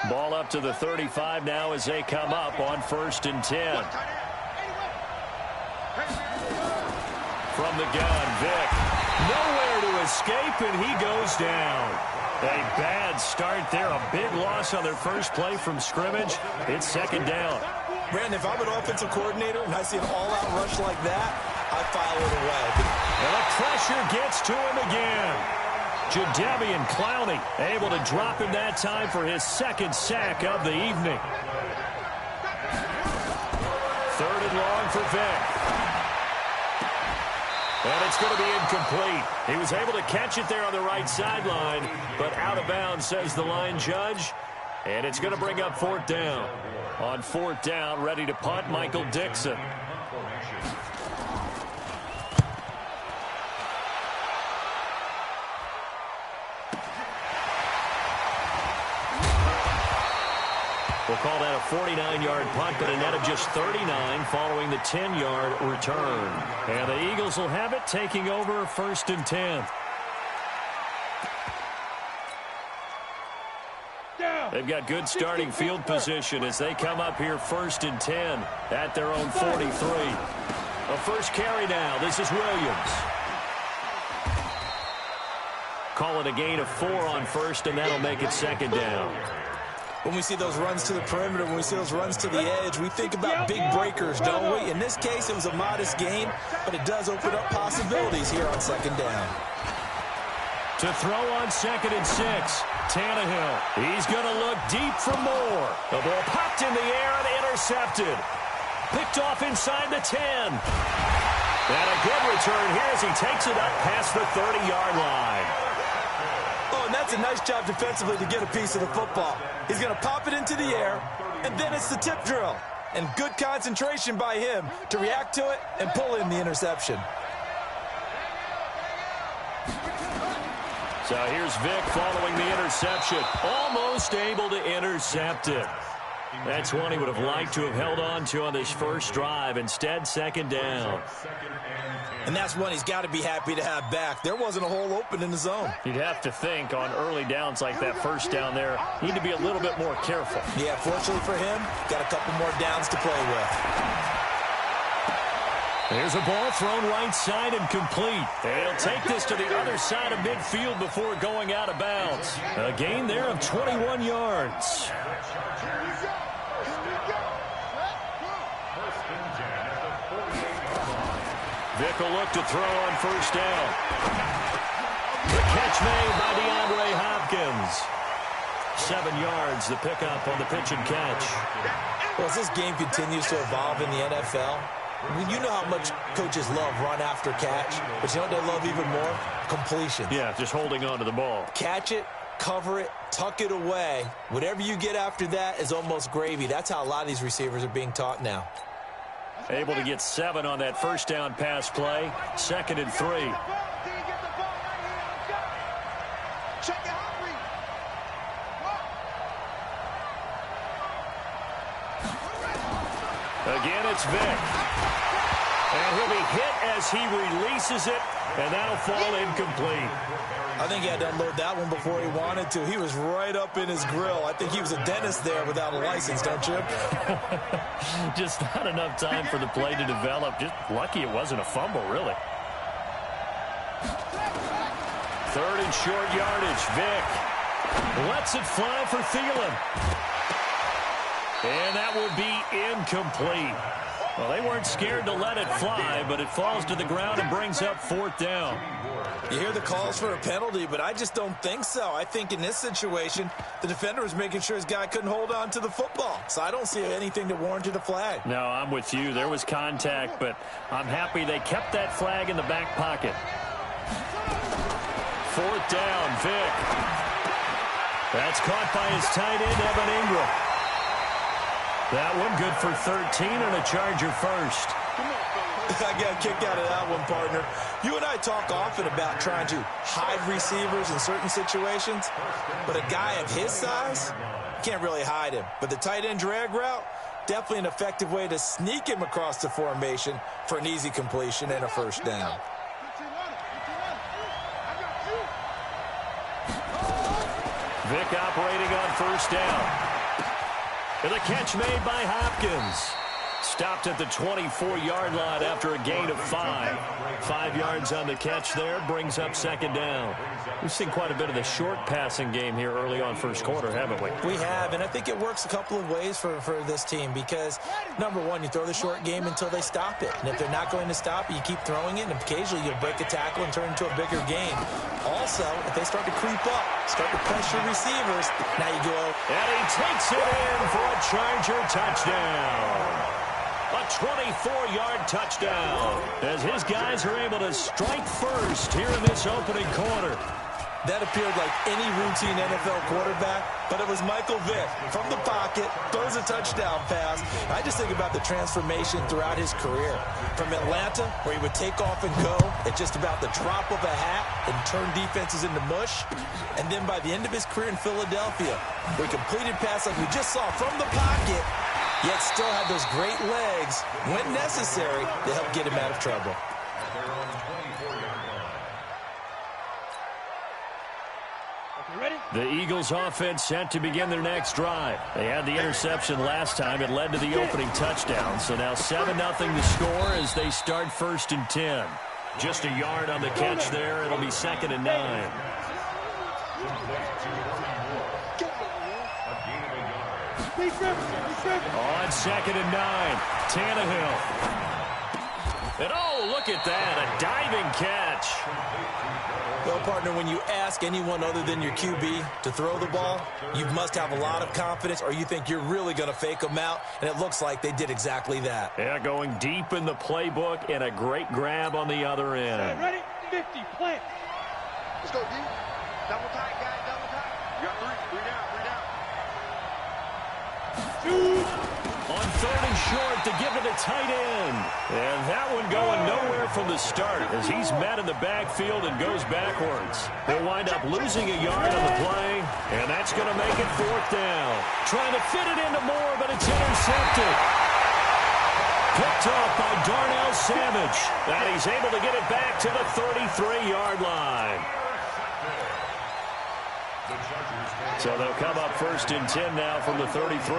Ball up to the 35 now as they come up on 1st and 10. From the gun, Vick. Nowhere to escape, and he goes down. A bad start there. A big loss on their first play from scrimmage. It's 2nd down. Brandon, if I'm an offensive coordinator and I see an all-out rush like that, I file it away. And the pressure gets to him again. Jadeveon Clowney able to drop him that time for his 2nd sack of the evening. 3rd and long for Vick. And it's going to be incomplete. He was able to catch it there on the right sideline, but out of bounds, says the line judge. And it's going to bring up 4th down. On 4th down, ready to punt, Michael Dixon. We'll call that a 49-yard punt, but a net of just 39 following the 10-yard return. And the Eagles will have it, taking over 1st and 10. They've got good starting field position as they come up here 1st and 10 at their own 43. A first carry now. This is Williams. Call it a gain of 4 on 1st, and that'll make it 2nd down. When we see those runs to the perimeter, when we see those runs to the edge, we think about big breakers, don't we? In this case, it was a modest gain, but it does open up possibilities here on 2nd down. To throw on 2nd and 6, Tannehill. He's going to look deep for more. The ball popped in the air and intercepted. Picked off inside the 10. And a good return here as he takes it up past the 30-yard line. Oh, and that's a nice job defensively to get a piece of the football. He's going to pop it into the air, and then it's the tip drill. And good concentration by him to react to it and pull in the interception. So here's Vick following the interception. Almost able to intercept it. That's one he would have liked to have held on to on this first drive. Instead, 2nd down. And that's one he's got to be happy to have back. There wasn't a hole open in the zone. You'd have to think on early downs like that first down there, need to be a little bit more careful. Yeah, fortunately for him, got a couple more downs to play with. There's a ball thrown right side and complete. They'll take this to the other side of midfield before going out of bounds. A gain there of 21 yards. Vick will look to throw on 1st down. The catch made by DeAndre Hopkins. 7 yards, the pickup on the pitch and catch. Well, as this game continues to evolve in the NFL, you know how much coaches love run after catch, but you know what they love even more? Completion. Yeah, just holding on to the ball. Catch it, cover it, tuck it away. Whatever you get after that is almost gravy. That's how a lot of these receivers are being taught now. Able to get 7 on that first down pass play. 2nd and 3. Again, it's Vick. And he'll be hit as he releases it, and that'll fall incomplete. I think he had to unload that one before he wanted to. He was right up in his grill. I think he was a dentist there without a license, don't you? Just not enough time for the play to develop. Just lucky it wasn't a fumble, really. 3rd and short yardage. Vick lets it fly for Thielen. And that will be incomplete. Well, they weren't scared to let it fly, but it falls to the ground and brings up 4th down. You hear the calls for a penalty, but I just don't think so. I think in this situation, the defender was making sure his guy couldn't hold on to the football. So I don't see anything that warranted a flag. No, I'm with you. There was contact, but I'm happy they kept that flag in the back pocket. 4th down, Vick. That's caught by his tight end, Evan Ingram. That one good for 13 and a Charger first. I got a kick out of that one, partner. You and I talk often about trying to hide receivers in certain situations, but a guy of his size, can't really hide him. But the tight end drag route, definitely an effective way to sneak him across the formation for an easy completion and a first down. Vick operating on 1st down. And the catch made by Hopkins. Stopped at the 24-yard line after a gain of 5. 5 yards on the catch there, brings up second down. We've seen quite a bit of the short passing game here early on first quarter, haven't we? We have, and I think it works a couple of ways for this team because, number one, you throw the short game until they stop it. And if they're not going to stop it, you keep throwing it, and occasionally you'll break a tackle and turn it into a bigger game. Also, if they start to creep up, start to pressure receivers, now you go. And he takes it in for a Charger touchdown. A 24-yard touchdown as his guys are able to strike first here in this opening quarter. That appeared like any routine NFL quarterback, but it was Michael Vick from the pocket, throws a touchdown pass. I just think about the transformation throughout his career. From Atlanta, where he would take off and go at just about the drop of a hat and turn defenses into mush. And then by the end of his career in Philadelphia, where he completed pass like we just saw from the pocket, yet still had those great legs, when necessary, to help get him out of trouble. The Eagles offense set to begin their next drive. They had the interception last time. It led to the opening touchdown. So now 7-0 to score as they start 1st and 10. Just a yard on the catch there. It'll be 2nd and 9. On 2nd and 9, Tannehill. And oh, look at that, a diving catch. Well, partner, when you ask anyone other than your QB to throw the ball, you must have a lot of confidence or you think you're really going to fake them out, and it looks like they did exactly that. Yeah, going deep in the playbook and a great grab on the other end. Ready? 50, play. Let's go, D. Double tight, guys, double tight. You got 3 down, 3 down. 2. On 3rd and short to give to the tight end. And that one going nowhere from the start as he's met in the backfield and goes backwards. They'll wind up losing a yard on the play, and that's going to make it 4th down. Trying to fit it into Moore, but it's intercepted. Picked off by Darnell Savage. And he's able to get it back to the 33-yard line. So they'll come up 1st and 10 now from the 33.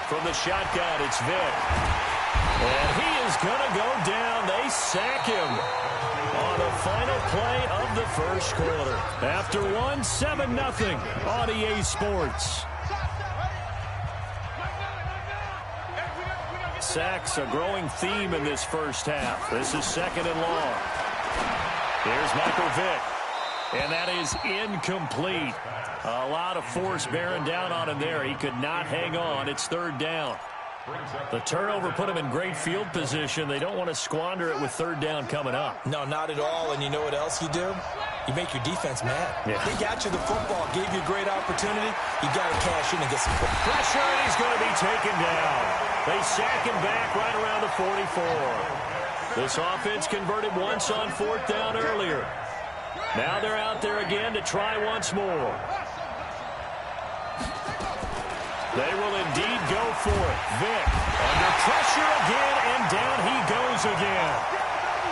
From the shotgun, it's Vick. And he is going to go down. They sack him on the final play of the first quarter. After 7-0 on EA Sports. Sacks a growing theme in this first half. This is 2nd and long. Here's Michael Vick. And that is incomplete. A lot of force bearing down on him there. He could not hang on. It's 3rd down. The turnover put him in great field position. They don't want to squander it with 3rd down coming up. No, not at all. And you know what else you do? You make your defense mad. Yeah. They got you the football, gave you a great opportunity. You got to cash in and get some pressure, and he's going to be taken down. They sack him back right around the 44. This offense converted once on 4th down earlier. Now they're out there again to try once more. They will indeed go for it. Vick under pressure again, and down he goes again.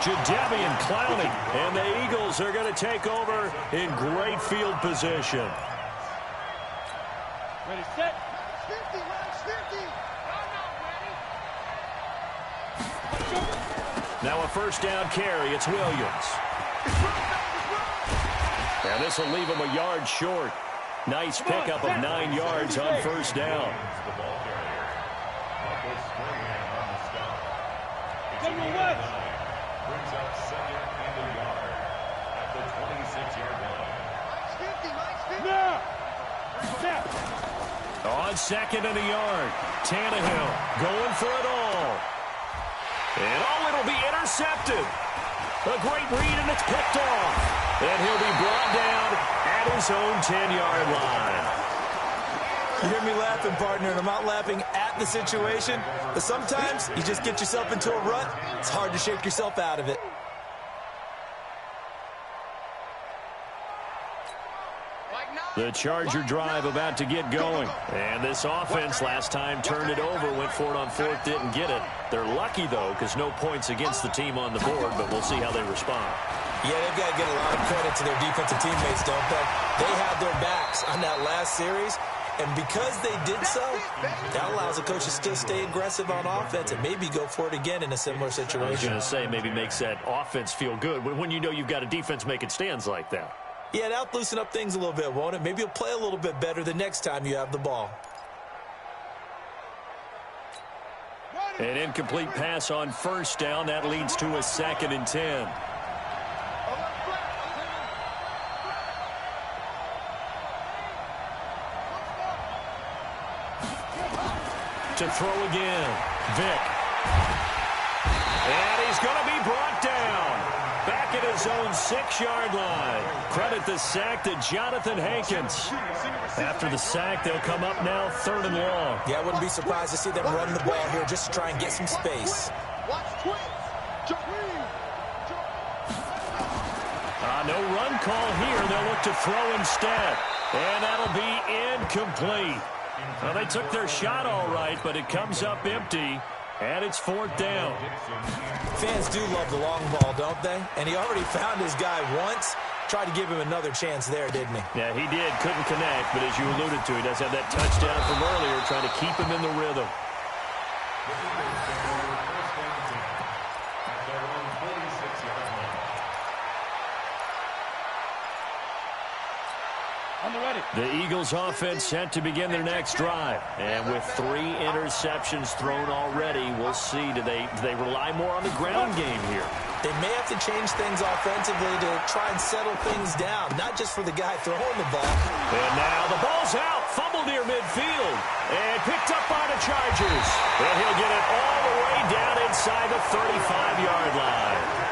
Jadeveon Clowney, and the Eagles are going to take over in great field position. Ready, set. Now a 1st down carry. It's Williams. And this will leave him a yard short. Nice pickup of 9 yards on 1st down. Brings up 2nd and a yard at the 26-yard line. On 2nd and a yard, Tannehill going for it all. And it'll be intercepted. A great read, and it's picked off. And he'll be brought down at his own 10-yard line. You hear me laughing, partner, and I'm not laughing at the situation, but sometimes you just get yourself into a rut. It's hard to shake yourself out of it. Like now. The Charger drive about to get going. And this offense last time turned it over, went for it on fourth, didn't get it. They're lucky, though, because no points against the team on the board, but we'll see how they respond. Yeah, they've got to get a lot of credit to their defensive teammates, don't they? They had their backs on that last series, and because they did so, that allows the coach to still stay aggressive on offense and maybe go for it again in a similar situation. I was going to say, maybe makes that offense feel good when you know you've got a defense making stands like that. Yeah, that'll loosen up things a little bit, won't it? Maybe you'll play a little bit better the next time you have the ball. An incomplete pass on first down. That leads to a 2nd and 10. To throw again. Vick. And he's going to be brought down. Back at his own 6-yard line. Credit the sack to Jonathan Hankins. After the sack, they'll come up now 3rd and long. Yeah, I wouldn't be surprised to see them run the ball here just to try and get some space. No run call here. They'll look to throw instead. And that'll be incomplete. Well, they took their shot all right, but it comes up empty. And it's 4th down. Fans do love the long ball, don't they? And he already found his guy once. Tried to give him another chance there, didn't he? Yeah, he did. Couldn't connect, but as you alluded to, he does have that touchdown from earlier, trying to keep him in the rhythm. The Eagles offense set to begin their next drive. And with 3 interceptions thrown already, we'll see. Do they rely more on the ground game here? They may have to change things offensively to try and settle things down, not just for the guy throwing the ball. And now the ball's out. Fumbled near midfield. And picked up by the Chargers. And he'll get it all the way down inside the 35-yard line.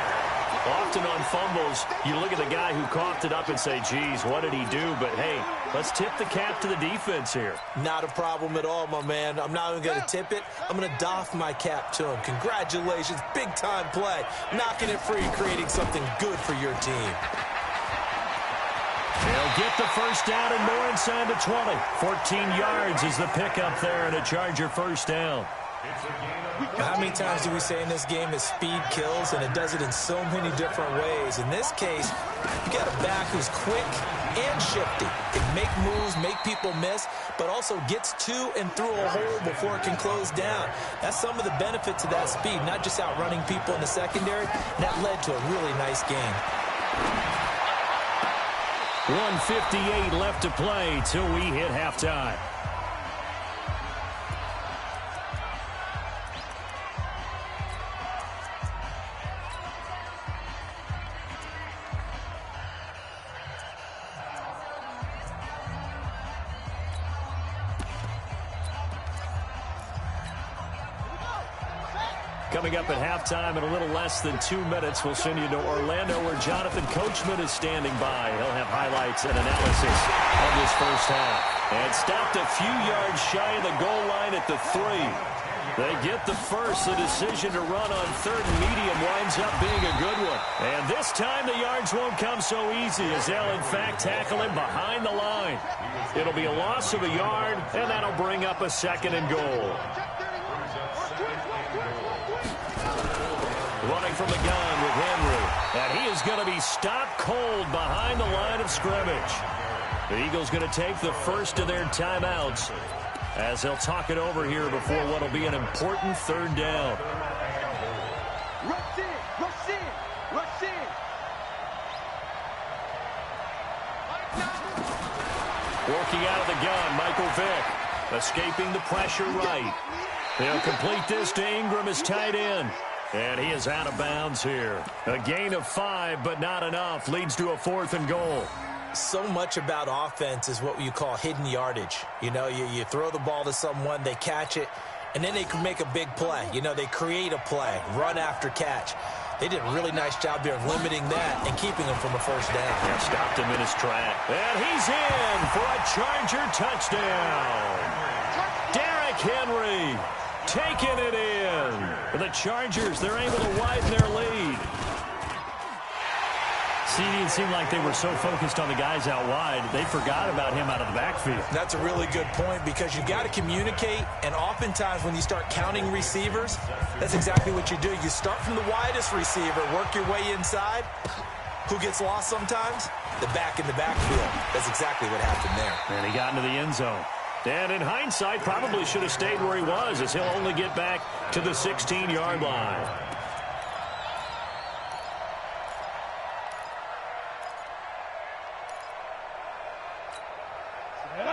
Often on fumbles, you look at the guy who coughed it up and say, geez, what did he do? But, hey, let's tip the cap to the defense here. Not a problem at all, my man. I'm not even going to tip it. I'm going to doff my cap to him. Congratulations. Big-time play. Knocking it free, creating something good for your team. They'll get the first down and more inside the 20. 14 yards is the pickup there and a Charger first down. How many times do we say in this game that speed kills, and it does it in so many different ways? In this case, you got a back who's quick and shifty. Can make moves, make people miss, but also gets to and through a hole before it can close down. That's some of the benefits of that speed, not just outrunning people in the secondary. And that led to a really nice game. 1:58 left to play till we hit halftime. Coming up at halftime in a little less than 2 minutes, we'll send you to Orlando where Jonathan Coachman is standing by. He'll have highlights and analysis of this first half. And stopped a few yards shy of the goal line at the 3. They get the first. The decision to run on 3rd and medium winds up being a good one. And this time the yards won't come so easy as they'll in fact tackle him behind the line. It'll be a loss of a yard, and that'll bring up a 2nd and goal. Running from the gun with Henry. And he is going to be stopped cold behind the line of scrimmage. The Eagles going to take the first of their timeouts as they'll talk it over here before what will be an important 3rd down. Rush in, rush in, rush in. Working out of the gun, Michael Vick. Escaping the pressure right. They'll complete this to Ingram as tight end. And he is out of bounds here. A gain of 5, but not enough. Leads to a 4th and goal. So much about offense is what you call hidden yardage. You know, you throw the ball to someone, they catch it, and then they can make a big play. You know, they create a play, run after catch. They did a really nice job here of limiting that and keeping him from a first down. Yeah, stopped him in his track. And he's in for a Charger touchdown. Derrick Henry taking it in. The Chargers, they're able to widen their lead. It seemed like they were so focused on the guys out wide, they forgot about him out of the backfield. That's a really good point because you got to communicate, and oftentimes when you start counting receivers, that's exactly what you do. You start from the widest receiver, work your way inside. Who gets lost sometimes? The back in the backfield. That's exactly what happened there. And he got into the end zone. And in hindsight, probably should have stayed where he was, as he'll only get back to the 16-yard line.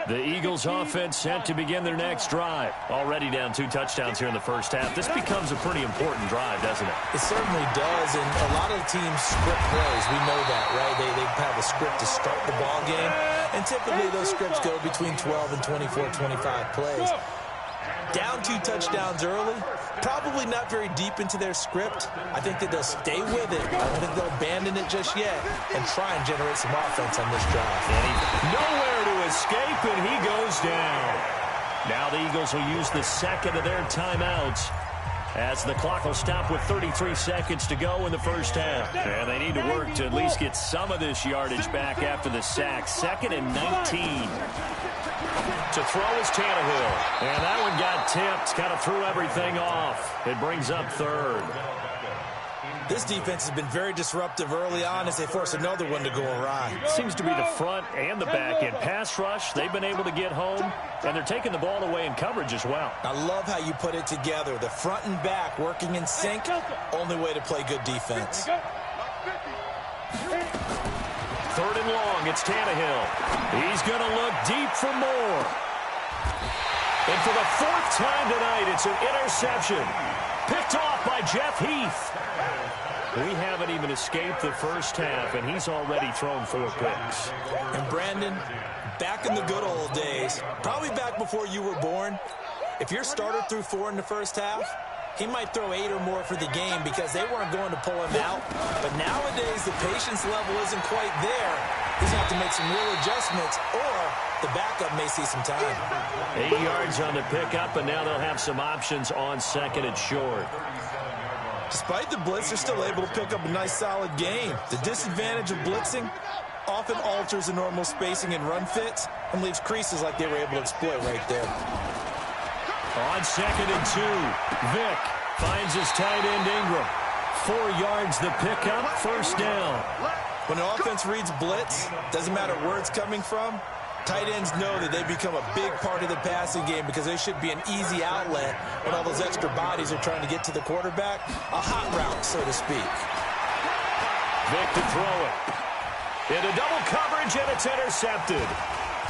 The Eagles offense set to begin their next drive. Already down 2 touchdowns here in the first half. This becomes a pretty important drive, doesn't it? It certainly does, and a lot of teams script plays. We know that, right? They have a script to start the ball game, and typically those scripts go between 12 and 24, 25 plays. Down 2 touchdowns early, probably not very deep into their script. I think that they'll stay with it. I don't think they'll abandon it just yet and try and generate some offense on this drive. Nowhere to escape, and he goes down. Now the Eagles will use the second of their timeouts as the clock will stop with 33 seconds to go in the first half. And they need to work to at least get some of this yardage back after the sack. 2nd and 19. To throw is Tannehill. And that one got tipped. Kind of threw everything off. It brings up 3rd. This defense has been very disruptive early on as they force another one to go awry. Seems to be the front and the back end. Pass rush, they've been able to get home, and they're taking the ball away in coverage as well. I love how you put it together. The front and back working in sync, only way to play good defense. 3rd and long, it's Tannehill. He's going to look deep for more. And for the 4th time tonight, it's an interception. Picked off by Jeff Heath. We haven't even escaped the first half, and he's already thrown 4 picks. And Brandon, back in the good old days, probably back before you were born, if your starter threw 4 in the first half, he might throw 8 or more for the game because they weren't going to pull him out. But nowadays, the patience level isn't quite there. He's going to have to make some real adjustments, or the backup may see some time. 8 yards on the pickup, and now they'll have some options on 2nd and short. Despite the blitz, they're still able to pick up a nice, solid gain. The disadvantage of blitzing often alters the normal spacing and run fits and leaves creases like they were able to exploit right there. On 2nd and 2, Vick finds his tight end Ingram. 4 yards the pickup, 1st down. When an offense reads blitz, doesn't matter where it's coming from, tight ends know that they become a big part of the passing game because they should be an easy outlet when all those extra bodies are trying to get to the quarterback. A hot route, so to speak. Vick to throw it. Into double coverage, and it's intercepted.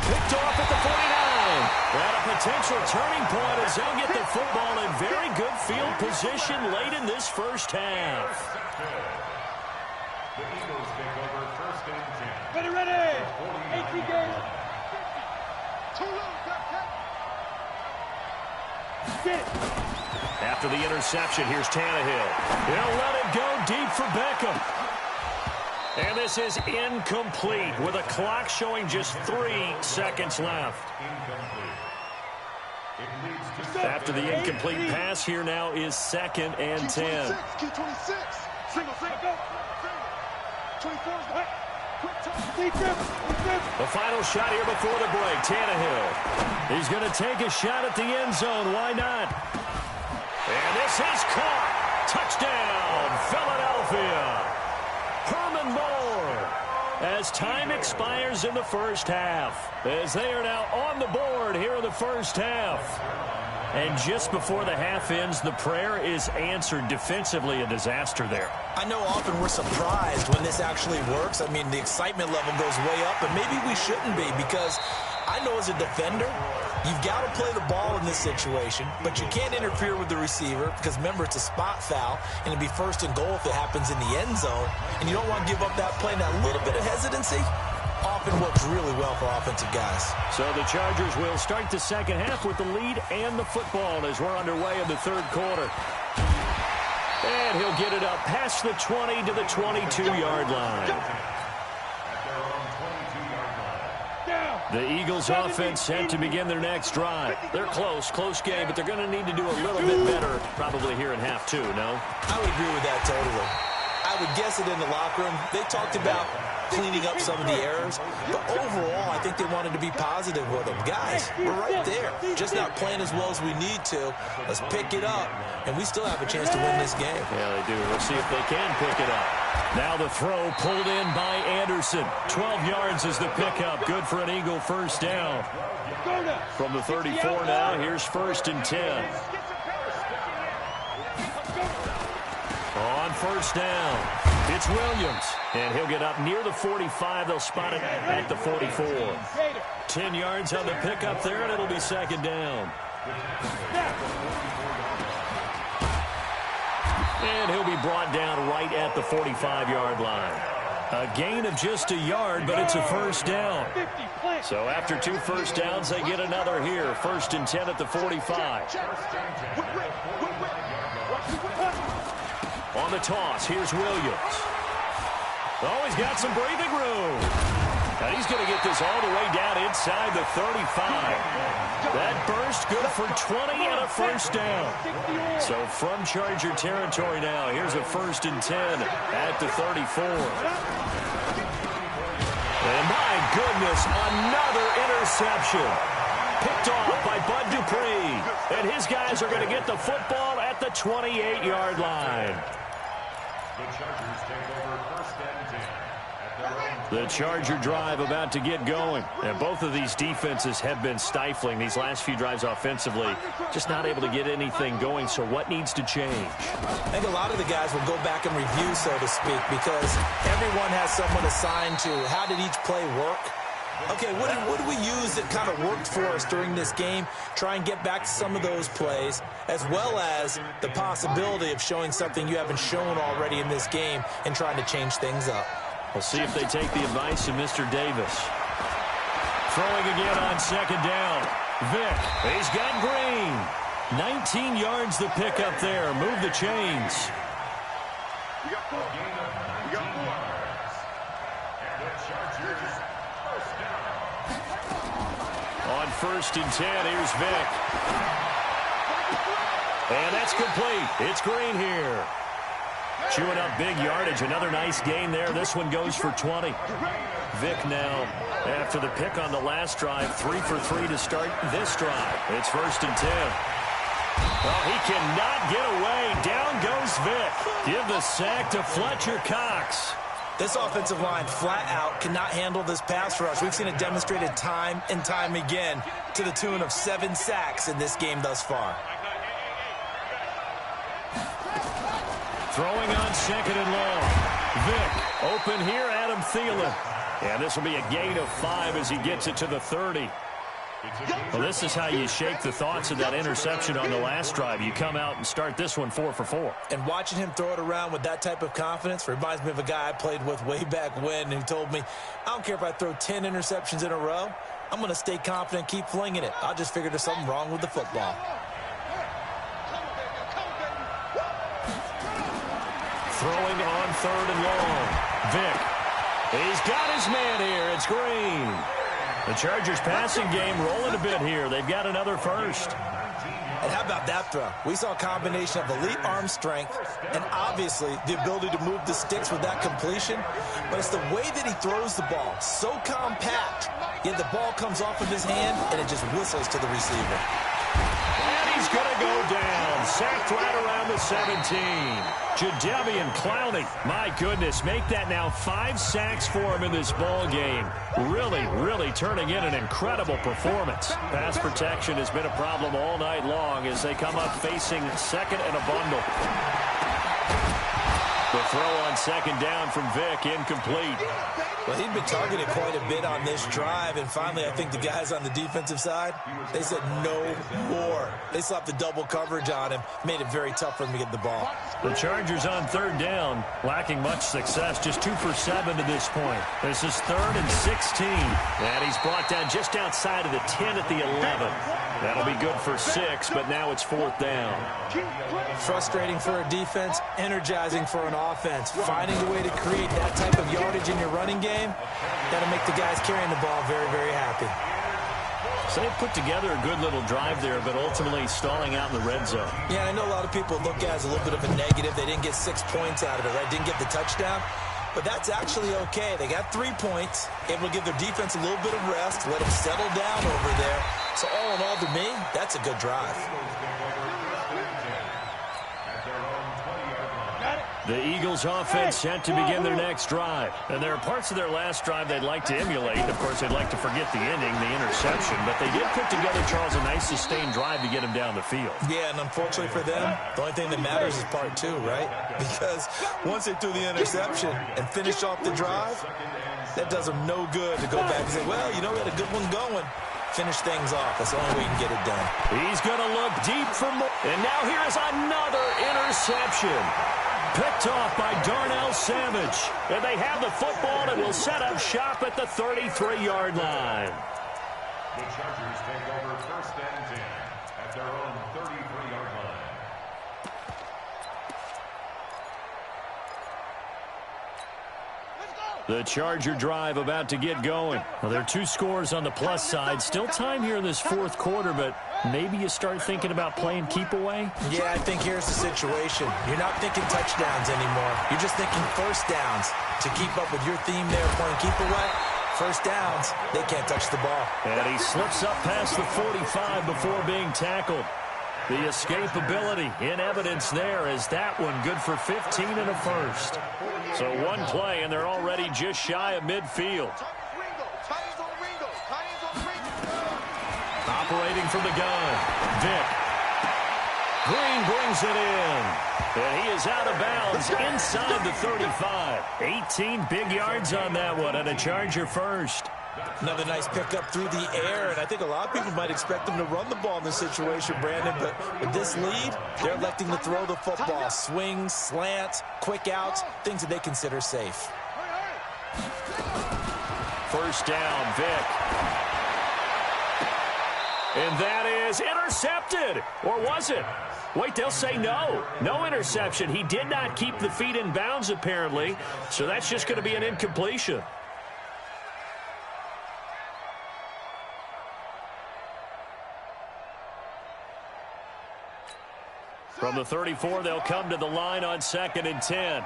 Picked off at the 49. And a potential turning point as they'll get the football in very good field position late in this first half. The Eagles take over 1st and 10. Ready. 18 games. After the interception, here's Tannehill. He'll let it go deep for Beckham. And this is incomplete with a clock showing just 3 seconds left. After the incomplete pass, here now is 2nd and 10. Key 26. Single. 24. The final shot here before the break, Tannehill. He's going to take a shot at the end zone. Why not? And this is caught. Touchdown, Philadelphia. Herman Moore. As time expires in the first half, as they are now on the board here in the first half. And just before the half ends, the prayer is answered. Defensively, a disaster there. I know often we're surprised when this actually works. I mean, the excitement level goes way up, and maybe we shouldn't be because I know as a defender, you've got to play the ball in this situation, but you can't interfere with the receiver because, remember, it's a spot foul, and it'd be 1st and goal if it happens in the end zone, and you don't want to give up that play. And that little bit of hesitancy often works really well for offensive guys. So the Chargers will start the second half with the lead and the football as we're underway in the 3rd quarter. And he'll get it up past the 20 to the 22-yard line. The Eagles offense set to begin their next drive. They're close game, but they're going to need to do a little bit better probably here in half 2, no? I would agree with that totally. I I would guess it in the locker room. They talked about cleaning up some of the errors, but overall, I think they wanted to be positive with them. Guys, we're right there, just not playing as well as we need to. Let's pick it up, and we still have a chance to win this game. Yeah, they do. We'll see if they can pick it up. Now the throw pulled in by Anderson. 12 yards is the pickup. Good for an Eagle first down. From the 34 now, here's 1st and 10. On first down, it's Williams, and he'll get up near the 45. They'll spot it at the 44. 10 yards on the pickup there, and it'll be 2nd down. And he'll be brought down right at the 45-yard line. A gain of just a yard, but it's a first down. So after 2 first downs, they get another here. 1st and 10 at the 45. On the toss, here's Williams. Oh, he's got some breathing room. And he's going to get this all the way down inside the 35. That burst good for 20 and a first down. So from Charger territory now, here's a 1st and 10 at the 34. And my goodness, another interception. Picked off by Bud Dupree. And his guys are going to get the football at the 28-yard line. The Chargers take over 1st and 10 at their own. The Charger drive about to get going. And both of these defenses have been stifling these last few drives offensively. Just not able to get anything going. So what needs to change? I think a lot of the guys will go back and review, so to speak, because everyone has someone assigned to how did each play work. Okay, what did we use that kind of worked for us during this game? Try and get back to some of those plays, as well as the possibility of showing something you haven't shown already in this game and trying to change things up. We'll see if they take the advice of Mr. Davis. Throwing again on 2nd down. Vick, he's got Green. 19 yards the pickup there. Move the chains. We got 4. We got 4 yards. And the Chargers first down. On 1st and 10, here's Vick. And that's complete. It's Green here. Chewing up big yardage. Another nice gain there. This one goes for 20. Vick now, after the pick on the last drive, 3 for 3 to start this drive. It's 1st and 10. Well, he cannot get away. Down goes Vick. Give the sack to Fletcher Cox. This offensive line flat out cannot handle this pass rush. We've seen it demonstrated time and time again to the tune of 7 sacks in this game thus far. Throwing on 2nd and long. Vick open here, Adam Thielen. And this will be a gain of 5 as he gets it to the 30. Well, this is how you shake the thoughts of that interception on the last drive. You come out and start this one 4 for 4. And watching him throw it around with that type of confidence reminds me of a guy I played with way back when who told me, I don't care if I throw 10 interceptions in a row. I'm going to stay confident, keep flinging it. I'll just figure there's something wrong with the football. Throwing on 3rd and long. Vick. He's got his man here. It's Green. The Chargers passing game rolling a bit here. They've got another first. And how about that throw? We saw a combination of elite arm strength and obviously the ability to move the sticks with that completion. But it's the way that he throws the ball. So compact, yet the ball comes off of his hand and it just whistles to the receiver. And he's going to go down. Sacked right around the 17. Jadeveon Clowney, my goodness, make that now 5 sacks for him in this ball game. Really turning in an incredible performance. Pass protection has been a problem all night long as they come up facing 2nd and a bundle. The throw on 2nd down from Vick, incomplete. Well, he'd been targeted quite a bit on this drive, and finally I think the guys on the defensive side, they said no more. They slapped the double coverage on him, made it very tough for him to get the ball. The Chargers on 3rd down, lacking much success, just 2 for 7 to this point. This is 3rd and 16, and he's brought down just outside of the 10 at the 11. That'll be good for 6, but now it's 4th down. Frustrating for a defense, energizing for an offense. Finding a way to create that type of yardage in your running game, that'll make the guys carrying the ball very, very happy. So they put together a good little drive there, but ultimately stalling out in the red zone. Yeah, I know a lot of people look at it as a little bit of a negative. They didn't get 6 points out of it, right? Didn't get the touchdown. But that's actually okay. They got 3 points, able to give their defense a little bit of rest, let them settle down over there. So all in all, to me, that's a good drive. The Eagles offense set to begin their next drive. And there are parts of their last drive they'd like to emulate. Of course, they'd like to forget the ending, the interception. But they did put together, Charles, a nice sustained drive to get them down the field. Yeah, and unfortunately for them, the only thing that matters is part 2, right? Because once they threw the interception and finished off the drive, that does them no good to go back and say, well, you know, we had a good one going. Finish things off. That's the only way you can get it done. He's going to look deep for more. And now here's another interception. Picked off by Darnell Savage. And they have the football and will set up shop at the 33-yard line. The Chargers take over 1st and 10 at their own 33-yard line. The Charger drive about to get going. Well, there are 2 scores on the plus side. Still time here in this 4th quarter, but maybe you start thinking about playing keep away? Yeah, I think here's the situation. You're not thinking touchdowns anymore. You're just thinking first downs. To keep up with your theme there, playing keep away, first downs, they can't touch the ball. And he slips up past the 45 before being tackled. The escapability in evidence there as that one good for 15 and a first. So one play, and they're already just shy of midfield. Operating from the gun, Vick. Green brings it in. And he is out of bounds inside the 35. 18 big yards on that one, and a Charger first. Another nice pickup through the air, and I think a lot of people might expect them to run the ball in this situation, Brandon, but with this lead, they're electing to throw the football. Swings, slants, quick outs, things that they consider safe. First down, Vick. And that is intercepted. Or was it? Wait, they'll say no. No interception. He did not keep the feet in bounds, apparently, so that's just going to be an incompletion. From the 34, they'll come to the line on 2nd and 10.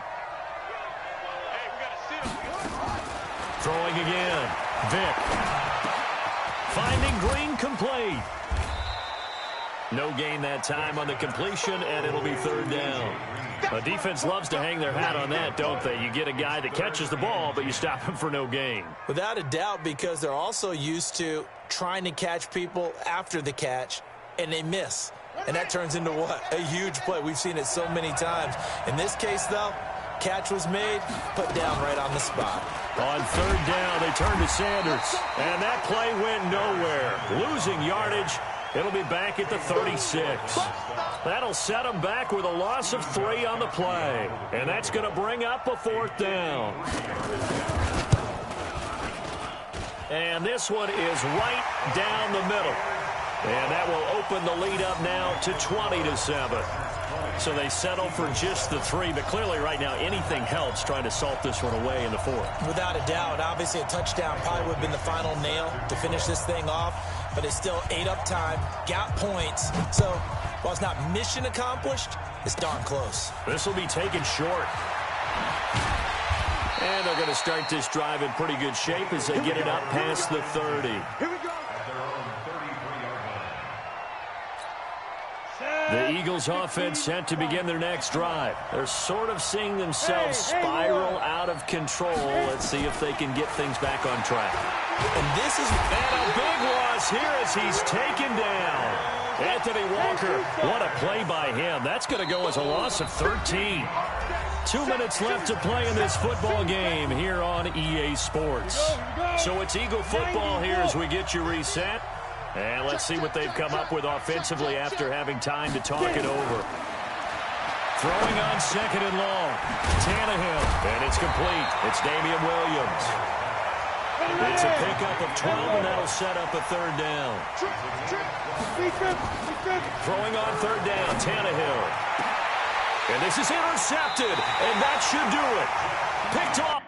Throwing again. Vick. Finding Green complete. No gain that time on the completion, and it'll be 3rd down. A defense loves to hang their hat on that, don't they? You get a guy that catches the ball, but you stop him for no gain. Without a doubt, because they're also used to trying to catch people after the catch, and they miss. And that turns into what? A huge play. We've seen it so many times. In this case, though, catch was made, put down right on the spot. On 3rd down, they turn to Sanders. And that play went nowhere. Losing yardage. It'll be back at the 36. That'll set them back with a loss of 3 on the play. And that's going to bring up a 4th down. And this one is right down the middle. And that will open the lead up now to 20-7. So they settle for just the 3, but clearly right now anything helps trying to salt this one away in the 4th. Without a doubt, obviously a touchdown probably would have been the final nail to finish this thing off, but it's still ate up time, got points. So while it's not mission accomplished, it's darn close. This will be taken short. And they're going to start this drive in pretty good shape as they get it up past the 30. Here we go. The Eagles offense set to begin their next drive. They're sort of seeing themselves spiral out of control. Let's see if they can get things back on track. And this is a big loss here as he's taken down. Anthony Walker, what a play by him. That's going to go as a loss of 13. 2 minutes left to play in this football game here on EA Sports. So it's Eagle football here as we get you reset. And let's see what they've come up with offensively after having time to talk it over. Throwing on 2nd and long. Tannehill, and it's complete. It's Damian Williams. It's a pickup of 12, and that'll set up a 3rd down. Throwing on 3rd down, Tannehill. And this is intercepted, and that should do it. Picked off